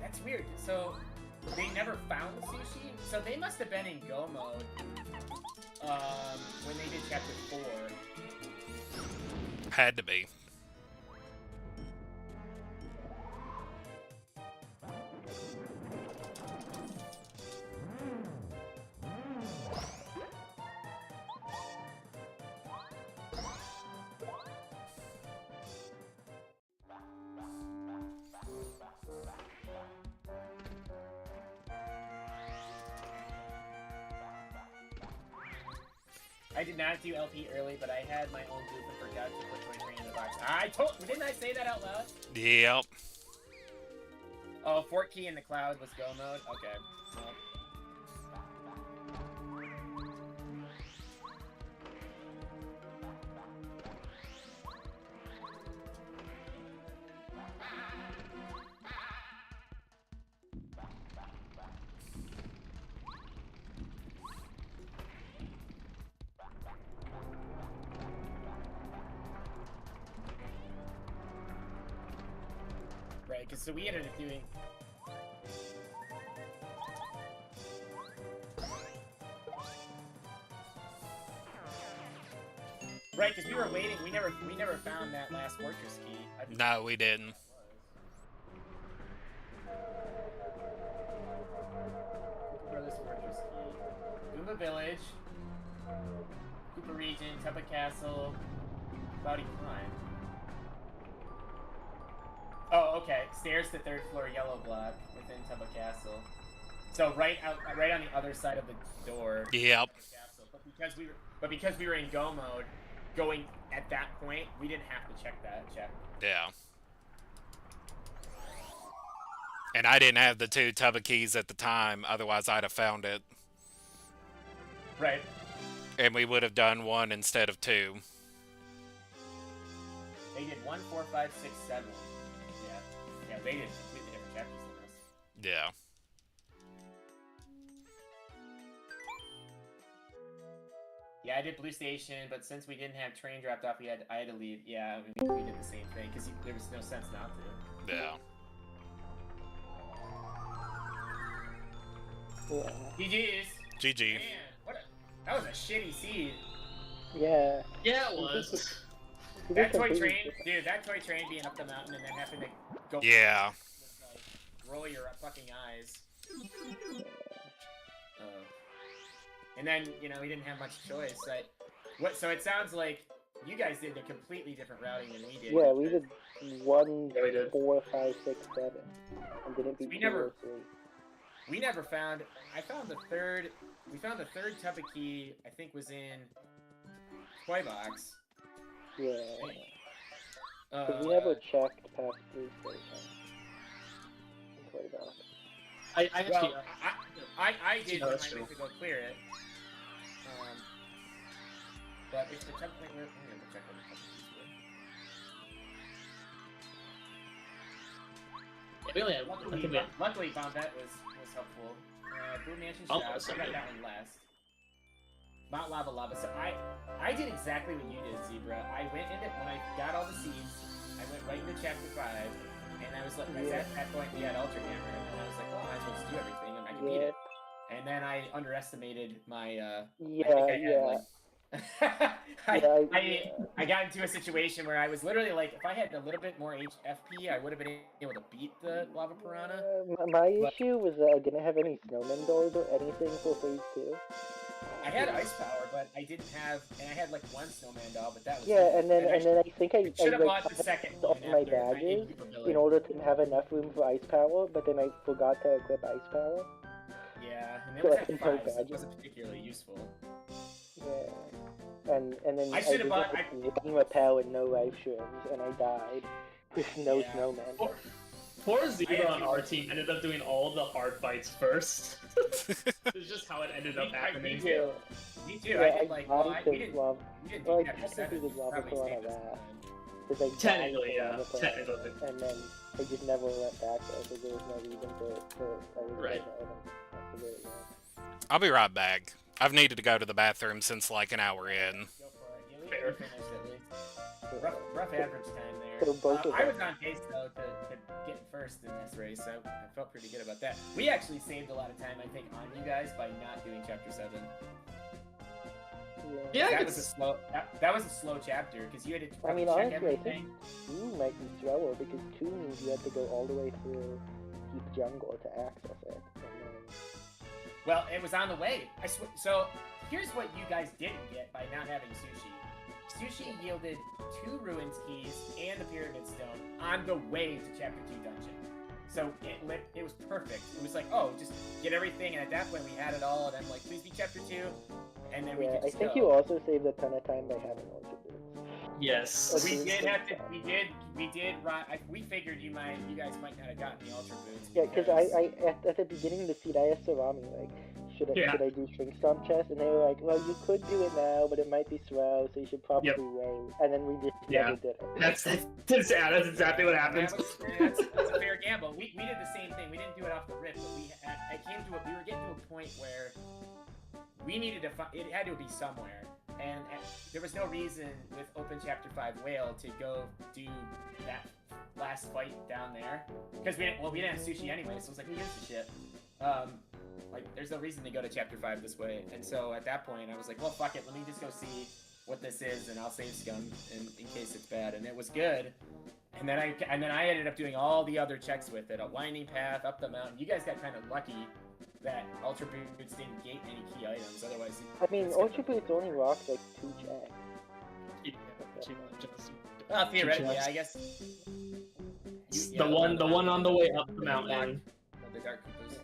That's weird. So they never found sushi. So they must have been in Go mode when they did chapter 4. Had to be. I did not do LP early, but I had my own group and forgot to put Toy Train in the box. Didn't I say that out loud? Yep. Oh, Fort Key in the cloud was Go mode? Okay. Well. Right, because so we ended up doing. Right, because we were waiting. We never found that last fortress key. No, we didn't. Brothers fortress key. Goomba Village. Koopa Region. Tuppa Castle. Cloudy Climb. Oh, okay. Stairs to 3rd floor, yellow block within Tuppa Castle. So right on the other side of the door. Yep. But because we were in Go mode, going at that point, we didn't have to check that. Yeah. And I didn't have the 2 Tubba keys at the time, otherwise I'd have found it. Right. And we would have done 1 instead of 2. They did 1, 4, 5, 6, 7. Yeah, they did completely different chapters than us. Yeah. Yeah, I did Blue Station, but since we didn't have train dropped off, I had to leave. Yeah, we did the same thing because there was no sense not to. Yeah. GG's. GG. Man, that was a shitty seed. Yeah. Yeah, it was. That toy train, dude, that toy train being up the mountain and then having to go. Yeah. Like, roll your fucking eyes. And then, you know, we didn't have much choice. So it sounds like you guys did a completely different routing than we did. Yeah, we did 1, Yeah, we did. 4, 5, 6, 7. And didn't beat We never- 2 or 3. we never found. I found the third. We found the third tub of key. I think was in Toy Box. Yeah. We never checked past Blue Station. Toy Box. I actually. Well, I did when I went to go clear it. But if the checkpoint were, I'm gonna check what the checkpoints were. We only had Luckily, Bombette was helpful. Blue Mansion Shop, I got that one last. Mount Lava Lava. So I did exactly what you did, Zebra. I went in it when I got all the seeds. I went right into chapter 5, and I was like, at that point we had Ultra Hammer, and I was like, well, I might as well just do everything, and I can beat it. And then I underestimated my. I got into a situation where I was literally like, if I had a little bit more FP, I would have been able to beat the Lava Piranha. My issue was that I didn't have any snowman doors or anything for phase 2. I had ice power, but I didn't have, and I had like one snowman doll, but that was and then I think I should have bought the second one my badges in order to have enough room for ice power, but then I forgot to equip ice power. Yeah, and it was at 5, so it wasn't particularly useful. Yeah, and then I should have bought repel and no life shrooms, and I died with no snowman. Poor Zebra on our team ended up doing all the hard fights first. It's just how it ended up happening. Me too. Yeah, I did like, we didn't well, do I chapter 7. technically did Lava Piranha last. Technically, yeah. Technically. And then I just never went back there because there was no reason for Right. I'll be right back. I've needed to go to the bathroom since like an hour in. Go for it. Fair. Rough average time there. I was on pace though to get first in this race, so I felt pretty good about that. We actually saved a lot of time, I think, on you guys by not doing chapter 7. Yeah, that was a slow. That was a slow chapter because you had to check honestly, I everything. think 2 might be slower because 2 means you had to go all the way through Deep Jungle to access it. Well, it was on the way. So here's what you guys didn't get by not having Sushi. Sushi yielded 2 Ruins keys and the Pyramid Stone on the way to Chapter 2 dungeon. So it was perfect. It was like, oh, just get everything, and at that point we had it all, and I'm like, please be Chapter 2, and then we could just I think you also saved a ton of time by having Ultra Boots. Yes. We did have to. We did. We figured you guys might not have gotten the Ultra Boots. Yeah, because I at the beginning of the feed, I asked Salami, like, should I do Shrink Stomp chest? And they were like, well, you could do it now, but it might be slow, so you should probably wait. And then we just never did it. That's exactly what happened. That's a fair gamble. We did the same thing. We didn't do it off the rip, but we were getting to a point where we needed to it had to be somewhere. And there was no reason with Open Chapter 5 Whale to go do that last fight down there. Because we didn't have Sushi anyway, so it was like, who gives a shit? Like, there's no reason to go to Chapter 5 this way. And so at that point, I was like, well, fuck it, let me just go see what this is, and I'll save Scum in case it's bad. And it was good. And then I ended up doing all the other checks with it. A winding path, up the mountain. You guys got kind of lucky that Ultra Boots didn't gate any key items, otherwise... Ultra Boots only rocked like 2 checks. Theoretically, I guess... The one on the way up the mountain. The Dark Koopas.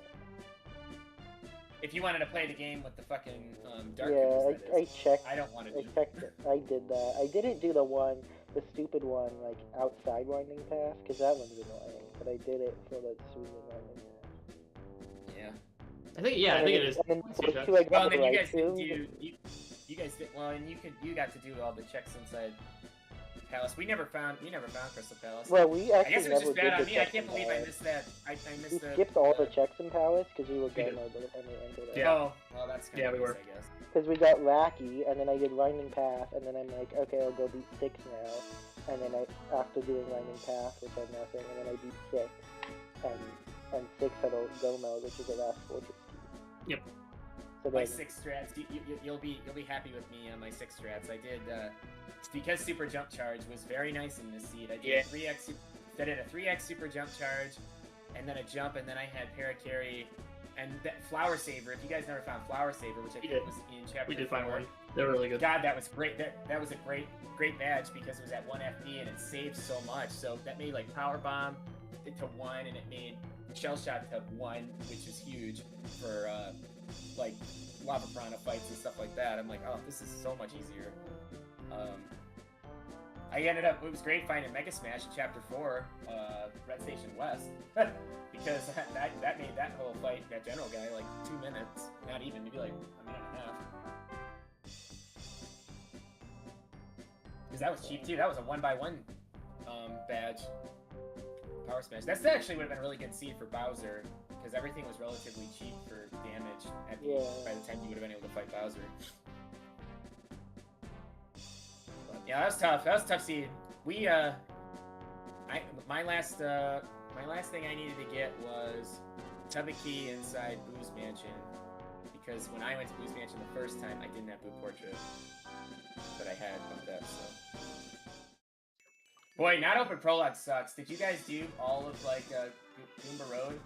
If you wanted to play the game with the fucking Dark Koopas, I checked. I don't want to do it. I did that. I didn't do the stupid one, like, outside winding path, because that one's annoying, but I did it for the swinging winding path. Yeah. I think it is. Well, then you guys did you guys did well, and you got to do all the checks inside Palace. We never found Crystal Palace. Well, we actually I guess it was just bad on me. I can't believe I missed that. I missed we skipped all the checks in Palace because we were game over the time we entered it. Yeah. Oh, well, that's kind of we were. I guess. Because we got Lackey, and then I did Winding Path, and then I'm like, okay, I'll go beat 6 now. And then after doing Winding Path, which had nothing, and then I beat 6, and 6 had a Go mode, which is the last fortress key. Yep. So my 6 strats, you'll be happy with me on my 6 strats. I did because Super Jump Charge was very nice in this seed. I did a 3x Super Jump Charge, and then a jump, and then I had Paracarry, and that Flower Saver. If you guys never found Flower Saver, which I think was in chapter 4. We did find one. They're really good. God, that was great. That was a great badge because it was at 1 FP and it saved so much. So that made like Power Bomb, it to 1, and it made shell shot to 1, which is huge for like lava piranha fights and stuff like that. I'm like, oh, this is so much easier. I ended up, it was great finding Mega Smash in Chapter 4, Red Station West, because that made that whole fight, that general guy, like 2 minutes. Not even, maybe like a minute and a half. Because that was cheap too. That was a 1x1 badge. Power Smash. That's actually would have been a really good seed for Bowser, because everything was relatively cheap for damage at by the time you would have been able to fight Bowser. But, yeah, that was tough. That was a tough seed. We my last thing I needed to get was Tabuki inside Boo's Mansion, because when I went to Boo's Mansion the first time, I didn't have Boo Portrait, but I had bumped that. So. Boy, not open prologue sucks. Did you guys do all of like Goomba Road?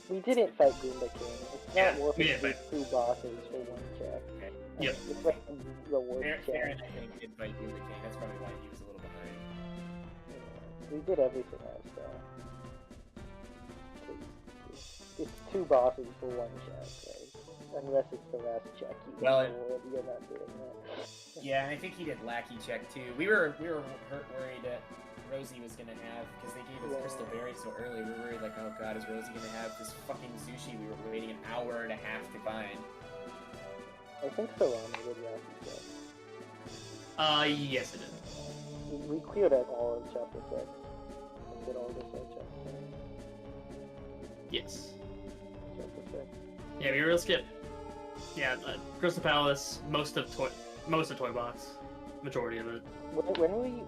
We didn't fight Goomba King. It's not worth it to do 2 bosses for 1 check. Okay. Yep. It's like the worst check. Aaron, I think, did fight Goomba King. That's probably why he was a little behind. Yeah, we did everything else though. It's 2 bosses for 1 check, right? Unless it's the last check. You're not doing that. Yeah, and I think he did Lackey check too. We were worried that Rosie was gonna have, because they gave us Crystal Berry so early. We were worried like, oh god, is Rosie gonna have this fucking sushi we were waiting an hour and a half to find? I think Salami did Lackey check. Yes it did. We cleared out all of chapter 6 and did all this at chapter 6. Yes. Chapter 6. Yeah, we were real skip. Yeah, Crystal Palace, most of Toy Box, majority of it. When were you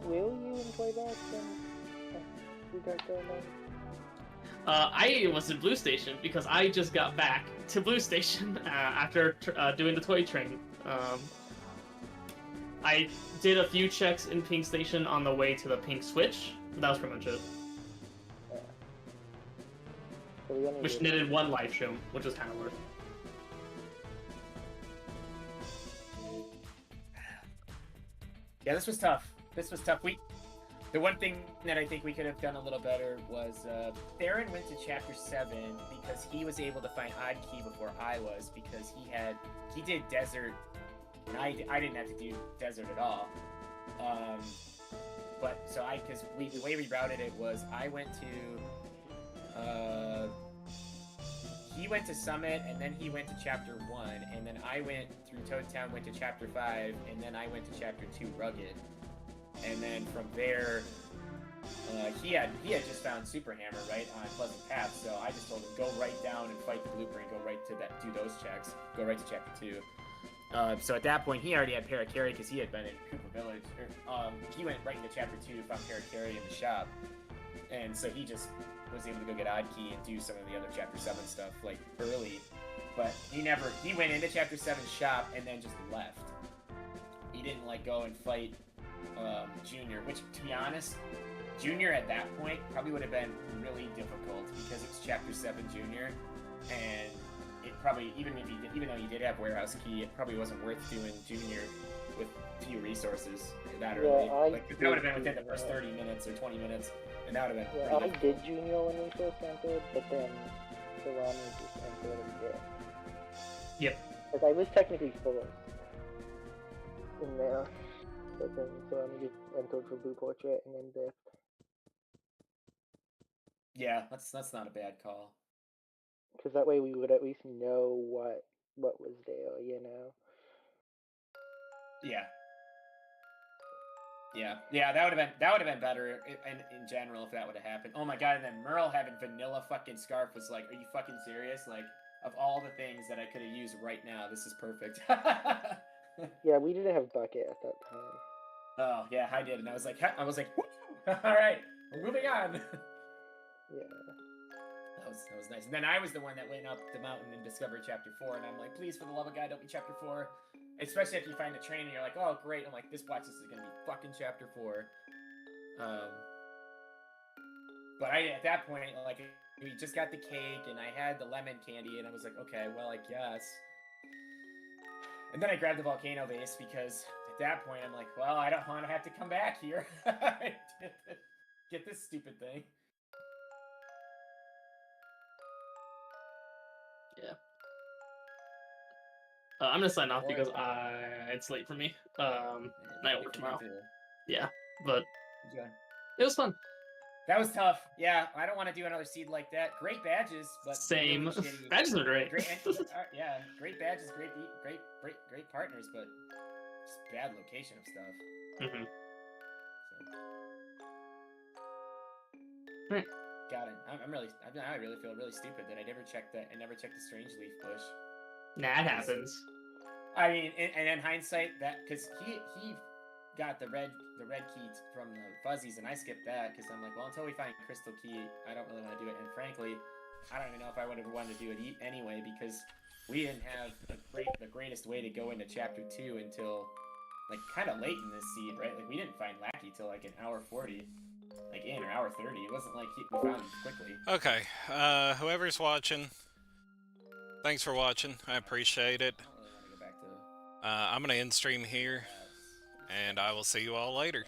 in Toy Box when we got going on? I was in Blue Station because I just got back to Blue Station after doing the toy train. I did a few checks in Pink Station on the way to the Pink Switch, but that was pretty much it. Yeah. So we only Which needed 1 live stream, which was kind of worth. Yeah, this was tough. The one thing that I think we could have done a little better was Theron went to Chapter 7 because he was able to find Odd Key before I was, because he did Desert, and I didn't have to do Desert at all. But so the way we routed it was I went to he went to Summit, and then he went to Chapter 1, and then I went through Toad Town, went to Chapter 5, and then I went to Chapter 2 Rugged. And then from there, he had just found Super Hammer, right, on Pleasant Path, so I just told him, go right down and fight the blueprint, go right to that, do those checks, go right to Chapter 2. So at that point, he already had Parakarry, because he had been in Koopa Village. He went right into Chapter 2, found Parakarry in the shop, and so he just was able to go get Odd Key and do some of the other Chapter 7 stuff, like, early. But he went into Chapter 7 shop and then just left. He didn't, like, go and fight Junior, which, to be honest, Junior at that point probably would have been really difficult, because it's Chapter 7 Junior, and it probably, even though you did have Warehouse Key, it probably wasn't worth doing Junior with few resources that early. Like, that would have been within the first 30 minutes or 20 minutes. And that would have been I did Junior when we first entered, but then Salami just entered and did. Yep. Because I was technically full in there, but then Salami just entered for Blue Portrait and then dipped. Yeah, that's not a bad call. Because that way we would at least know what was there, you know? Yeah. Yeah, that would have been better in general if that would have happened. Oh my god, and then Merle having vanilla fucking scarf was like, are you fucking serious? Like, of all the things that I could have used right now, this is perfect. Yeah, we didn't have Bucket at that time. Oh yeah, I did, and I was like, all right, we're moving on. Yeah. That was nice. And then I was the one that went up the mountain and discovered Chapter 4, and I'm like, please, for the love of God, don't be Chapter 4. Especially if you find the train and you're like, oh, great. I'm like, this is gonna be fucking Chapter 4. But at that point, like, we just got the cake, and I had the lemon candy, and I was like, okay, well, I guess. And then I grabbed the volcano vase, because at that point, I'm like, well, I don't want to have to come back here. Get this stupid thing. Yeah. I'm gonna sign off because it's late for me. And I work tomorrow. Yeah, but it was fun. That was tough. Yeah, I don't want to do another seed like that. Great badges, but same. Really shitty. Badges are great. Yeah, great badges, great partners, but just bad location of stuff. Mm-hmm. So. Right. Got it. I really feel really stupid that I never checked that. I never checked the strange leaf bush. Nah, it happens. I mean, and in hindsight, that because he got the red key from the fuzzies, and I skipped that because I'm like, well, until we find crystal key, I don't really want to do it. And frankly, I don't even know if I would have wanted to do it anyway because we didn't have the greatest way to go into chapter 2 until like kind of late in this seed, right? Like we didn't find Lackey till like an hour 40, like in or hour 30. It wasn't like we found him quickly. Okay, whoever's watching, thanks for watching. I appreciate it. I don't really want to go back to. I'm gonna end stream here, and I will see you all later.